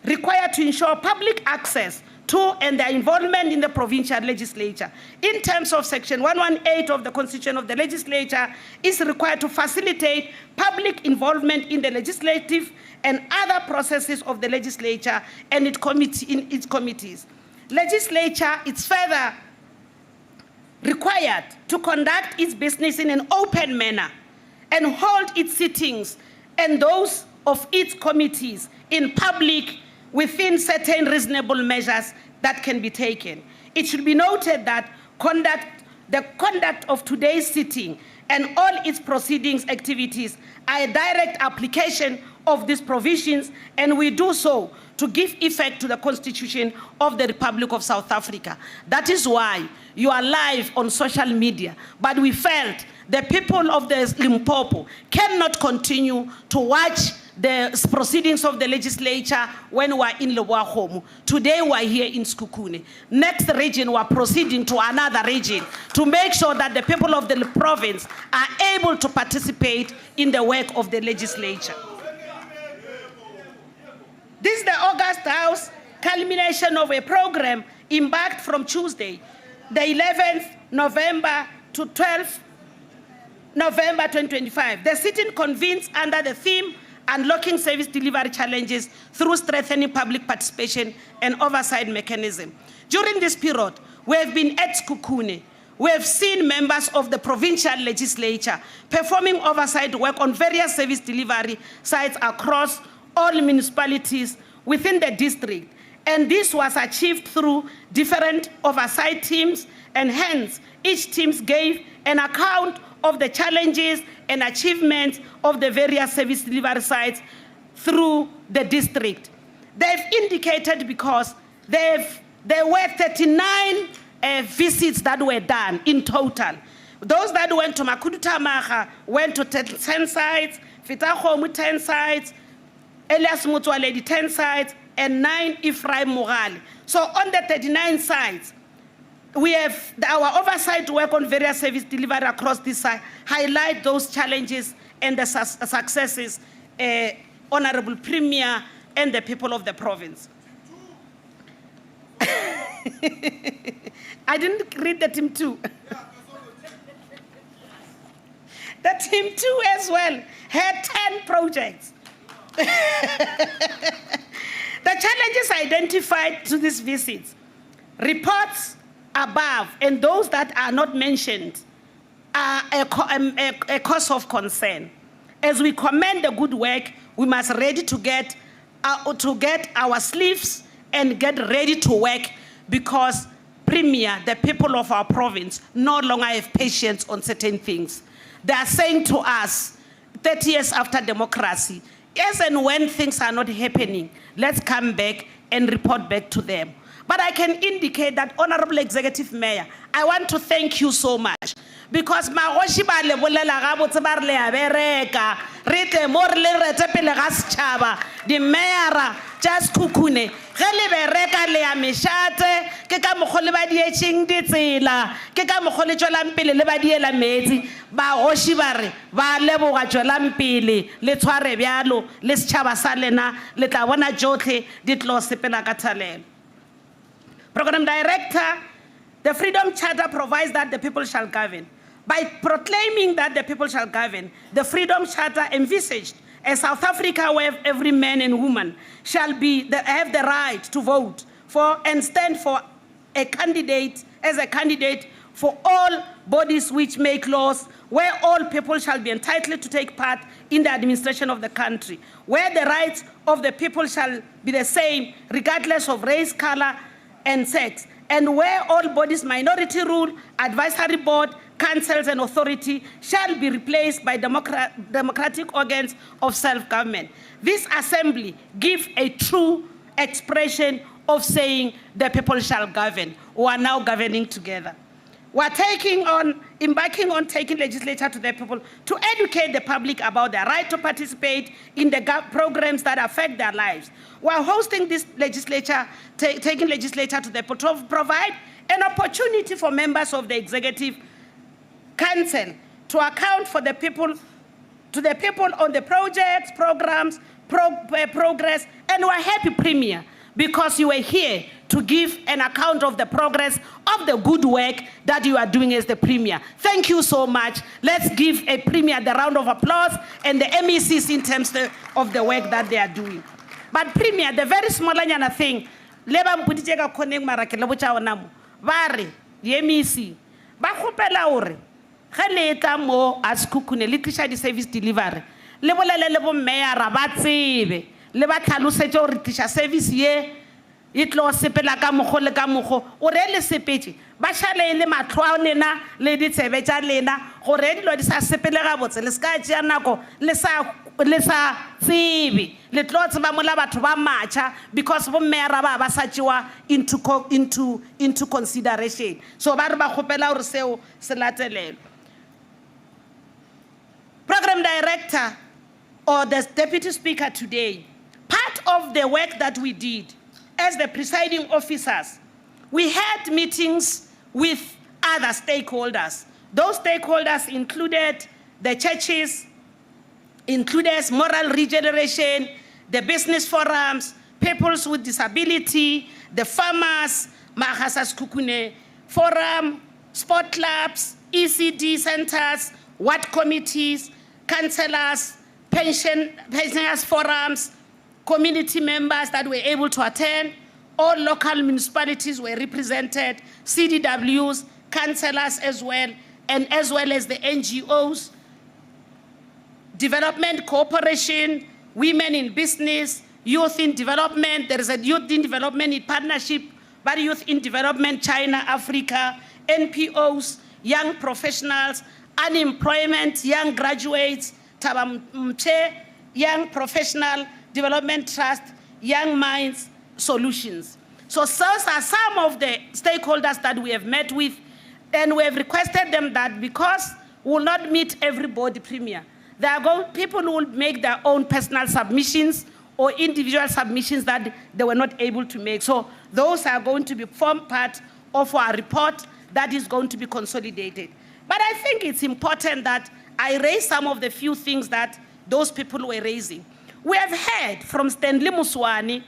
required to ensure public access to and their involvement in the provincial legislature. In terms of Section 118 of the Constitution of the Legislature, is required to facilitate public involvement in the legislative and other processes of the legislature and its committees. Legislature is further required to conduct its business in an open manner and hold its sittings and those of its committees in public within certain reasonable measures that can be taken. It should be noted that the conduct of today's sitting and all its proceedings activities are a direct application of these provisions, and we do so to give effect to the Constitution of the Republic of South Africa. That is why you are live on social media, but we felt the people of the Limpopo cannot continue to watch the proceedings of the legislature when we are in Lewahomu. Today we are here in Sekhukhune. Next region we are proceeding to another region to make sure that the people of the province are able to participate in the work of the legislature. This is the August House culmination of a program embarked from Tuesday, the 11th November to 12th November 2025. The sitting convenes under the theme Unlocking Service Delivery Challenges through Strengthening Public Participation and Oversight Mechanism. During this period, we have been at Sekhukhune. We have seen members of the provincial legislature performing oversight work on various service delivery sites across all municipalities within the district. And this was achieved through different oversight teams, and hence each team gave an account of the challenges and achievements of the various service delivery sites through the district. They've indicated because there were 39 visits that were done in total. Those that went to Makudutamaga went to 10 sites, Fitahomu 10 sites, Elias Mutwaledi 10 sites, and 9 Ephraim Morale. So on the 39 sites, we have our oversight work on various service delivery across this site, highlight those challenges and the successes, Honorable Premier and the people of the province. I didn't read the team 2. The team 2 as well had 10 projects. The challenges identified to these visits, reports above and those that are not mentioned, are a cause of concern. As we commend the good work, we must ready to get our sleeves and get ready to work, because Premier, the people of our province no longer have patience on certain things. They are saying to us, 30 years after democracy, yes, and when things are not happening, let's come back and report back to them. But I can indicate that, Honorable Executive Mayor, I want to thank you so much. Because magoshi ba le bolela gabotse ba re le a bereka, re tle mo re le rete pele ga setšhaba, di mayora tša Sekhukhune, ge le bereka le ya mešate, ke ka mokgwa le ba dietšeng ditsela, ke ka mokgwa le tšwelang pele le ba diela metsi, bagoši ba re ba leboga tšwelang pele, le tshware bjalo, le setšhaba sa lena, le tla bona tšohle di tlo sepela ka thalelo. Program Director, the Freedom Charter provides that the people shall govern. By proclaiming that the people shall govern, the Freedom Charter envisaged a South Africa where every man and woman shall have the right to vote for and stand for a candidate as a candidate for all bodies which make laws, where all people shall be entitled to take part in the administration of the country, where the rights of the people shall be the same regardless of race, color, and sex, and where all bodies, minority rule, advisory board, councils, and authority shall be replaced by democratic organs of self-government. This assembly gives a true expression of saying the people shall govern. We are now governing together. We are embarking on taking legislature to the people to educate the public about their right to participate in the programs that affect their lives. We are hosting this legislature, taking legislature to the people to provide an opportunity for members of the Executive Council to account for the people, to the people on the projects, programs, progress, and we're happy, Premier, because you were here to give an account of the progress of the good work that you are doing as the Premier. Thank you so much. Let's give a Premier the round of applause and the MECs in terms of the work that they are doing. But Premier, the very small thing, leba mputiteka koneng marake le botsa ona mo ba re di MEC ba khopela hore ge le tla mo a Sekhukhune le tlisha di service delivery le bolele le bo mayora ba tsebe le ba tlhalosetse hore tlisha service ye e tlo sepela ka mogo le ka mogo o re le sepetse ba shale le matlho a lena le ditsebe tša lena gore dilo di sa sepele ga botse le ska tšea nako le sa tsebe le tlo tseba mola batho ba matšha because bo mayora ba sa tšewa into consideration, so ba re ba kgopela gore seo se latelelwe. Program Director or the Deputy Speaker today, part of the work that we did as the presiding officers, we had meetings with other stakeholders. Those stakeholders included the churches, included moral regeneration, the business forums, peoples with disability, the farmers, Mahasa Sekhukhune Forum, sport clubs, ECD centers, ward committees, councillors, pensioners forums, community members that were able to attend. All local municipalities were represented, CDWs, councillors as well, and as well as the NGOs, development cooperation, women in business, youth in development. There is a youth in development in partnership, but youth in development, China, Africa, NPOs, young professionals, unemployment, young graduates, Tabamche, young professional development trust, young minds solutions. So those are some of the stakeholders that we have met with, and we have requested them that because we will not meet everybody, Premier, people who will make their own personal submissions or individual submissions that they were not able to make. So those are going to form part of our report that is going to be consolidated. But I think it's important that I raise some of the few things that those people were raising. We have heard from Stanley Muswani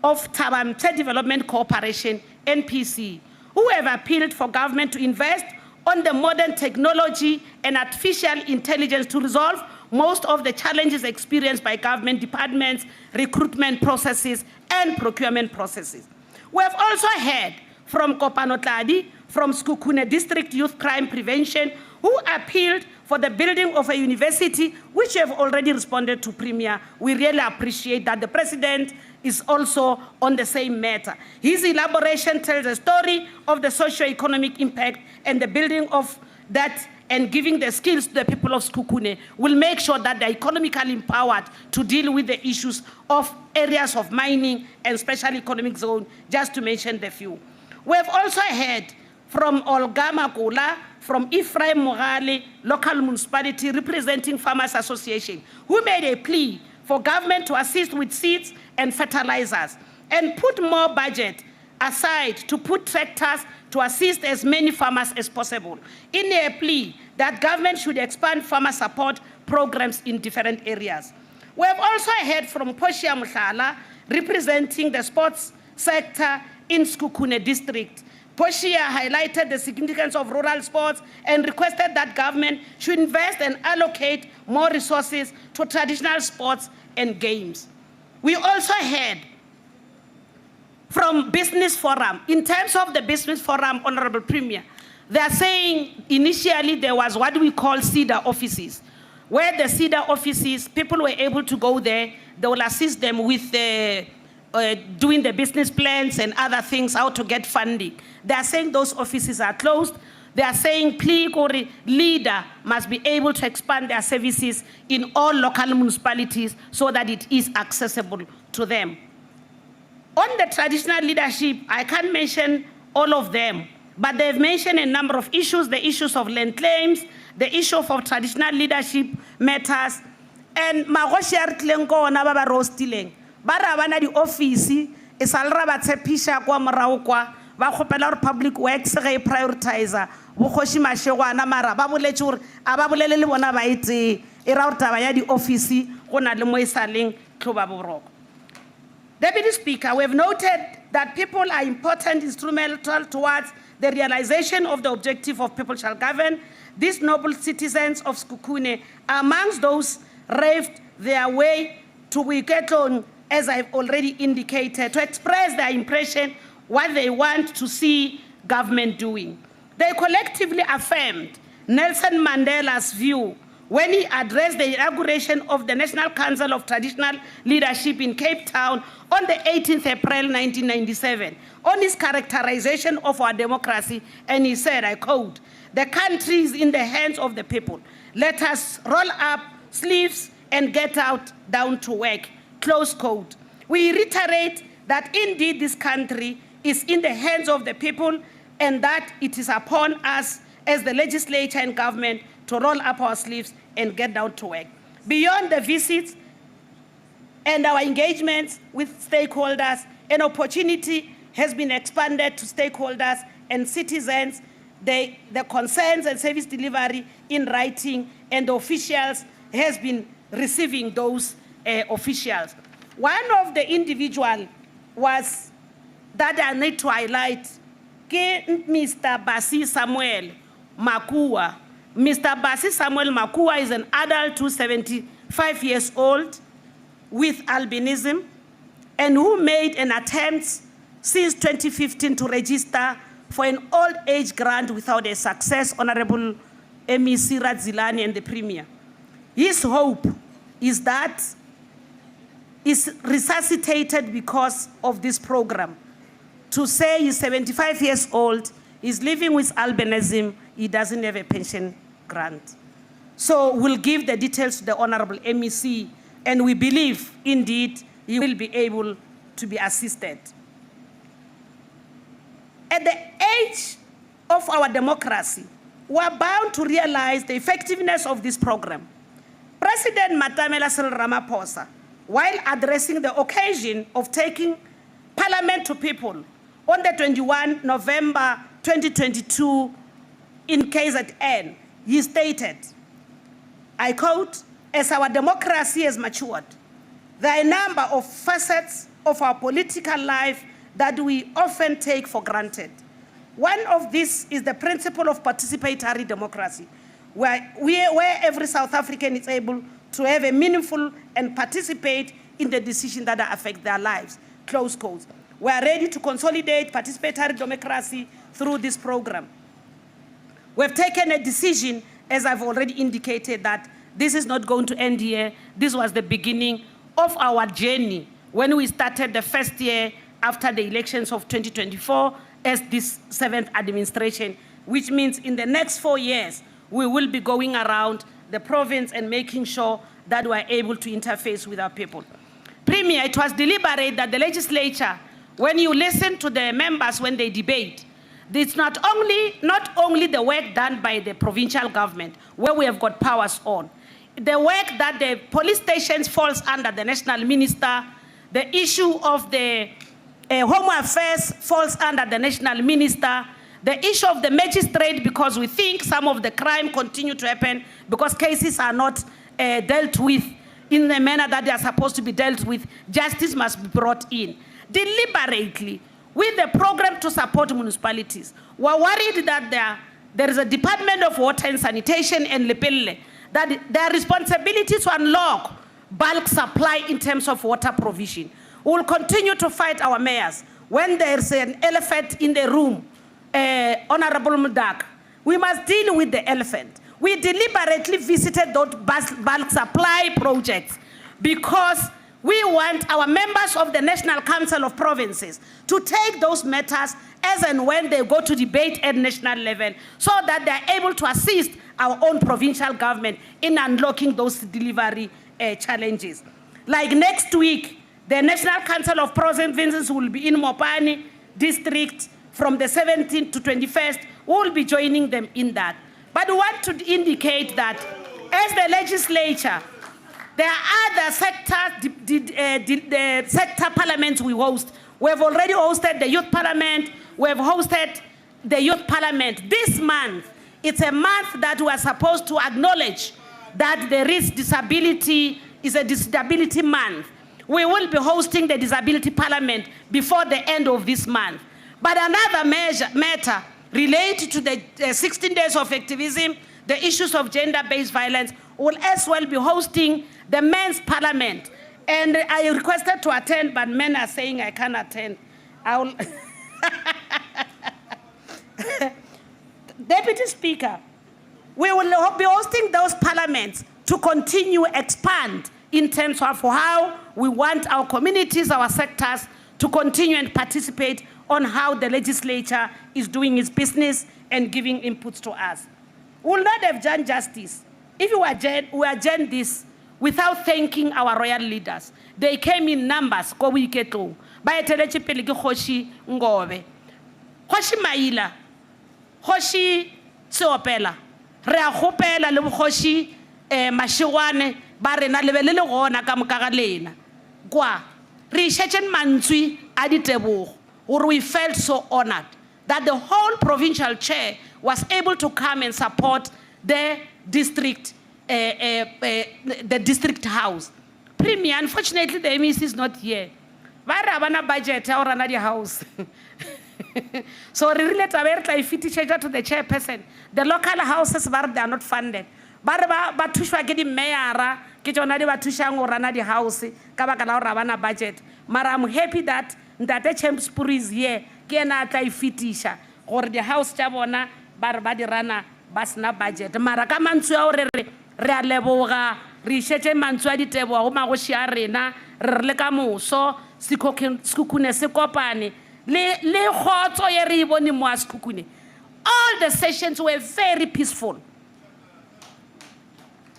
of Tabamche Development Corporation, NPC, who have appealed for government to invest on the modern technology and artificial intelligence to resolve most of the challenges experienced by government departments, recruitment processes, and procurement processes. We have also heard from Kopano Tladi, from Sekhukhune District Youth Crime Prevention, who appealed for the building of a university, which have already responded to, Premier. We really appreciate that the President is also on the same matter. His elaboration tells a story of the socio-economic impact and the building of that and giving the skills to the people of Sekhukhune will make sure that they're economically empowered to deal with the issues of areas of mining and special economic zone, just to mention the few. We have also heard from Olga Makula, from Ephraim Mogale, local municipality representing Farmers Association, who made a plea for government to assist with seeds and fertilizers and put more budget aside to put tractors to assist as many farmers as possible, in a plea that government should expand farmer support programs in different areas. We have also heard from Poshia Mhlala, representing the sports sector in Sekhukhune district. Poshia highlighted the significance of rural sports and requested that government should invest and allocate more resources to traditional sports and games. We also heard from Business Forum. In terms of the Business Forum, Honorable Premier, they are saying initially there was what we call CEDA offices, where the CEDA offices, people were able to go there, they will assist them with doing the business plans and other things, how to get funding. They are saying those offices are closed. They are saying Plikori leader must be able to expand their services in all local municipalities so that it is accessible to them. On the traditional leadership, I can't mention all of them, but they've mentioned a number of issues, the issues of land claims, the issue of traditional leadership matters, and Magoshiar Tlenko na baba roastileng. Bara bana di office e salra ba tshepisha kwa morao kwa ba khopela public works ge prioritizer bo khoshi mashegwana mara ba boletse hore a ba bolele le bona ba itse e ra hore taba ya di office go na le mo isaleng tloba boroko. Deputy Speaker, we have noted that people are important, instrumental towards the realization of the objective of people shall govern. These noble citizens of Sekhukhune are amongst those raved their way to Wiketon, as I've already indicated, to express their impression, what they want to see government doing. They collectively affirmed Nelson Mandela's view when he addressed the inauguration of the National Council of Traditional Leadership in Cape Town on the 18th April 1997, on his characterization of our democracy, and he said, I quote, "The country is in the hands of the people. Let us roll up sleeves and get out down to work," close quote. We reiterate that indeed this country is in the hands of the people and that it is upon us as the legislature and government to roll up our sleeves and get down to work. Beyond the visits and our engagements with stakeholders, an opportunity has been expanded to stakeholders and citizens, the concerns and service delivery in writing, and the officials has been receiving those officials. One of the individuals was that I need to highlight, Mr. Basi Samuel Makua. Mr. Basi Samuel Makua is an adult who's 75 years old with albinism and who made an attempt since 2015 to register for an old age grant without a success, Honorable MEC Radzilani and the Premier. His hope is that is resuscitated because of this program. To say he's 75 years old, he's living with albinism, he doesn't have a pension grant. So we'll give the details to the Honorable MEC, and we believe, indeed, he will be able to be assisted. At the age of our democracy, we're bound to realize the effectiveness of this program. President Matamela Cyril Ramaphosa, while addressing the occasion of taking Parliament to people on the 21 November 2022 in KZN, he stated, I quote, "As our democracy has matured, there are a number of facets of our political life that we often take for granted. One of these is the principle of participatory democracy, where every South African is able to have a meaningful and participate in the decisions that affect their lives," close quotes. We are ready to consolidate participatory democracy through this program. We've taken a decision, as I've already indicated, that this is not going to end here. This was the beginning of our journey when we started the first year after the elections of 2024 as this 7th administration, which means in the next 4 years, we will be going around the province and making sure that we are able to interface with our people. Premier, it was deliberate that the legislature, when you listen to the members when they debate, it's not only the work done by the provincial government, where we have got powers on, the work that the police stations falls under the national minister, the issue of the Home Affairs falls under the national minister, the issue of the magistrate, because we think some of the crime continue to happen because cases are not dealt with in the manner that they are supposed to be dealt with. Justice must be brought in. Deliberately, with the program to support municipalities, we're worried that there is a Department of Water and Sanitation and Lepelle, that their responsibility to unlock bulk supply in terms of water provision. We will continue to fight our mayors. When there's an elephant in the room, Honorable Mudak, we must deal with the elephant. We deliberately visited those bulk supply projects because we want our members of the National Council of Provinces to take those matters as and when they go to debate at national level so that they're able to assist our own provincial government in unlocking those delivery challenges. Like next week, the National Council of Provinces will be in Mopani district from the 17th to 21st. We will be joining them in that. But we want to indicate that as the legislature, there are other the sector parliaments we host. We have already hosted the youth parliament. We have hosted the youth parliament. This month, it's a month that we are supposed to acknowledge that there is disability, is a disability month. We will be hosting the disability parliament before the end of this month. But another matter related to the 16 days of activism, the issues of gender-based violence, will as well be hosting the men's parliament. And I requested to attend, but men are saying I can't attend. I will Deputy Speaker, we will be hosting those parliaments to continue expand in terms of how we want our communities, our sectors to continue and participate on how the legislature is doing its business and giving inputs to us. We will not have done justice if we adjourn this without thanking our royal leaders. They came in numbers. Kgoshi Ngobe, Kgoshi Maila, Kgoshi Seopela, re a gopela le Kgoshi Mashiwane ba rena le be le gona ka moka ga lena. Kwa re šetše mantswi a ditebogo gore we felt so honored that the whole provincial chair was able to come and support the district house. Premier, unfortunately, the MEC is not here. Ba re abana budget ya rana di house. So we really try to the chairperson. The local houses they are not funded. Ba re ba thushwa ke di mayor ke tsona di ba thushang go rana di house ka baka la gore abana budget. Mara I'm happy that Ntate Chempspuri is here. Ke ena tla ifitisha gore di house tša bona ba re ba di rana ba sena budget. Mara ka mantswe a gore re a leboga re šetše mantswe a ditebogo go magoši a rena re le ka moso sekhukhune se kopane le khotso ye re bone mo a sekhukhune. All the sessions were very peaceful.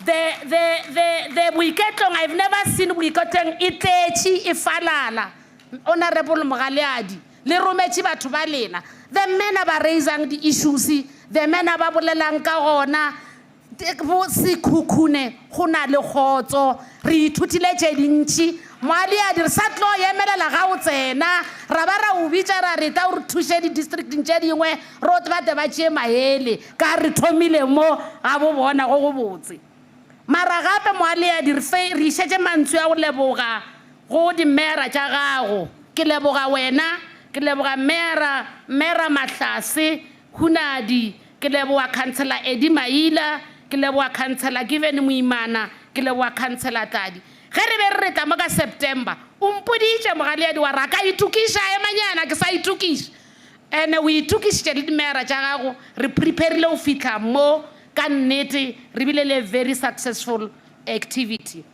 The boiketlong, I've never seen boiketlong e tletše e falala. Honorable Mogaleadi le rometše batho ba lena. The men ba raising the issues, the men ba bolelang ka gona sekhukhune go na le khotso re ithutile tše dintši. Moaleadi re sa tlo emelela ga o tsena ra ba ra o bitša ra re ta o re thuše di-districteng tše dingwe ro bate ba tšee maele ka re thomile mo ga bo bona go go botse. Mara gape Moaleadi re šetše mantswe a go leboga go dimera tša gago. Ke leboga wena, ke leboga mera Mahlase Hunadi, ke leboga Councillor Eddie Maila, ke leboga Councillor Given Muimana, ke leboga Councillor Tadi. Ge re be re tla mo ka September o mpoditše Mogaleadi wa ra ka itukiša emanyana ke sa itukiša. And we itukišitše le dimera tša gago re preparile go fitlha mo ka nnete re bile le very successful activity.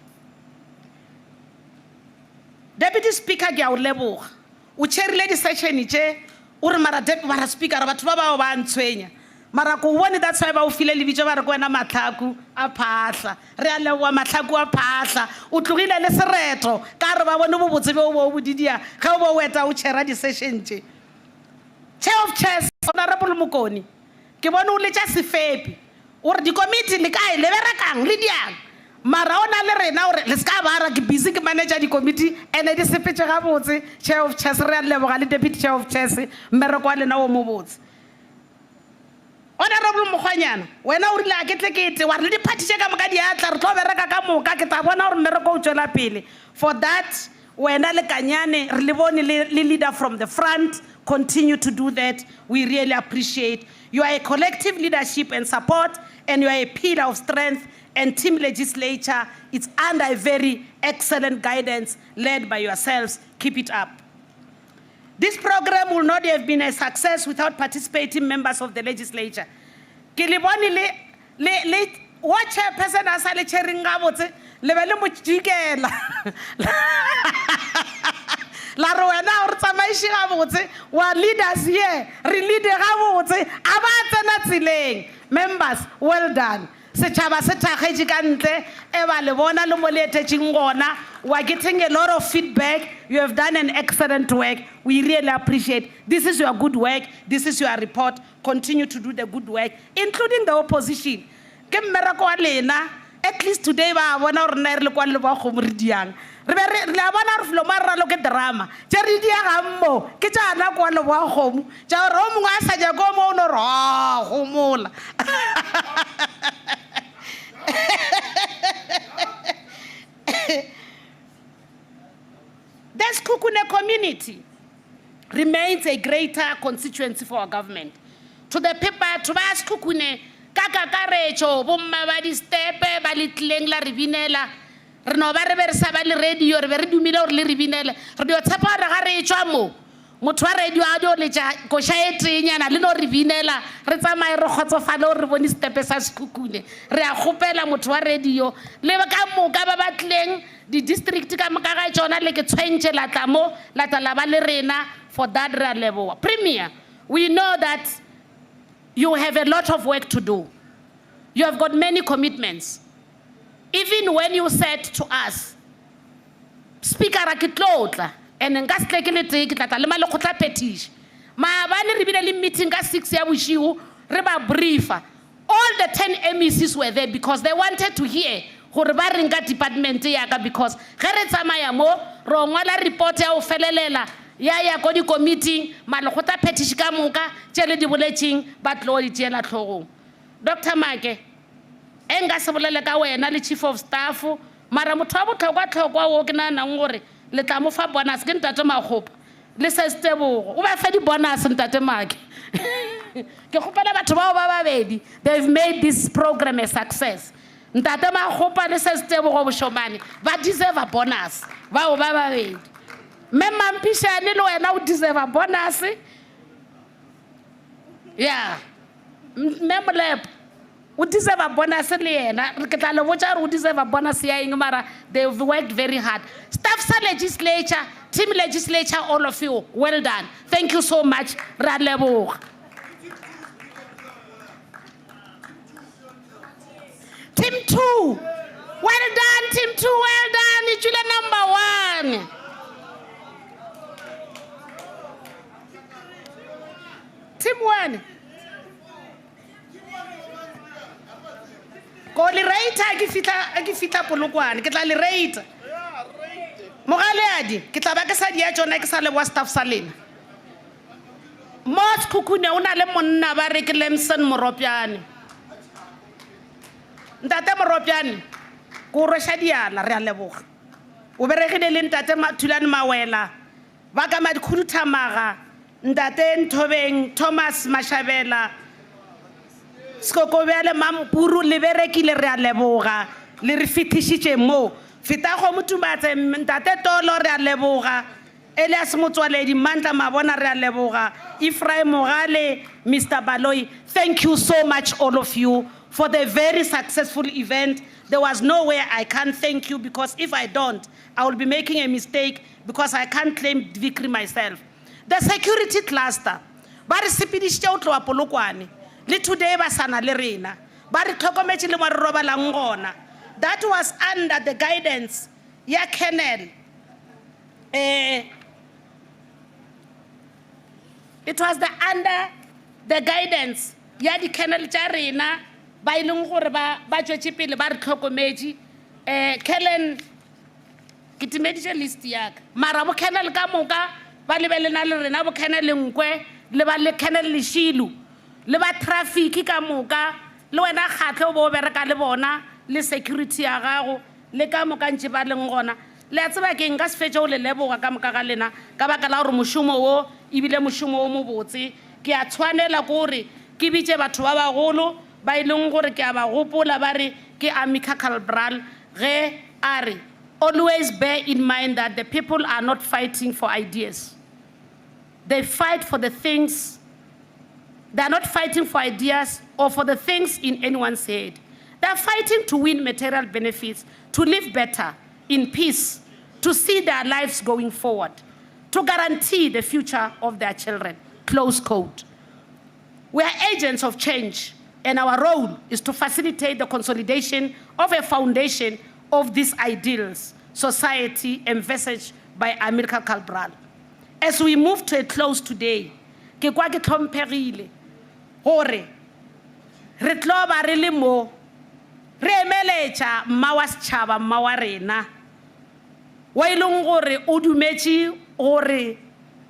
Deputy Speaker ke a o leboga o tšerile di-session tše o re mara Speaker batho ba bao ba ntshwenya mara ko bone that's why ba o file lebitso ba re ko wena Matlhaku a phahla re a leboa Matlhaku a phahla o tlogile le sereto ka re ba bone bo botse be o bo didia ga o bo weta o chera di session tše Chair of Chairs Honorable Mokoni ke bone o le tša sefepi o re di committee le kae le berekang le diang mara ona le rena ore le ska ba ra ke busy ke manager di committee ene di sepetse ga botse Chair of Chairs re a leboga le Deputy Chair of Chairs mmereko wa lena o mo botse Honorable Mokgwanyana wena o rile a ke tle ke tle wa re le di party tše ka moka di atla re tlo bereka ka moka ke tla bona gore mmereko o tswela pele for that wena le Kanyane re le bone le leader from the front continue to do that we really appreciate you are a collective leadership and support and you are a pillar of strength and team legislature it's under a very excellent guidance led by yourselves keep it up. This program will not have been a success without participating members of the legislature. Ke le bone le what chairperson a sa le chairing ga botse le be le mo jikela la re wena o re tsamaiše ga botse wa leaders here re lead ga botse a ba tsena tseleng members well done setšhaba se thakgetše ka ntle e ba le bona le mo leetetšeng gona we are getting a lot of feedback you have done an excellent work we really appreciate this is your good work this is your report continue to do the good work including the opposition ke mmereko wa lena at least today ba bona gore na re le kwa le ba go mo re diang re be re la bona re flo mara lo ke drama tše re dia ga mmo ke tša na kwa le ba go mo tša re o mongwe a sa ja go mo no ra go mola This Kukune community remains a greater constituency for our government. To the people, to us Kukune, kakakarecho, bomma ba di stepe, ba li tleng la ribinela, re no ba re be re sa ba le radio, re be re dumile gore le ribinela, re di o tshepa re ga re etswa mo. Motho wa radio a dio le tša koša e tenyana le no re binela re tsamaye re kgotsofale gore re bone stepe sa Sekhukhune re a kgopela motho wa radio le ka moka ba batleng di district ka moka ga tsona le ke tshwentše la tla mo la tla la ba le rena for that re a leboa. Premier, we know that you have a lot of work to do. You have got many commitments. Even when you said to us, Speaker ra ke tlotla and nka se tle ke le tee ke tla le malekgotla petition maabane re bile le meeting ka 6 ya bosigo re ba briefa all the 10 MECs were there because they wanted to hear gore ba reng ka department ya ka because ge re tsamaya mo ro ngwala report ya o felelela ya ko di committee malekgotla petition ka moka tše le di boletšeng ba tlo di tšeela tlhogong. Dr. Make enga se bolele ka wena le chief of staff mara motho wa botlhokwa o ke nanang gore le tla mo fa bonus ke ntate Makgopa le se Stebogo o ba fa di bonus ntate Make ke gopela batho bao ba babedi they've made this program a success ntate Makgopa le se Stebogo boshomane ba deserve a bonus bao ba babedi memma mpishane le wena o deserve a bonus yeah memlep o deserve a bonus le yena ke tla le botša re o deserve a bonus ya eng mara they've worked very hard. Staff sa legislature, team legislature, all of you, well done. Thank you so much. Ra leboga. Team 2, well done. Team 2, well done. It's number 1. Team 1. Ko le rate ke fitla polokwane ke tla le rate mogaleadi ke tla ba ke sa dia tsona ke sa le wa staff sa lena mo Sekhukhune o na le monna ba re ke Lemson Moropiane ntate Moropiane go rosha diala re a leboga o beregile le ntate Mathulane Mawela ba ka Madikhuduthamaga ntate Nthobeng Thomas Mashabela Skokobele Mampuru le berekile re a leboga le re fithišitše mo feta go motumatse ntate Tolo re a leboga Elias Motswaledi Mantla Mabona re a leboga Ephraim Mogale Mr. Baloyi. Thank you so much all of you for the very successful event. There was no way I can't thank you because if I don't I will be making a mistake because I can't claim victory myself. The security cluster ba re sepedišitše o tloa Polokwane le today ba sana le rena ba re tlhokometse le mo re robalang gona. That was under the guidance ya Colonel it was under the guidance ya di Colonel tša rena ba ileng gore ba tšwetše pele ba re tlhokometse Colonel ke timeditše list ya ka mara bo Colonel ka moka ba lebelena le rena bo Colonel Nkwe le ba le Colonel Lishilu le ba traffic ka moka le wena kgatlhe o bo bereka le bona le security ya gago le ka moka ntše ba leng gona le a tseba ke nka se fetše o le leboga ka moka ga lena ka baka la gore mošomo wo ebile mošomo wo mo botse ke a tshwanela gore ke bitše batho ba bagolo ba ileng gore ke a ba gopola ba re ke Amika Cabral ge a re always bear in mind that the people are not fighting for ideas. They fight for the things. They are not fighting for ideas or for the things in anyone's head. They are fighting to win material benefits, to live better, in peace, to see their lives going forward, to guarantee the future of their children. Close quote. We are agents of change, and our role is to facilitate the consolidation of a foundation of these ideals, society envisaged by Amika Cabral. As we move to a close today, ke kwa ke tlhompegile gore re tlo ba re le mo re emeletša mma wa setšhaba mma wa rena wa ileng gore o dumetše gore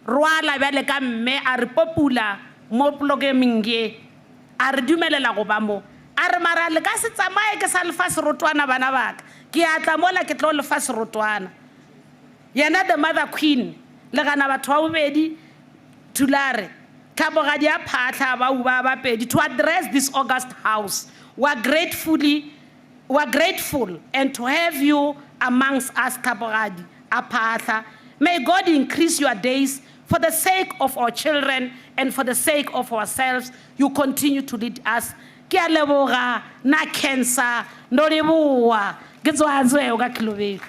rwala bjale ka mme a re popula mo programming ye a re dumelela go ba mo a re mara le ka se tsamaye ke sa lefa serotwana bana baka ke a tla mola ke tlo lefa serotwana yena the mother queen le gana batho ba bobedi Tulare Kabogadi a phatla ba uba ba pedi to address this August house. We're grateful and to have you amongst us, Kabogadi a phatla. May God increase your days for the sake of our children and for the sake of ourselves. You continue to lead us. Ke a leboga na cancer no leboa ke tswatswe o ka Tlhobeng.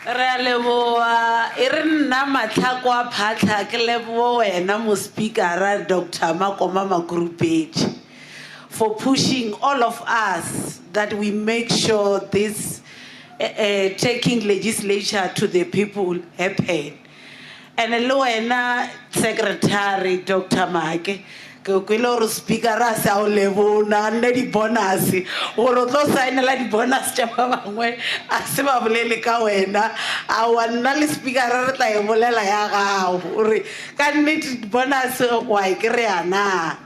Re a leboa e re nna matlhako a phatla ke leboa wena mo speaker Dr. Makoma Makurupetši for pushing all of us that we make sure this taking legislature to the people happen. And le wena secretary Dr. Make ke kwele re speaker a sa o lebona nne di bonus gore o tlo saenela di bonus tša ba bangwe a se ba bolele ka wena a wa nna le speaker re tla e bolela ya gago gore ka nnete di bonus wa e kry-a na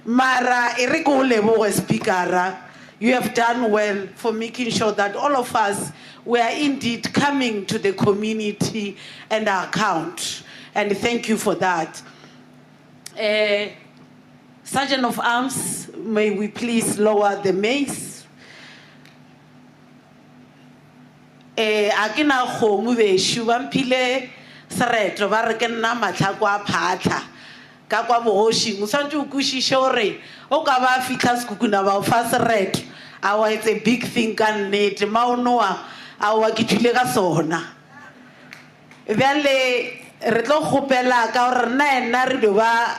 mara e re ke o leboge speaker. You have done well for making sure that all of us we are indeed coming to the community and account, and thank you for that. Sergeant of Arms, may we please lower the mace. Akina khomu beshu ba mphile sereto ba re ke nna matlhako a phatla ka kwa bogošing o swantse o kwešiše gore o ka ba fitlha sekukuna ba o fa sereto awa it's a big thing ka nnete maonoa awa ke thule ka sona bjale re tlo kgopela ka gore nna ena re do ba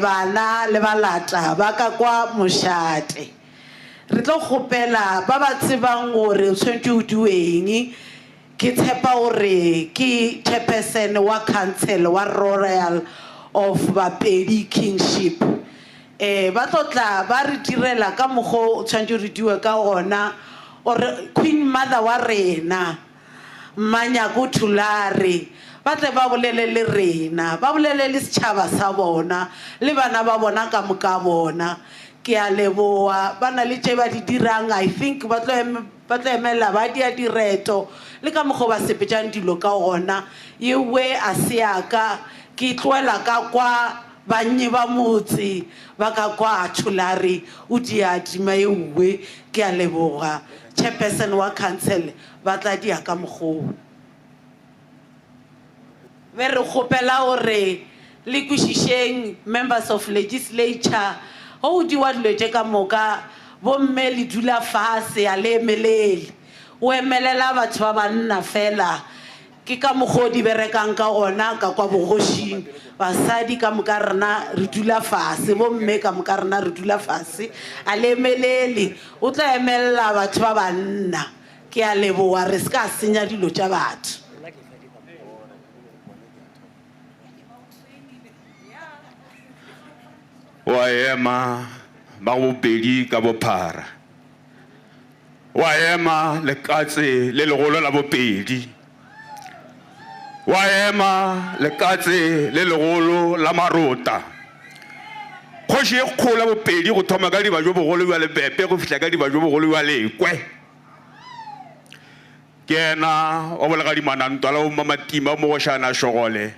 bana le balata ba ka kwa Mošate re tlo kgopela ba ba tsebang gore o tshwantse o dueng ke tshepa gore ke chairperson wa council wa royal of Bapedi Kingship ba tlotla ba re direla ka mokgo o tshwantse re diwe ka gona or Queen Mother wa rena Manyako Tulare ba tle ba bolele le rena ba bolele le setšhaba sa bona le bana ba bona ka moka bona ke a leboa bana le tše ba di dirang I think ba tlo emela ba dia direto le ka mokgo ba sepetšang dilo ka gona yewe a se aka ke tloela ka kwa bannye ba motse ba ka kwa Tulare o diadima yewe ke a leboga chairperson wa council ba tla dia ka mokgo be re kgopela gore le kwešišeng members of legislature go diwa dilo tše ka moka bomme le dula fase a le emelele o emelela batho ba banna fela ke ka mokgwa o di berekang ka ona ka kwa bogošing basadi ka moka rena re dula fase bomme ka moka rena re dula fase a le emelele o tla emelela batho ba banna ke a leboa re se ka senya dilo tša batho wa ema ba bobedi ka bophara wa ema lekatse le legolo la bobedi wa ema lekatse le legolo la marota kgoši e kgola bobedi go thoma ka diba jo bogolo bja lebepe go fihla ka diba jo bogolo bja lekwe ke ena wa bolegadimanantwala o mamatima o mogošana šogole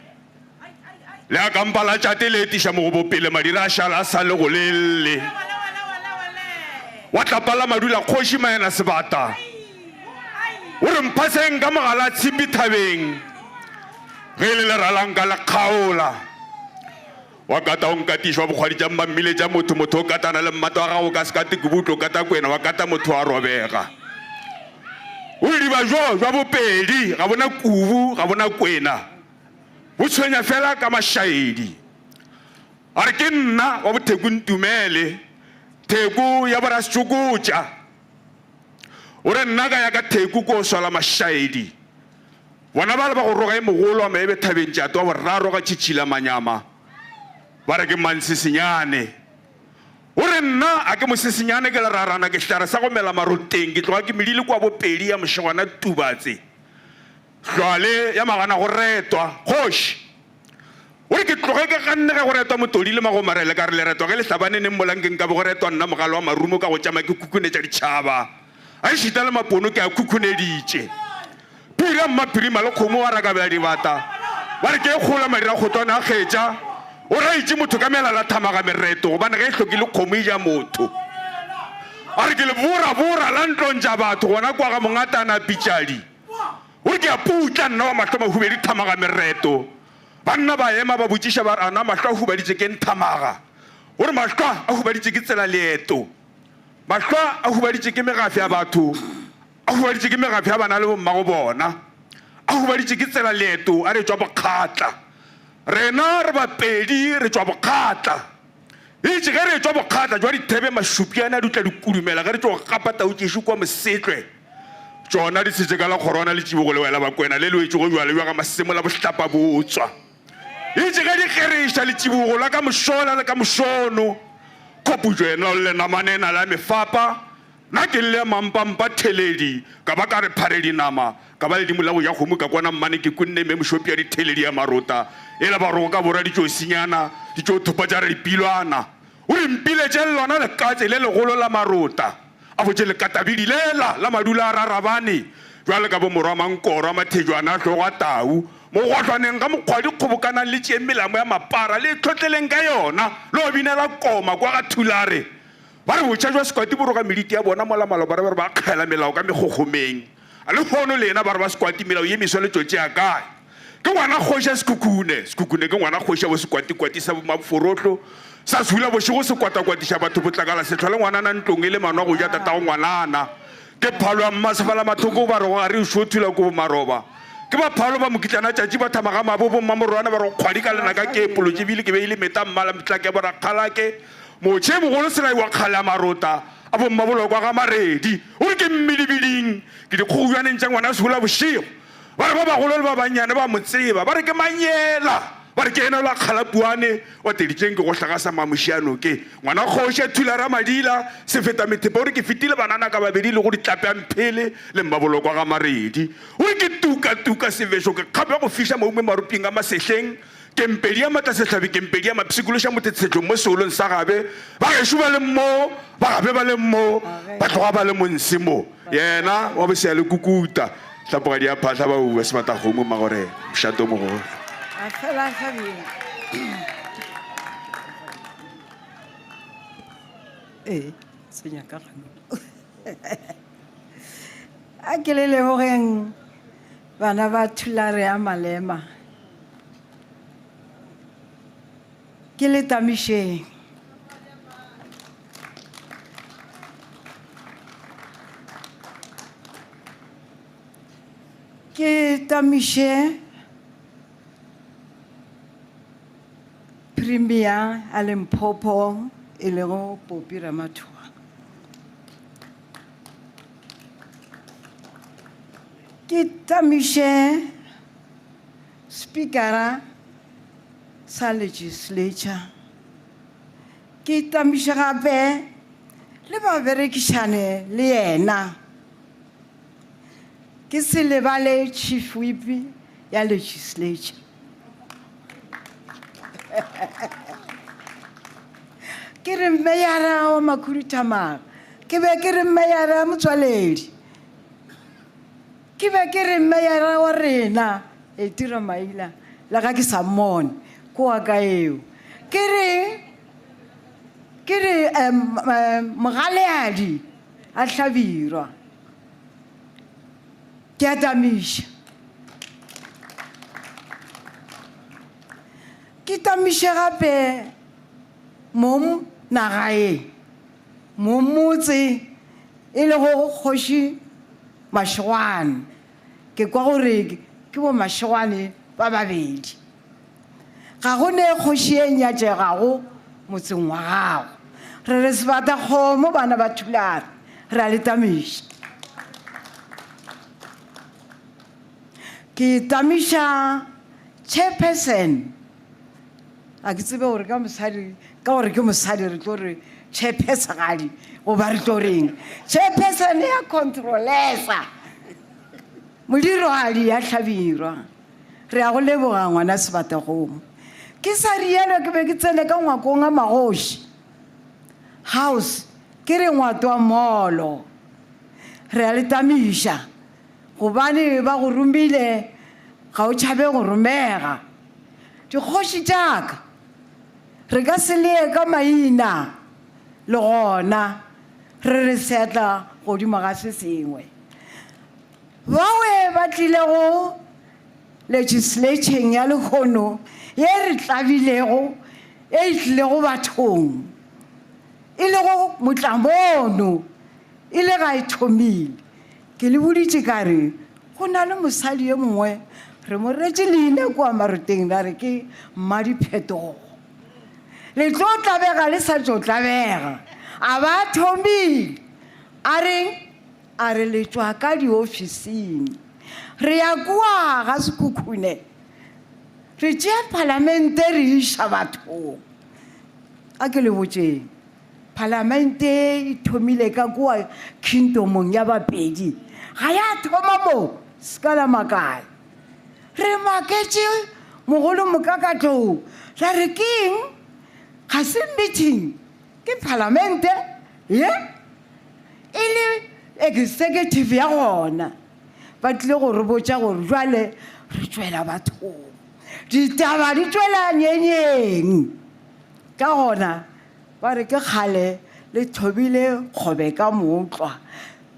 le a kampala tšate le etiša mo go bopele madira a šala a sa le go lelle wa tlapala madula kgoši maena sebata o re mphaseng ka mogala a tshipi thabeng ge le leralang ka lekgaola wa kata o nkatišwa bokgwadi tša mmamile tša motho o katana le mmata wa gago ka sekate kubutlo o kata kwena wa kata motho wa robega o diba jo jwa bopedi ga bona kubu ga bona kwena o tshwenya fela ka mašaedi a re ke nna wa botheku ntumele theku ya borasetsokotša o re nna ka ya ka theku ko o swala mašaedi bona ba le ba go roga e mogolo wa maebe thabeng tšato wa boraro ga tšhitšhila manyama ba re ke mansesenyane o re nna a ke mosesenyane ke lerarana ke hlare sa go mela maroteng ke tloga ke medile kwa bopedi ya mošegwana tubatse hlwale ya magana go retwa kgoši o re ke tloge ke ganne ge go retwa motodi le magomarele ka re le retwa ge le hlabaneneng molankeng ka bo go retwa nna mogalo wa marumo ka go tšama ke khukhunetša ditšhaba a ešita le mapono ke a khukhuneditše pira mmapirima le kgomo wa rakabela dibata ba re ke e kgola madira kgotwana a kgetša o raitše motho ka melala thamaga mereto gobane ge e hlokile kgomo e ja motho a re ke le bora la ntlong tša batho gona kwa ga mongatana pitšadi o re ke a putla nna wa mahlo mahubedi thamaga mereto banna ba ema ba botšiša ba ana mahlo a hubaditše ke nthamaga o re mahlo a hubaditše ke tsela leeto mahlo a hubaditše ke megafe ya batho a hubaditše ke megafe ya bana le bommago bona a hubaditše ke tsela leeto a re tšwa bokgatla rena re bapedi re tšwa bokgatla itše ge re tšwa bokgatla jwa dithebe mašupiane a dutla dikudumela ge re tšwa go gapata o tšešo kwa mosetlwe tšona di setse ka la kgorona le tšibogo le wela bakwena le lwetše go jwa le bja ga masemo la bohlapa botswa itše ge di kgeriša le tšibogo la ka mošola le ka mošono koputšo ena le namanena la mefapa nna ke le mampampa theledi ka ba ka re phare dinama ka ba le dimolago ya kgomo ka kwana mmane ke kunne me mošopi ya ditheledi ya marota e le ba rogo ka borwa di tšo senyana di tšo thopa tša re dipilwana o re mpiletše lona lekatse le legolo la marota a botše lekatabidi lela la madula a rarabane jwale ka bo morwa mankoro a mathejwana a tlogo a tau mo gotlhwaneng ka mokgwa dikgobokanang le tšee melamo ya mapara le tlhotleleng ka yona le go binela koma kwa ga thulare ba re botšha jwa sekwati boroga mediti ya bona molamalo ba re ba re ba kgela melao ka megogomeng a le kgono le ena ba re ba sekwati melao ye meswa le tšotše ya kae ke ngwana kgoša sekhukhune ke ngwana kgoša bo sekwatikwati sa maforotlo sa se hula bošego se kwatakwatiša batho botlakala se tlhole ngwanana ntlong e le manwa go ja tatago ngwanana ke phalo ya mmasefala mathoko ba re go gare o šothula ko bomaroba ke ba phalo ba mokitlana tšatši ba thamaga mabobo mmamorwana ba re go kgwadi ka lena ka keepolotše ebile ke beile meta mmala metlake bora kgalake motšhe mogolo selai wa kgale ya marota a bommabolokwa ga maredi o re ke mmidibiding ke dikgogwaneng tša ngwana se hula bošego ba re ba bagolo le ba bannyane ba mo tseba ba re ke manyela ba re ke ena la kgalapuane wa teditšeng ke go hlagasa mamošiano ke ngwana kgoša thulara madila se feta methepa o re ke fetile banana ka babedi le go ditlapamphele le mmabolokwa ga maredi o re ke tuka sevešo ke kgape go fiša maume maroping a masehleng kempedi ya matlasehlabi kempedi ya mapsikološa motetsetšong mo seolong sa gabe ba gešo ba le mo ba gabe ba le mo ba tloga ba le monse mo yena wa bosea le kukuta tlapogadi ya phatla ba ua sebatakgomo magore mošato mogolo a ke le lebogeng bana ba thulare ya malema ke le tamišeng Ke tamishe Premier Alempopo elego Popi Ramathua. Ke tamishe Speaker sa Legislature. Ke tamishe gape le ba berekishane le yena. Ke se lebale Chief Whip ya Legislature. Ke re Meyara wa Makhuruthamara, ke be ke re Meyara Motswaledi, ke be ke re Meyara wa rena e tira maila la ga ke sa mmone ko wa ka eo, ke re Mogaleadi a Hlabirwa. Ke a tamisha. Ke tamisha gape mo nagae mo motse e le go Kgoši Mashogwane. Ke kwa gore ke bo Mashogwane ba babedi. Ga go ne Kgoši e nyatšegago motseng wa gago. Re re sebata kgomo bana ba thulare re a le tamisha. Ke tamisha chairperson. A ke tsebe gore ka gore ke mosadi re tlo re chairperson goba re tlo reng. Chairperson ya controlesa Modirwadi ya Hlabirwa. Re a go leboga ngwana Sebatakgomo. Ke sa rialo ke be ke tsene ka ngwakong a Magoši house ke re ngwato wa molo. Re a le tamisha gobane ba go romile ga o tšhabe go romega. Dikgoši tšaka re ka se lee ka maina le gona re re setla godimo ga se sengwe. Bawe ba tlile go legislature ya lekgono ye re tlabilego e tlilego bathong e le go motlamono e le ga e thomile. Ke le boditše ka re go na le mosadi ye mongwe re mo retse leina kua maroteng la re ke Mmadiphetogo. Le tlo tlabega le sa tlo tlabega a ba thomile a reng a re le tšwa ka diofising re ya kua ga Sekhukhune re tšea palamente re iša bathong. A ke le botšeng palamente e thomile ka kua kingdomong ya Bapedi ga ya thoma mo ska la makae. Re maketše mogolo mokakatlou la re keng ga se meeting ke palamente ye e le executive ya gona ba tlile go re botša gore jwale re tšwela bathong ditaba di tšwela nyenyeng ka gona ba re ke kgale le thobile kgobe ka motlwa.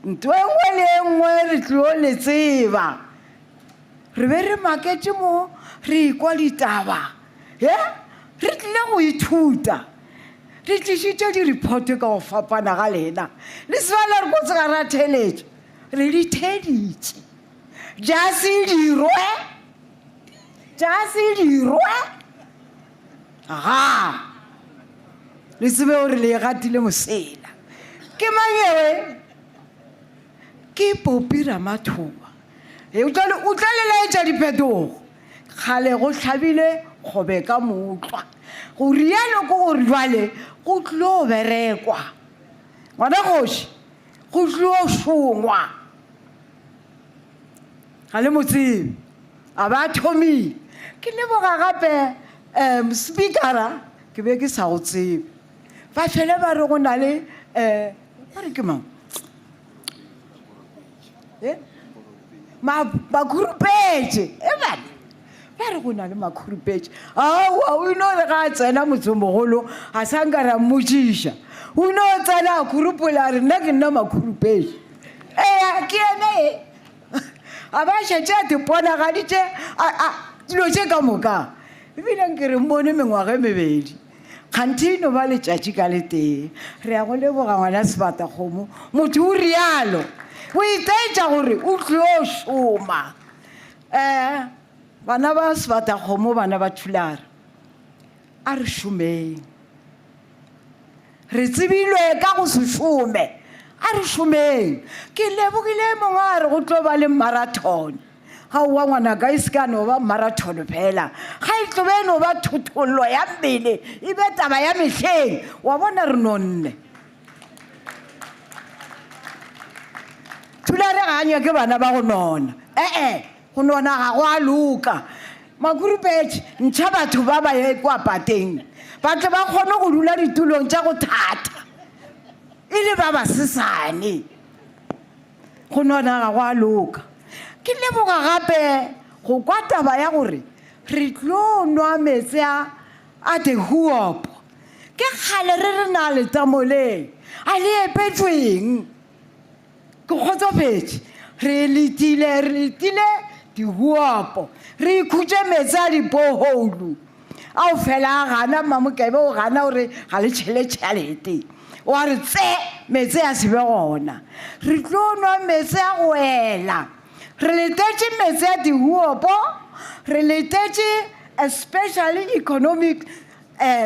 Ntho e nngwe le e nngwe re tlilo le tseba re be re maketše mo re ikwa ditaba re tlile go ithuta re tlišitše di-report ka go fapana ga lena le sebala re kotse ga ra theletše re di theditše jase dirwe aga le tsebe gore le gatile mosela ke manyewe ke Popi Ramathua. O tla le laetša diphetogo kgale go hlabile kgobe ka motlwa go rialo ke gore jwale go tlo berekwa ngwana Kgoši go tlo šongwa ga le motsebe a ba thomile. Ke leboga gape speakera ke be ke sa go tsebe ba fele ba re go na le ba re ke mang makhurupetše bana ba re go na le makhurupetše aowa o ino re ga a tsena motsomogolo a sa nka ra mmotšiša o ino tsena a khurupola a re nna ke nna makhurupetše ea ke ene e a ba šetše a teponagaditše dilo tše ka moka ebile nke re mmone mengwaga e mebedi kganthe ino ba letšatši ka le teng re ya go leboga ngwana Sebatakgomo motho o rialo o itaetša gore o tlo šoma bana ba Sebatakgomo, bana ba Thulara, a re šomeng. Re tsebilwe ka go se šome, a re šomeng. Ke lebogile mongwe a re go tlo ba le marathon. Ga o wa ngwana ka e se ka no ba marathon fela, ga e tlo be no ba thothollo ya mmele, e be taba ya mehleng, wa bona re nonne. Thulara ga a nyake bana ba go nona, go nona ga go a loka. Makurupetše ntšha batho ba ba ye kwa pateng, batho ba kgone go dula ditulong tša go thata e le ba basesane, go nona ga go a loka. Ke leboga gape go kwa taba ya gore re tlo nwa metsi a the Huop. Ke kgale re na le tamoleng a le epetsweng. Ke kgotsofetše re letile di Huop, re ikhutše metsi a dipoholu ao fela a gana Mamokebe o gana gore ga le tšhelete, wa re tse metsi a se be gona. Re tlo nwa metsi a go ela, re letetše metsi a di Huop, re letetše especially economic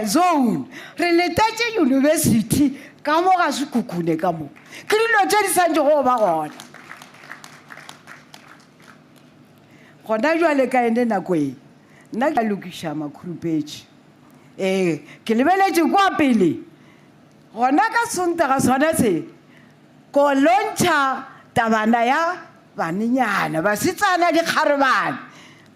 zone, re letetše university ka mo ga Sekhukhune ka mo. Ke dilo tše di santše go ba gona. Gona jwale ka ene nako e, nna ke lokiša makhurupetše. Ke lebeletše kwa pele, gona ka Sontaga sona se, ko lontšha tabana ya banenyana, basetsana dikgarebane.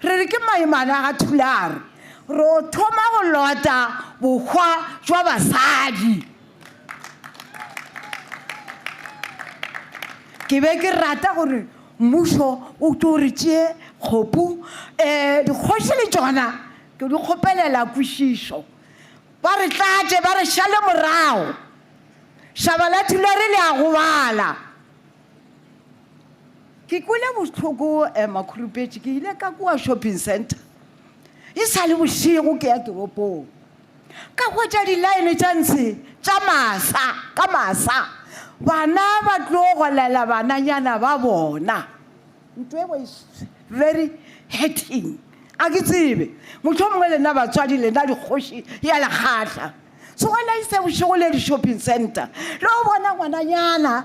Re re ke maimana ga Thulara, re o thoma go lota bokgwa jwa basadi. Ke be ke rata gore mmušo o tlo re tšee kgopu, dikgoši le tšona ke di kgopelela kwešišo. Ba re tlatše, ba re šale morago, šaba la Thulara le a gobala. Ke kwele bohloko makhurupetše, ke ile ka kua shopping center, e sa le bošego ke ya toropong, ka hwetša di-line tša ntshe tša masa ka masa, bana ba tlo golela bananyana ba bona. Ntwe was very hurting. A ke tsebe motho mongwe le nna batswadi le nna dikgoši ya lekgatla, so gona ise bošego le di-shopping center le o bona ngwananyana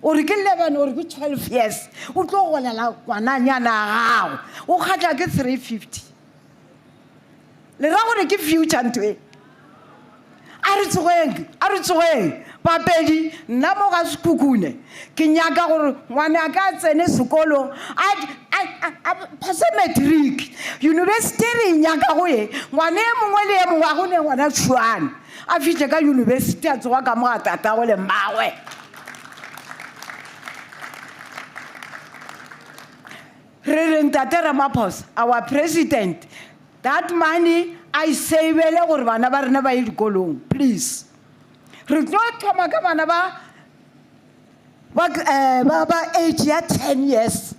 o re ke 11 o re ke 12 years o tlo golela ngwananyana gago o kgatla ke 350. Le ra gore ke future ntwe. A re tsogeng Papedi, nna mo ga Sekhukhune ke nyaka gore ngwana ka tsene sekolo a phase matric, university re nyaka go ye ngwana e mongwe le e mongwe a gone ngwana Tshwane a fihle ka university a tsoga ka mo ga tatago le mmagwe. Re re Ntate Ramaphosa, our president, that money I savele gore bana ba rena ba ye dikolong, please. Re tlo thoma ka bana ba age ya 10 years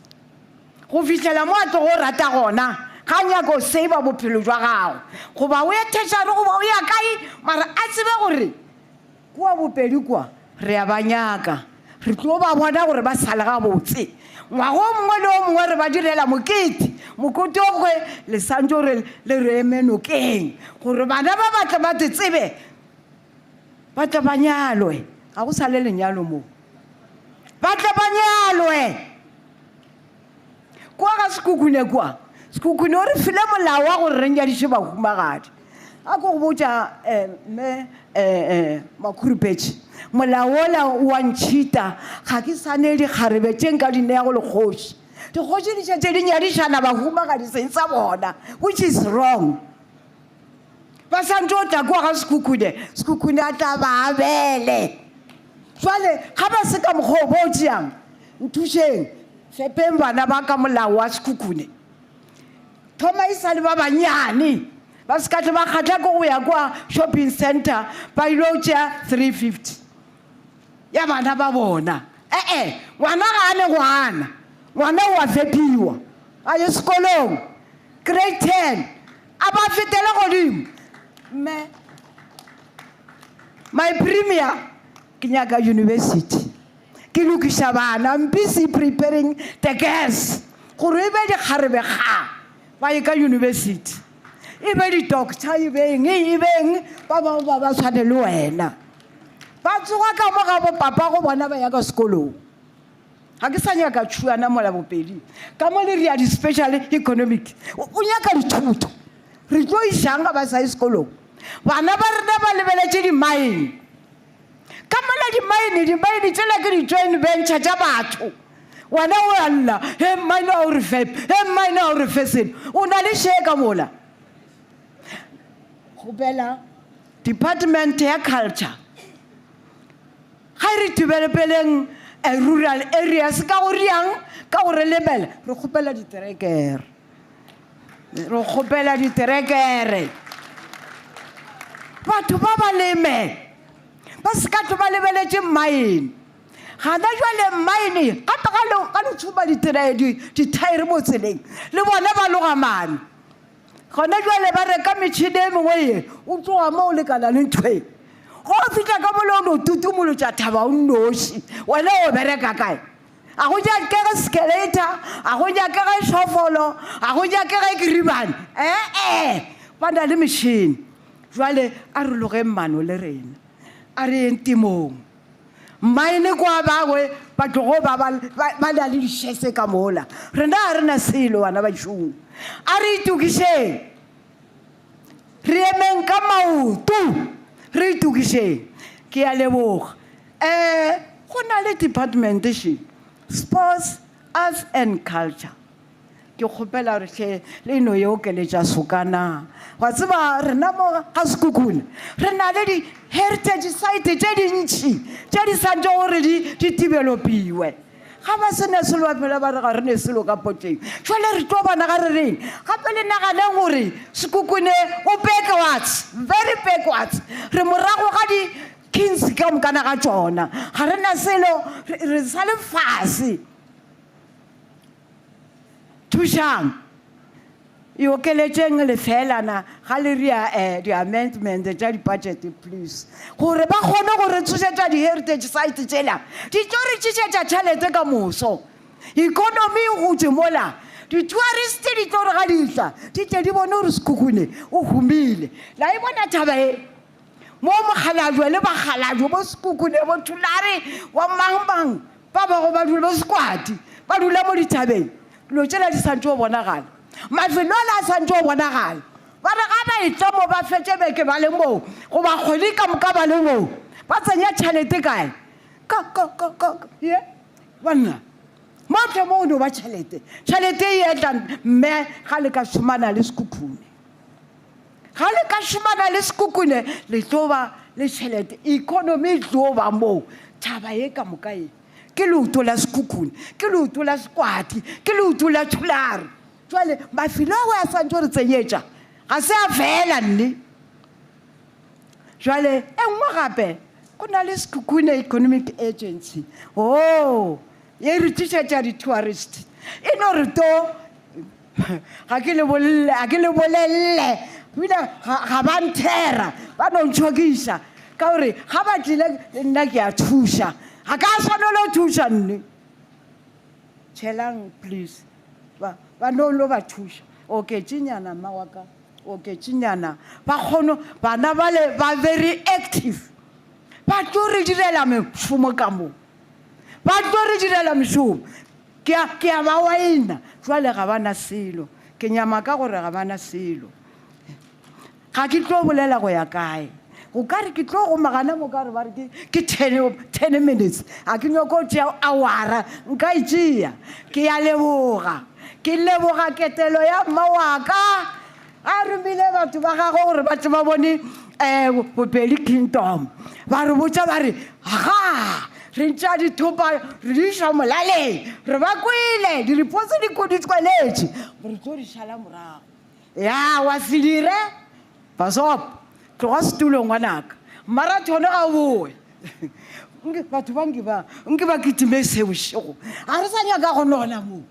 go fihlela mo a tlo go rata gona ga nyako save bophelo jwa gago goba o ye tertiary goba o ya kae, mara a tsebe gore kua bopedi kwa re a ba nyaka, re tlo ba bona gore ba sale ga botse. Ngwago mongwe le o mongwe re ba direla mokete, mokete o gwe le santse gore le re eme nokeng gore bana ba batla ba te tsebe ba tla ba nyalwe. Ga go sa le lenyalo mo, ba tla ba nyalwe. Kwa ga Sekhukhune kwa, Sekhukhune o re file molao wa gore re nyadiše bahumagadi. A ko go botša makhurupetše, molao ola wa ntšhita ga ke sane dikgarebe tše nka di nea go lekgoši. Dikgoši di šetše di nyadišana bahumagadi seng sa bona, which is wrong. Ba santse o tla kwa ga Sekhukhune a tla ba abele. Jwale ga ba se ka mokgwa o bo tšeang nthušeng fepeng bana ba ka molao wa Sekhukhune, thoma e sa le ba banyane ba se ka tle ba kgatla ko go ya kwa shopping center ba ilo tšea 350 ya bana ba bona. Ngwana ga a ne ngwana o a fepiwa a ye sekolong grade 10 a ba fetela godimo. My premier ke nyaka university, ke lokiša bana, I'm busy preparing the gas gore e be dikgarebe ga ba ye ka university e be di-doctor e beng ba bangwe ba tshwane le wena ba tsoga ka mo ga bopapa go bona ba ya ka sekolong ga ke sa nyaka tšhuana mola bopedi ka mo le rea di-special economic o nyaka dithuto re tlo išang ga ba sa ye sekolong bana ba rena ba lebeletse di-mine ka mola di-mine tsela ke di-joint venture tša batho wena o alla he mine a o re fepe he mine a o re fesene o na le share ka mola gopela department ya culture ga re developeleng rural areas ka go riang ka go re lebela re gopela diterekere batho ba ba leme ba se ka tlo ba lebeletse mine gana jwale mine gape ka letšhuba dithaere mo tseleng le bona ba loga mane gona jwale ba reka metšhini e mengwe ye o tloga mo o lekana le nthoe go fitlha ka mole o no tutumolotša thaba o nnoši wena o bereka kae a go jakege skeletor a go jakege šofolo a go jakege kiribane ba na le metšhini jwale a re logeng mano le rena a re yeng temong mine kwa bangwe ba tlogo ba na le dišese ka mola rena ga re na selo bana ba tšong a re itukišeng re emeng ka maoto re itukišeng ke a leboga go na le department she sports arts and culture ke kgopela re hle le no ye okeletša sokana wa tseba rena mo ga sekukune re na le di-heritage site tše dintšhi tše di santse gore di developiwe ga ba sene selo baphela ba re ga re ne selo ka poteng jale re tlo bona ga re reng gape le naganeng gore sekukune o backwards very backwards re morago ga di-kings ka mokana ga tsona ga re na selo re sa le fase thušang e okeletseng lefelana ga le rea di-amendment tša di-budget please gore ba kgone gore tsošetša di-heritage site tsela di tlo re tšišetša tšhelete ka moso economy e gotse mola di-tourist di tlo re ga ditla di tle di bone gore sekukune o humile la e bona thaba e mo mokgalajwe le bakgalajwe bo sekukune bo thulare wa mangmang ba bago ba dule bo sekwati ba dula mo dithabeng dilo tsela di santse o bonagala mafelo a santse o bonagala ba re ga ba etla mo ba fetse beke ba le moo goba kgwedi ka moka ba le moo ba tsenya tšhelete kae ye banna motlhe mo o ne ba tšhelete e etlang mme ga le ka šomana le sekukune ga le ka šomana le sekukune le tlo ba le tšhelete economy e tlo ba moo thaba ye ka moka ye ke leoto la sekukune ke leoto la sekwati ke leoto la thulare jale mafilo a a santse re tsenyetša ga se a fela nne jale e nngwe gape go na le sekukune economic agency ye re tišetša di-tourist e no re to ga ke le bolelele bile ga ba nthera ba no ntšhokiša ka gore ga ba tlile nna ke a thuša ga ka swanele o thuša nne tšhelang please ba no lo ba thuša oketšenyana mawaka oketšenyana ba kgono bana bale ba very active ba tlo re direla mešomo ka moo ba tlo re direla mešomo ke a ba waena jwale ga ba na selo ke nyama ka gore ga ba na selo ga ke tlo bolela go ya kae go kare ke tlo go magana mo kare ba re ke 10 minutes a ke nyoko tšea awara nka itšea ke ya leboga ke leboga ketelo ya mawaka a romile batho ba gago gore batho ba bone bopedi kingdom ba re botša ba re aga re ntša dithopa re di iša molaleng re ba kwele diripotse di tsweletše re tlo di šala morago ya wa se dire basopo tloga setulong ngwanaka mara tšone ga boe batho ba nke ba kitime sebošego ga re sa nyaka go nona moo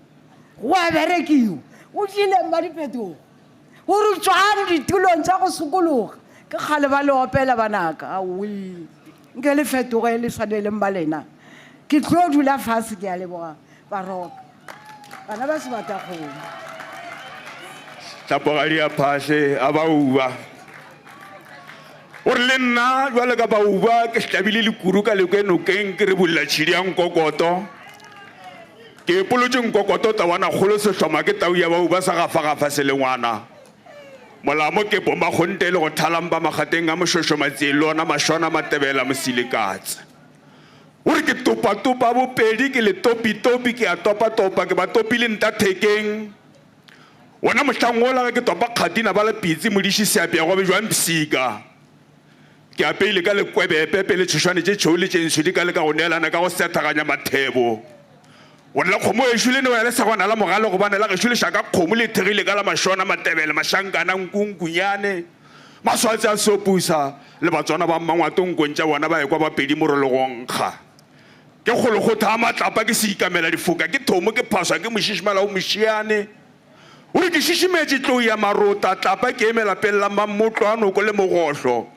go a berekiwa o tlile mma diphetogo o re tswane ditulong tša go sokologa ke kgale ba le opela banaka aoe nke le fetoge le swane le mma lena ke tlo dula fase ke a leboga baroka bana ba Sebatakgomo. Tlapogadi ya phase a bauba o re le nna jwale ka bauba ke hlabile lekuru ka lekwenokeng ke re bolla tšhidi ya nkokoto ke epolotše nkokoto tabana kgolo sehloma ke tau ya bauba sa gafagafa se le ngwana molamo ke bomakgonte le go thalampa magateng a mošošomatsee le ona mašwana matebela mosilekatse o re ke topatopa bopedi ke le topitopi ke a topatopa ke ba topile ntathekeng wona mohlang ola ke topa kgatina ba le pitsi modiši seape ya gobe jwang psika ke apeile ka lekwebepe pele tšhošwane tše tšhou le tšensudi ka le ka go neelana ka go sethaganya mathebo o nela kgomo ešo le ne o ya le sagwana la mogale go bane la gešo le šaka kgomo le thegile ka la mašona matebele mašankana nkunkunyane maswatse a sopusa le batswana ba mmangwatong kontša bona ba ekwa bapedi morologonkga ke kgolokgotha a matlapa ke se ikamela difoka ke thomo ke phaswa ke mošišimala o mošiane o re ke šišimetše tlou ya marota tlapa ke emela pelela mammotlo a noko le mogohlo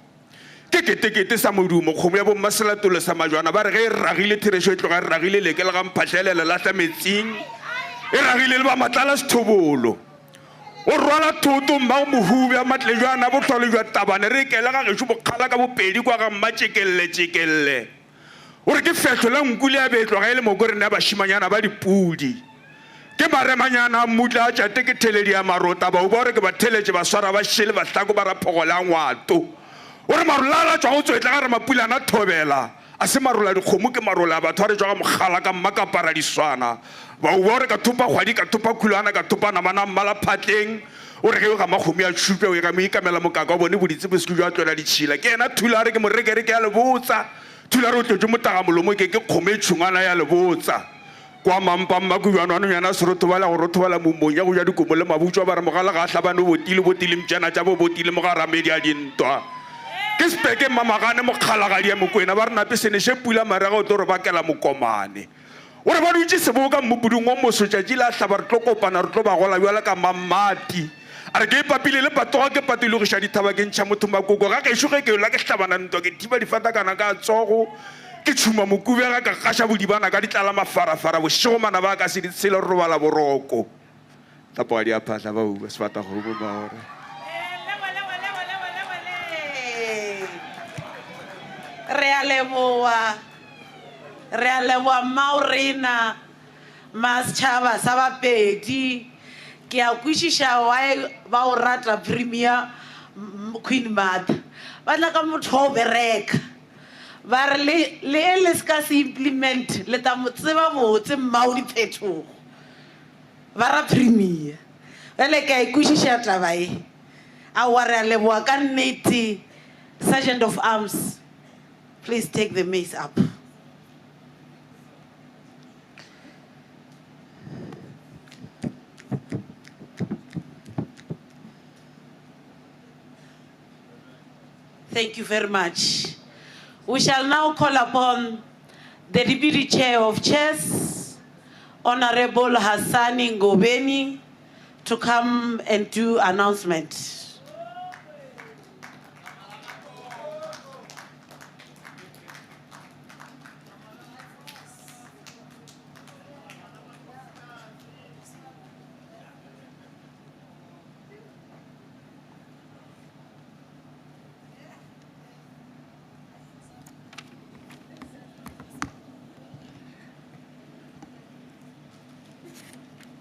ke ketekete sa modumo kgomo ya bommaselatolo sa majwana ba re ge e ragile therešo e tloga e ragile leke le ga mphatlhelele latla metsing e ragile le ba matlala sethobolo o rwala thoto mmago mohube a matlejwana botlhole jwa tabane re ikele ga gešo bokgala ka bopedi kwa ga mmatšekelele o re ke fehlo la nkule ya betlwa ga e le mokorene ya bašimanyana ba dipudi ke maremanyana a mmutla a tšate ke theledi ya marota bao ba gore ke ba theletše ba swara ba šele bahlako ba raphogo la ngwato o re marola a latswa go tswetla ga re mapulana thobela a se marola dikgomo ke marola a batho a re tswa ga mogala ka mma ka paradiswana bao ba gore ka thopa kgwadi ka thopa khulwana ka thopa namana mmala phatleng o re ge o ga makgomi a tšhupe o e ga mo ikamela mokaka wa bone boditse boseko jwa tswela ditšhila ke ena thula a re ke morekere ke ya lebotsa thula re o tlotse motagamolomo ke kgomo e tšhongwana ya lebotsa kwa mampamma kujwanwanonyana serotobala go rothobala momonya go ja dikomo le mabutswa ba re mogala ga a hlabane botile mtšana tša bo botile mo ga ramedi a dintwa ke sepeke mamagane mokgalagadi ya mokwena ba re nape seneše pula marega o tlo re bakela mokomane o re ba dutše seboka mmopoding wa mosotšatši le a hlaba re tlo kopana re tlo ba gola bjala ka mammati a re ke ipapile le patoga ke patologiša dithaba ke ntšha motho makoko ga kešo ge ke yola ke hlabana ntwa ke thiba difatakana ka tsogo ke tšhuma mokubega ka gaša bodibana ka ditlala mafarafara bošegomana ba ka se ditshele re robala boroko tapogadi a phatla ba uba Sebatakgomo maore re a leboa maorena masetšhaba sa bapedi ke a kwešiša wae ba o rata premier Queen Mother ba tla ka motho wa o bereka ba re le e le se ka se implement le ta mo tseba botse mmao diphetogo ba ra premier bjale ke a ikwešiša taba e aowa re a leboa ka nnete Sergeant of Arms. Please take the mace up. Thank you very much. We shall now call upon the Deputy Chair of Chess, Honorable Hassani Ngobeni, to come and do announcement.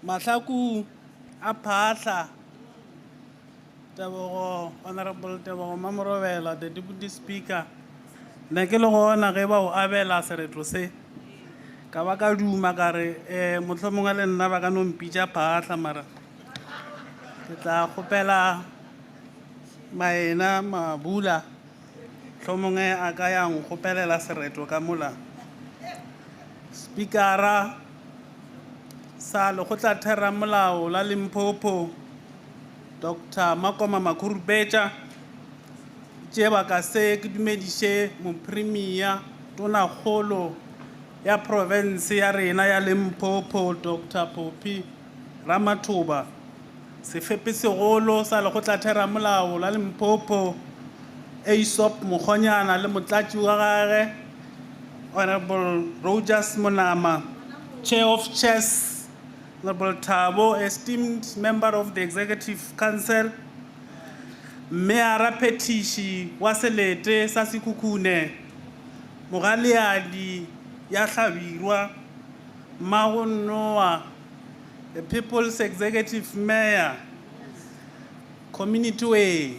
Mahlaku a phahla Tebogo Honorable Tebogo Mamorobela, the Deputy Speaker, ne ke le gona ge ba o abela seretlo se ka ba ka duma ka re mohlomongwe le nna ba ka no mpitša phahla mara ke tla kgopela maena Mabula hlomongwe a ka ya nkgopelela seretlo ka mola Speakera sa lekgotla theramolao la Limpopo Dr. Makoma Makhurubetša tše ba ka se ke dumediše mopremia tonakgolo ya province ya rena ya Limpopo Dr. Popi Ramathuba sefepi segolo sa lekgotla theramolao la Limpopo Aesop Mokgonyana le motlatši wa gagwe Honorable Rogers Monama, Chair of Chess Honorable Thabo, esteemed member of the Executive Council, Mayor Petishi Waselete Sasikukune, Mogaliadi Yahlabirwa, Maron Noah, the People's Executive Mayor, Community Way,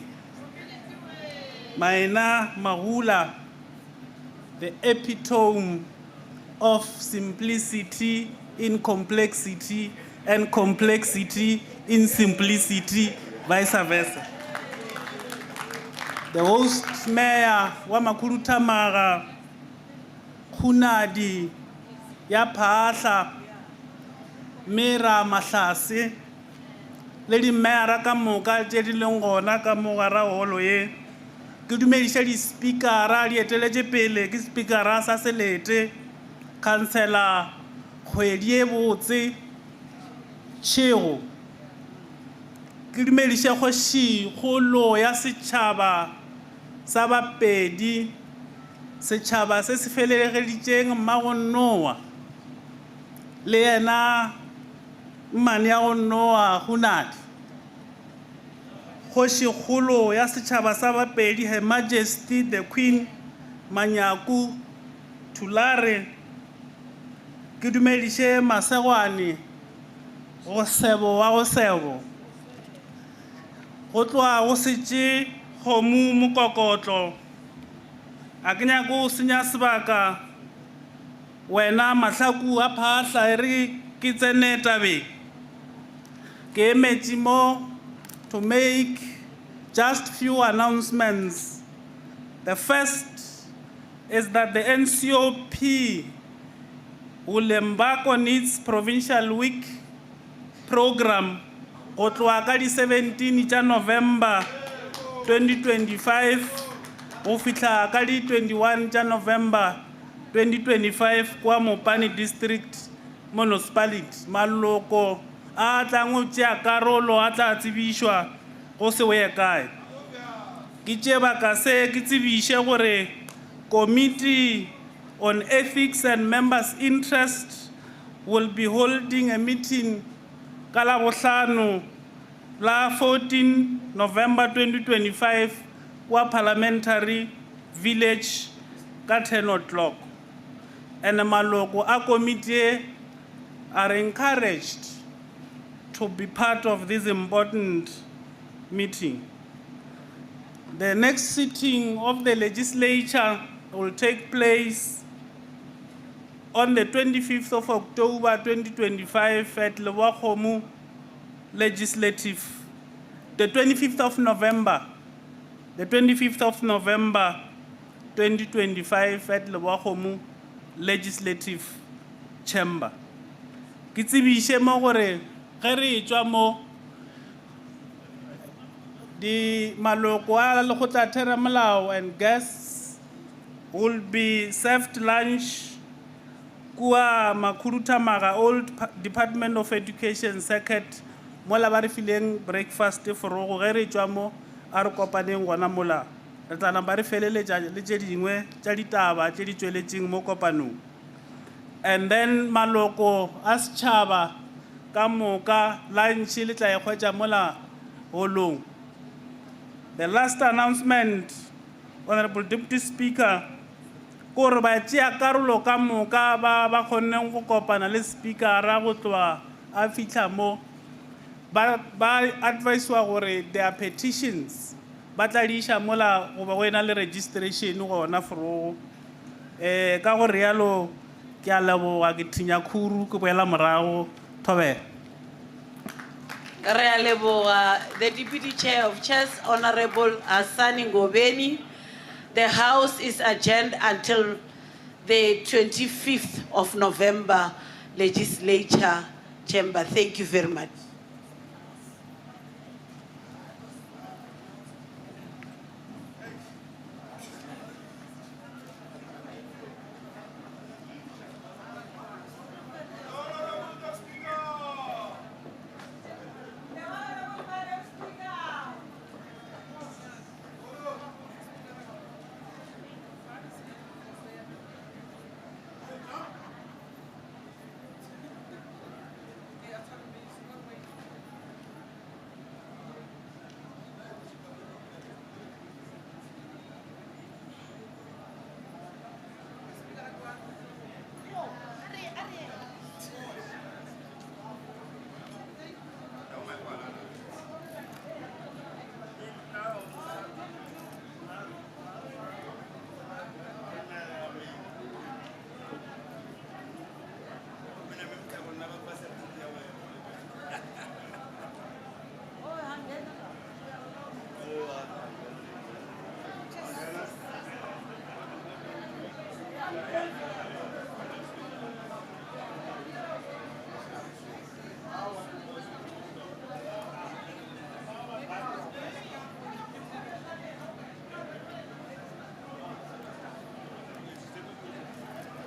Maina Mahula, the epitome of simplicity in complexity and complexity in simplicity, vice versa. The host mayor wa Makuru Tamara, Kunadi, Yapahla, Mera Mahlase, Lady Mera Kamoka, Jedi Longona, Kamogara Holoye, Kudumedisha di speaker, Radi Telejepele, speaker Rasa Selete, Councillor Khwedie Botse, Cheo, Kudumedisha Hoshi, Holo, Yasichaba, Saba Pedi, Sechaba, Sesifele Redijeng, Maron Noah, Leana Mania Noah, Hunad. Hoshi Holo, Yasichaba Saba Pedi, Her Majesty the Queen, Manyaku, Tulare, Kidumedishe Masawani, Osebo, Osebo, Otwa Osiji, Homu Mukokotlo, Agnyago Sinyasbaka, Wena Masaku Apasa, Eri Kitzenetabi, Kemetimo, to make just few announcements. The first is that the NCOP will embark on its Provincial Week program on the 17th of November 2025, official 21 November 2025, kwa Mopani District Municipality, Maloko, Atangutia Karolo, Ata Tibishwa, Osewekae. Kicheba Kase, Kitibisha Gore, Committee on Ethics and Members' Interest will be holding a meeting Kalabotlano la 14 November 2025 kwa Parliamentary Village at 10 o'clock. And the Maloko a committee are encouraged to be part of this important meeting. The next sitting of the legislature will take place on the 25th of October 2025 at Lewakomu Legislative. The 25th of November, 2025 at Lewakomu Legislative Chamber. Kitsibishe mo gore ge re tswa mo di maloko a lekgotla theramelao and guests will be served lunch kua Makuru Tamaga Old Department of Education Circuit mola ba re fileng breakfast for go ge re tswa mo a re kopaneng gona mola re tsana ba re feleletša le tše dingwe tša ditaba tše di tšweletšeng mo kopanong. And then maloko a setšhaba ka moka lunch le tla ekgwetša mola holong. The last announcement, Honorable Deputy Speaker, gore ba tšea karolo ka moka ba kgonneng go kopana le speakera go tloa a fitlha mo ba advisewa gore their petitions ba tla di iša mola goba go ena le registration gona forogo ka go rialo ke a leboga ke thinya khuru ke boela morago Thobela. Re a leboga the Deputy Chair of Chairs, Honorable Asani Ngobeni. The House is adjourned until the 25th of November Legislature Chamber. Thank you very much.